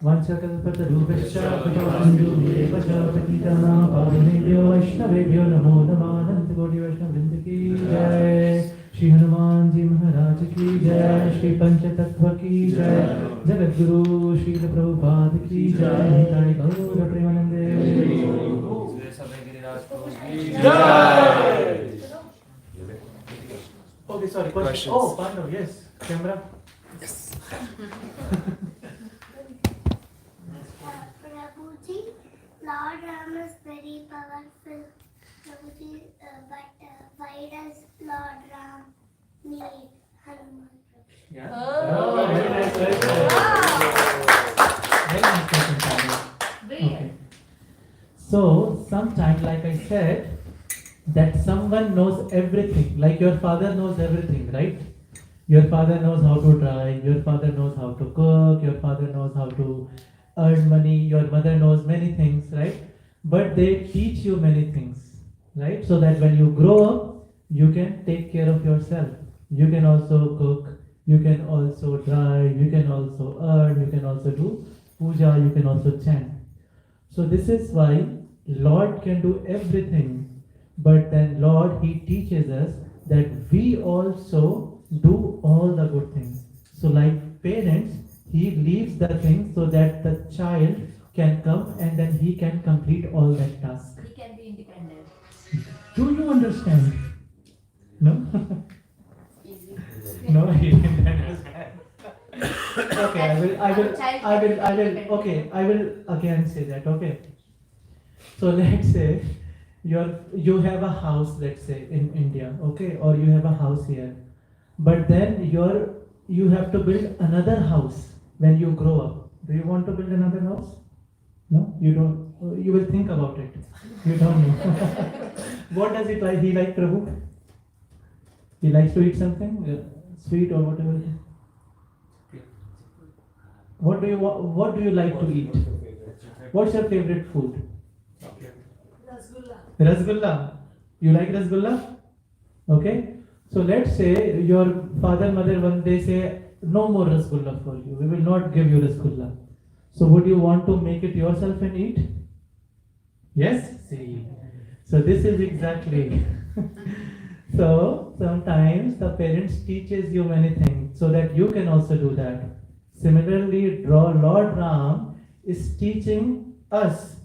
वाञ्छकल्पतरुभ्यश्च कृपासिन्धुभ्येव च पतितानां पावनेभ्यो वैष्णवेभ्यो नमो नमः। अनंत कोटि वैष्णव वृंद की जय। श्री हनुमान जी महाराज की जय। श्री पंचतत्व की जय। जगत गुरु श्री प्रभुपाद की जय। निताय गौर प्रेमानंदे Okay, sorry. Question. Oh, Pandav, yes. Camera. Prabhuji, Lord Ram is very powerful. Prabhuji, but why does Lord Ram need Hanuman? Yeah. Oh, very nice. Very nice question, Pandav. Okay. So, sometimes, like I said, that someone knows everything, like your father knows everything, right? Your father knows how to drive, your father knows how to cook, your father knows how to earn money, your mother knows many things, right? But they teach you many things, right? So that when you grow up, you can take care of yourself. You can also cook, you can also drive, you can also earn, you can also do puja, you can also chant. So this is why Lord can do everything. But then Lord, He teaches us that we also do all the good things. So like parents, He leaves the things so that the child can come and then he can complete all that task. He can be independent. Do you understand? No? No, he didn't understand. Okay, I will again say that, okay. So let's say you have a house, let's say in India, okay, or you have a house here, but then you have to build another house when you grow up. Do you want to build another house? No, you don't. You will think about it. You don't know. What does it like? He like Prabhu? He likes to eat something sweet or whatever. What do you like to eat? What's your favorite food? Rasgulla. You like rasgulla? Okay. So let's say your father, mother one day say, no more rasgulla for you. We will not give you rasgulla. So would you want to make it yourself and eat? Yes? See. So this is exactly. So sometimes the parents teaches you many things so that you can also do that. Similarly, Lord Ram is teaching us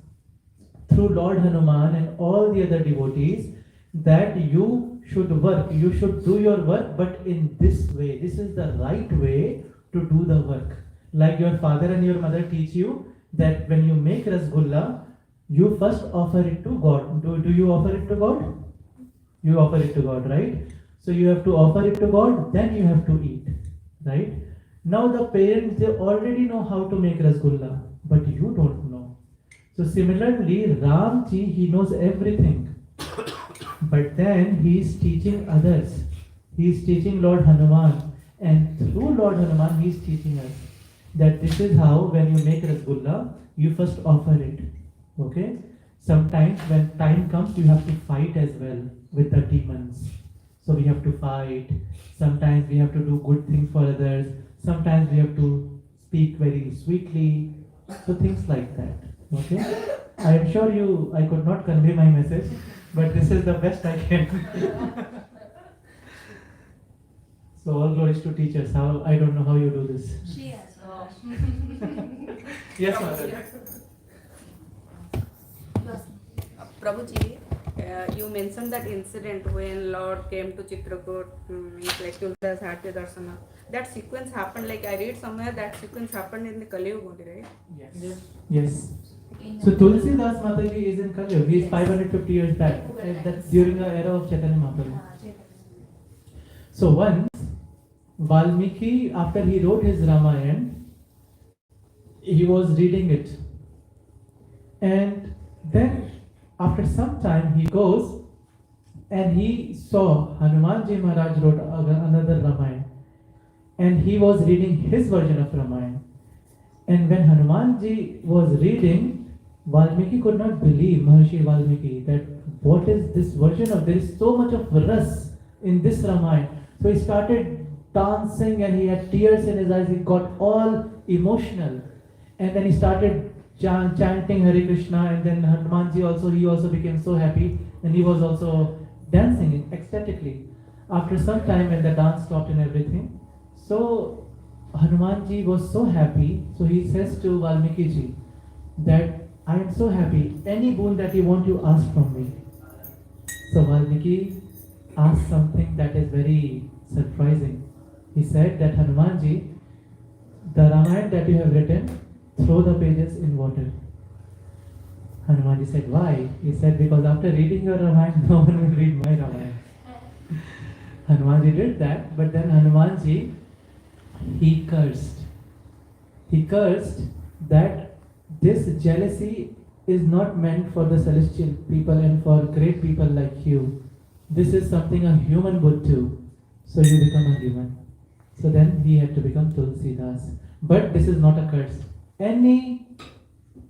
through Lord Hanuman and all the other devotees that you should work, you should do your work, but in this way. This is the right way to do the work. Like your father and your mother teach you that when you make rasgulla, you first offer it to God. Do you offer it to God? You offer it to God, right? So you have to offer it to God, then you have to eat, right? Now the parents, they already know how to make rasgulla, but you don't know. So similarly, Ramji, he knows everything. But then he is teaching others. He is teaching Lord Hanuman. And through Lord Hanuman, he is teaching us that this is how when you make rasgulla, you first offer it. Okay? Sometimes when time comes, you have to fight as well with the demons. So we have to fight. Sometimes we have to do good things for others. Sometimes we have to speak very sweetly. So things like that. Okay? I am sure I could not convey my message, but this is the best I can. So all glories to teachers. I don't know how you do this. She has. Yes, mother. Prabhuji, you mentioned that incident when Lord came to Chitrakoot, like Tulsidas Harti Darsana. That sequence happened, like I read somewhere that sequence happened in the Kali Yuga only, right? Yes. Yes. So Tulsidas Mataji is in Kali Yuga. He is 550 years back. That's during the era of Chaitanya Mahaprabhu. So once Valmiki, after he wrote his Ramayana, he was reading it, and then after some time he goes and he saw Hanumanji Maharaj wrote another Ramayana, and he was reading his version of Ramayana. And when Hanumanji was reading, Valmiki could not believe, Maharshi Valmiki, that what is this version of, there is so much of ras in this Ramayana. So he started dancing and he had tears in his eyes, he got all emotional. And then he started chanting Hare Krishna, and then Hanumanji also, he also became so happy and he was also dancing ecstatically. After some time when the dance stopped and everything, so Hanumanji was so happy, so he says to Valmiki ji that I am so happy, any boon that you want you ask from me. So Valmiki asked something that is very surprising. He said that Hanumanji, the Ramayana that you have written, throw the pages in water. Hanumanji said, why? He said, because after reading your Ramayana, no one will read my Ramayana. Hanumanji did that, but then Hanumanji, he cursed. He cursed that this jealousy is not meant for the celestial people and for great people like you. This is something a human would do. So you become a human. So then he had to become Tulsidas. But this is not a curse. Any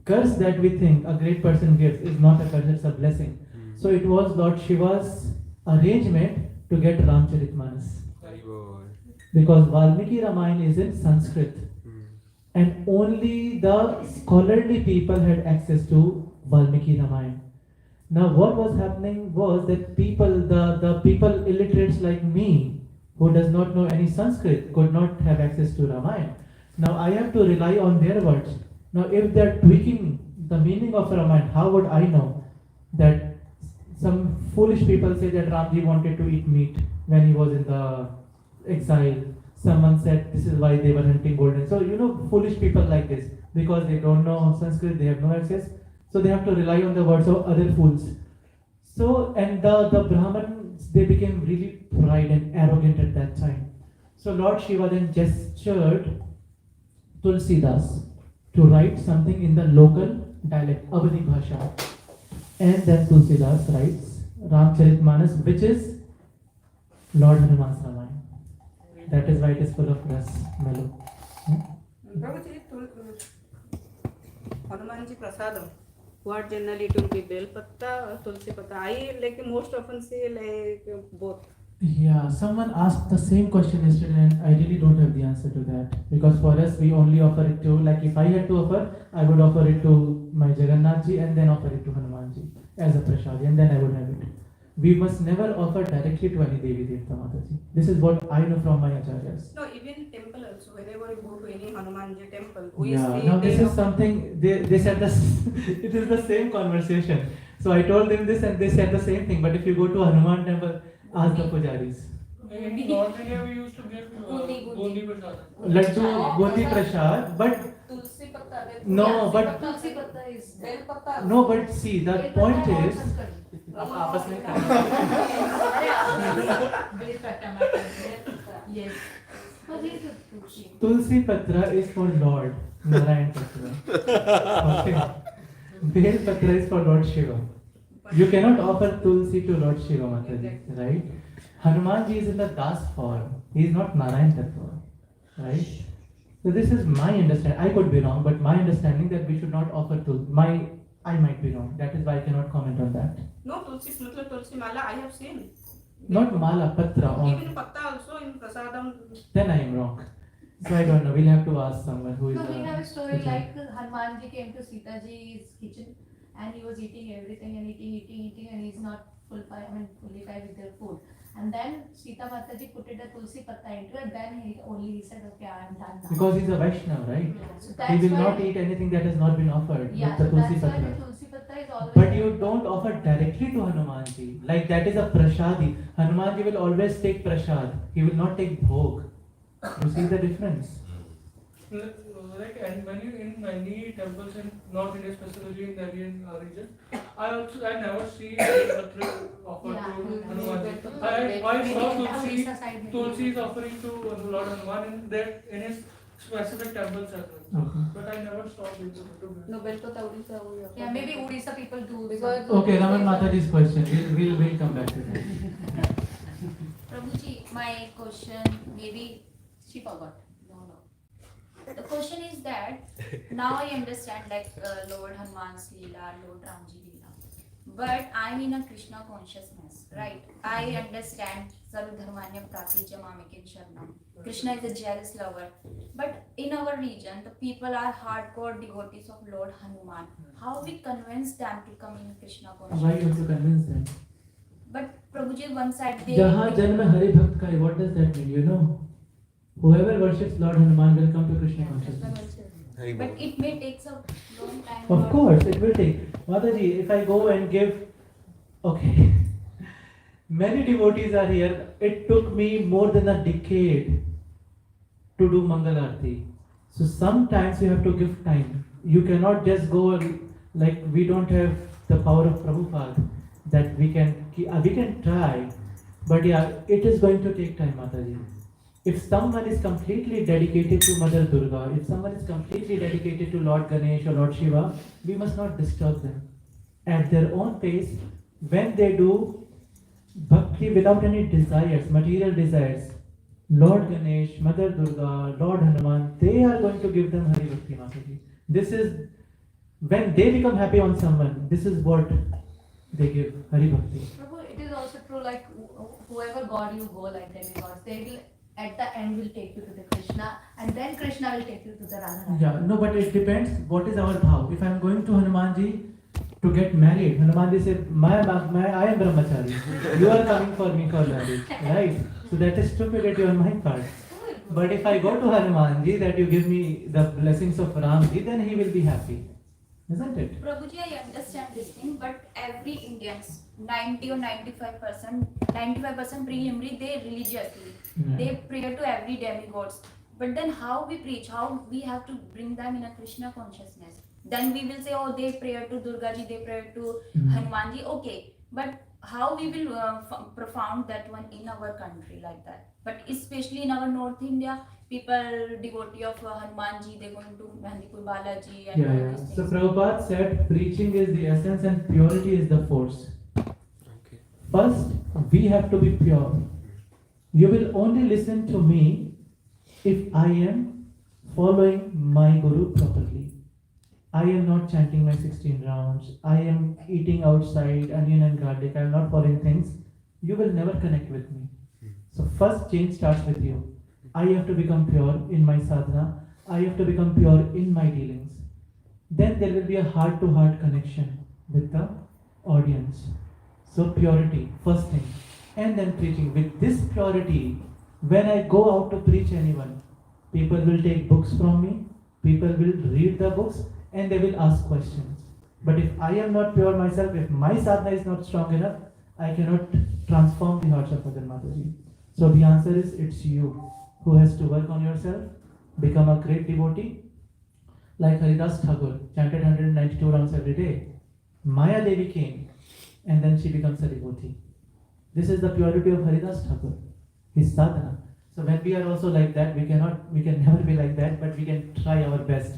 curse that we think a great person gives is not a curse, it's a blessing. So it was Lord Shiva's arrangement to get Ramcharitmanas. Because Valmiki Ramayana is in Sanskrit. And only the scholarly people had access to Valmiki Ramayana. Now what was happening was that people, the people illiterates like me, who does not know any Sanskrit, could not have access to Ramayana. Now I have to rely on their words. Now if they are tweaking the meaning of Ramayana, how would I know that some foolish people say that Ramji wanted to eat meat when he was in the exile. Someone said this is why they were hunting golden. So foolish people like this, because they don't know Sanskrit, they have no access. So they have to rely on the words of other fools. So, and the Brahmins, they became really pride and arrogant at that time. So Lord Shiva then gestured Tulsidas to write something in the local dialect, Avadhi Bhasha. And then Tulsidas writes Ramcharitmanas, which is Lord Hanuman's Ramayana. That is why it is full of ras, mellow. Prabhuji, Hanumanji Prasadam. What generally it will be bel patta or tulsi patta? I like most often say like both. Yeah, someone asked the same question yesterday and I really don't have the answer to that. Because for us, we only offer it to, like if I had to offer, I would offer it to my Jagannathji and then offer it to Hanumanji as a prasadi, and then I would have it. We must never offer directly to any Devi Devta Mataji. This is what I know from my acharyas. No, even temple also. Whenever you go to any Hanumanji temple, we Yeah, say now this is something, they said this, it is the same conversation. So I told them this and they said the same thing. But if you go to Hanuman temple, ask the pujaris. In North India, we used to give Bundi Prasad. Laddu, Bundi Prasad, but Tulsi patta. no, but Tulsi patta is Bel patta. no, but see, the point is, आपस में yes. Tulsi Patra is for Lord Narayan Patra. Okay. Bel Patra is for Lord Shiva. You cannot offer Tulsi to Lord Shiva Mataji, right? Hanumanji is in the Das form. He is not Narayan Tattva, right? So this is my understanding. I could be wrong, but my understanding that we should not offer Tulsi. I might be wrong. That is why I cannot comment on that. No, tulsi mala I have seen. Not Mala, Patra. Even patta also in prasadam. Then I am wrong. So I don't know. We'll have to ask someone who is. So we have a story like Hanumanji came to Sitaji's kitchen and he was eating everything and eating and he's not fully fine with their food. And then Sita Mataji put it a Tulsi patta into it. Then he said, okay, I am done now. Because he's a Vaishnava, right? So He will not eat anything that has not been offered Yeah, with so the Tulsi that's why Patra. the Tulsi patta is always. But you don't offer directly to Hanumanji. Like that is a prasadi. Hanumanji will always take prasad. He will not take bhog. You see the difference? Like, and when you in many temples in North India, specifically in the Indian region, I never see Patra offered to Hanumanji. I saw Tulsi is offering to Lord Hanuman in his specific temples as well. Okay. But I never saw it. No, bel patta Odisha. Yeah, maybe Odisha people do Because- Okay, Raman Mataji's question. We'll come back to that. Prabhuji, my question, maybe she forgot. No. The question is is that now I understand like Lord Hanuman's Leela, Lord Ramji Leela. But I'm in a Krishna consciousness, right? I understand Sarvadharmanya Pratijya Mamikin Sharanam. Krishna is a jealous lover. But in our region, the people are hardcore devotees of Lord Hanuman. How we convince them to come in Krishna Why you have consciousness? to convince them? But Prabhuji, one side they... Jahan Janma Hari Bhakt Kai, what does that mean? You know? Whoever worships Lord Hanuman will come to Krishna consciousness. But it may take some long time. Of course, it will take. Mataji, if I go and give, okay, many devotees are here. It took me more than a decade to do Mangal Aarti. So sometimes you have to give time. You cannot just go like we don't have the power of Prabhupada that we can try, but yeah, it is going to take time, Mataji. If someone is completely dedicated to Mother Durga, if someone is completely dedicated to Lord Ganesh or Lord Shiva, we must not disturb them. At their own pace, when they do bhakti without any desires, material desires, Lord Ganesh, Mother Durga, Lord Hanuman, they are going to give them Hari Bhakti Mataji. This is, when they become happy on someone, this is what they give, Hari Bhakti. Prabhu, it is also true, like whoever God you go, like demigods, they will at the end will take you to the Krishna, and then Krishna will take you to the Radha. Yeah, no, but it depends what is our bhav. If I am going to Hanumanji to get married, Hanumanji said, I am brahmachari. You are coming for me for marriage, right? So that is stupidity on my part. But if I go to Hanumanji that you give me the blessings of Ramji, then he will be happy. Isn't it? Prabhuji, I understand this thing, but every Indians, 90 or 95% preliminary, they religiously, they pray to every demigods. But then how we preach, how we have to bring them in a Krishna consciousness. Then we will say, oh, they pray to Durga ji, they pray to Hanumanji, okay. But how we will profound that one in our country like that? But especially in our North India, people devotee of Hanumanji, they're going to Mehendipur Balaji and all Yeah. these things. So Prabhupada said preaching is the essence and purity is the force. First, we have to be pure. You will only listen to me if I am following my Guru properly. I am not chanting my 16 rounds. I am eating outside onion and garlic. I am not following things. You will never connect with me. So first change starts with you. I have to become pure in my sadhana. I have to become pure in my dealings. Then there will be a heart-to-heart connection with the audience. So purity, first thing. And then preaching. With this purity, when I go out to preach anyone, people will take books from me, people will read the books, and they will ask questions. But if I am not pure myself, if my sadhana is not strong enough, I cannot transform the hearts of other Mataji. So the answer is, it's you who has to work on yourself, become a great devotee. Like Haridas Thakur, chanted 192 rounds every day. Maya Devi came, and then she becomes a devotee. This is the purity of Haridas Thakur, his sadhana. So when we are also like that, we can never be like that, but we can try our best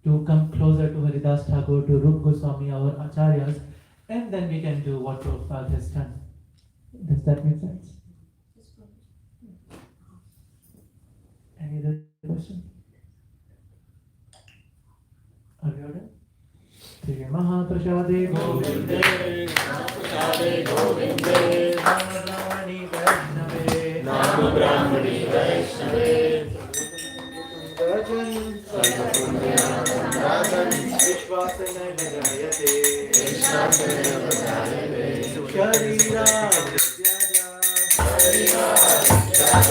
to come closer to Haridas Thakur, to Rup Goswami, our acharyas, and then we can do what Prabhupada has done. Does that make sense? Any other question? Are we ordered? Shri Mahaprasade Govinde, Mahaprasade Govinde, Nama Brahmani Vaishnave, Nama Brahmani Vaishnave, Rajan, Rajan, Vishwasana Vijayate, Vishwasana Vijayate, Sharira Vidyada, Sharira Vidyada,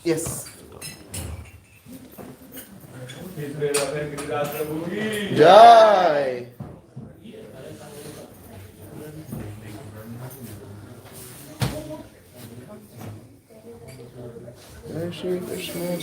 Yes. Jai. Jai Shri Krishna.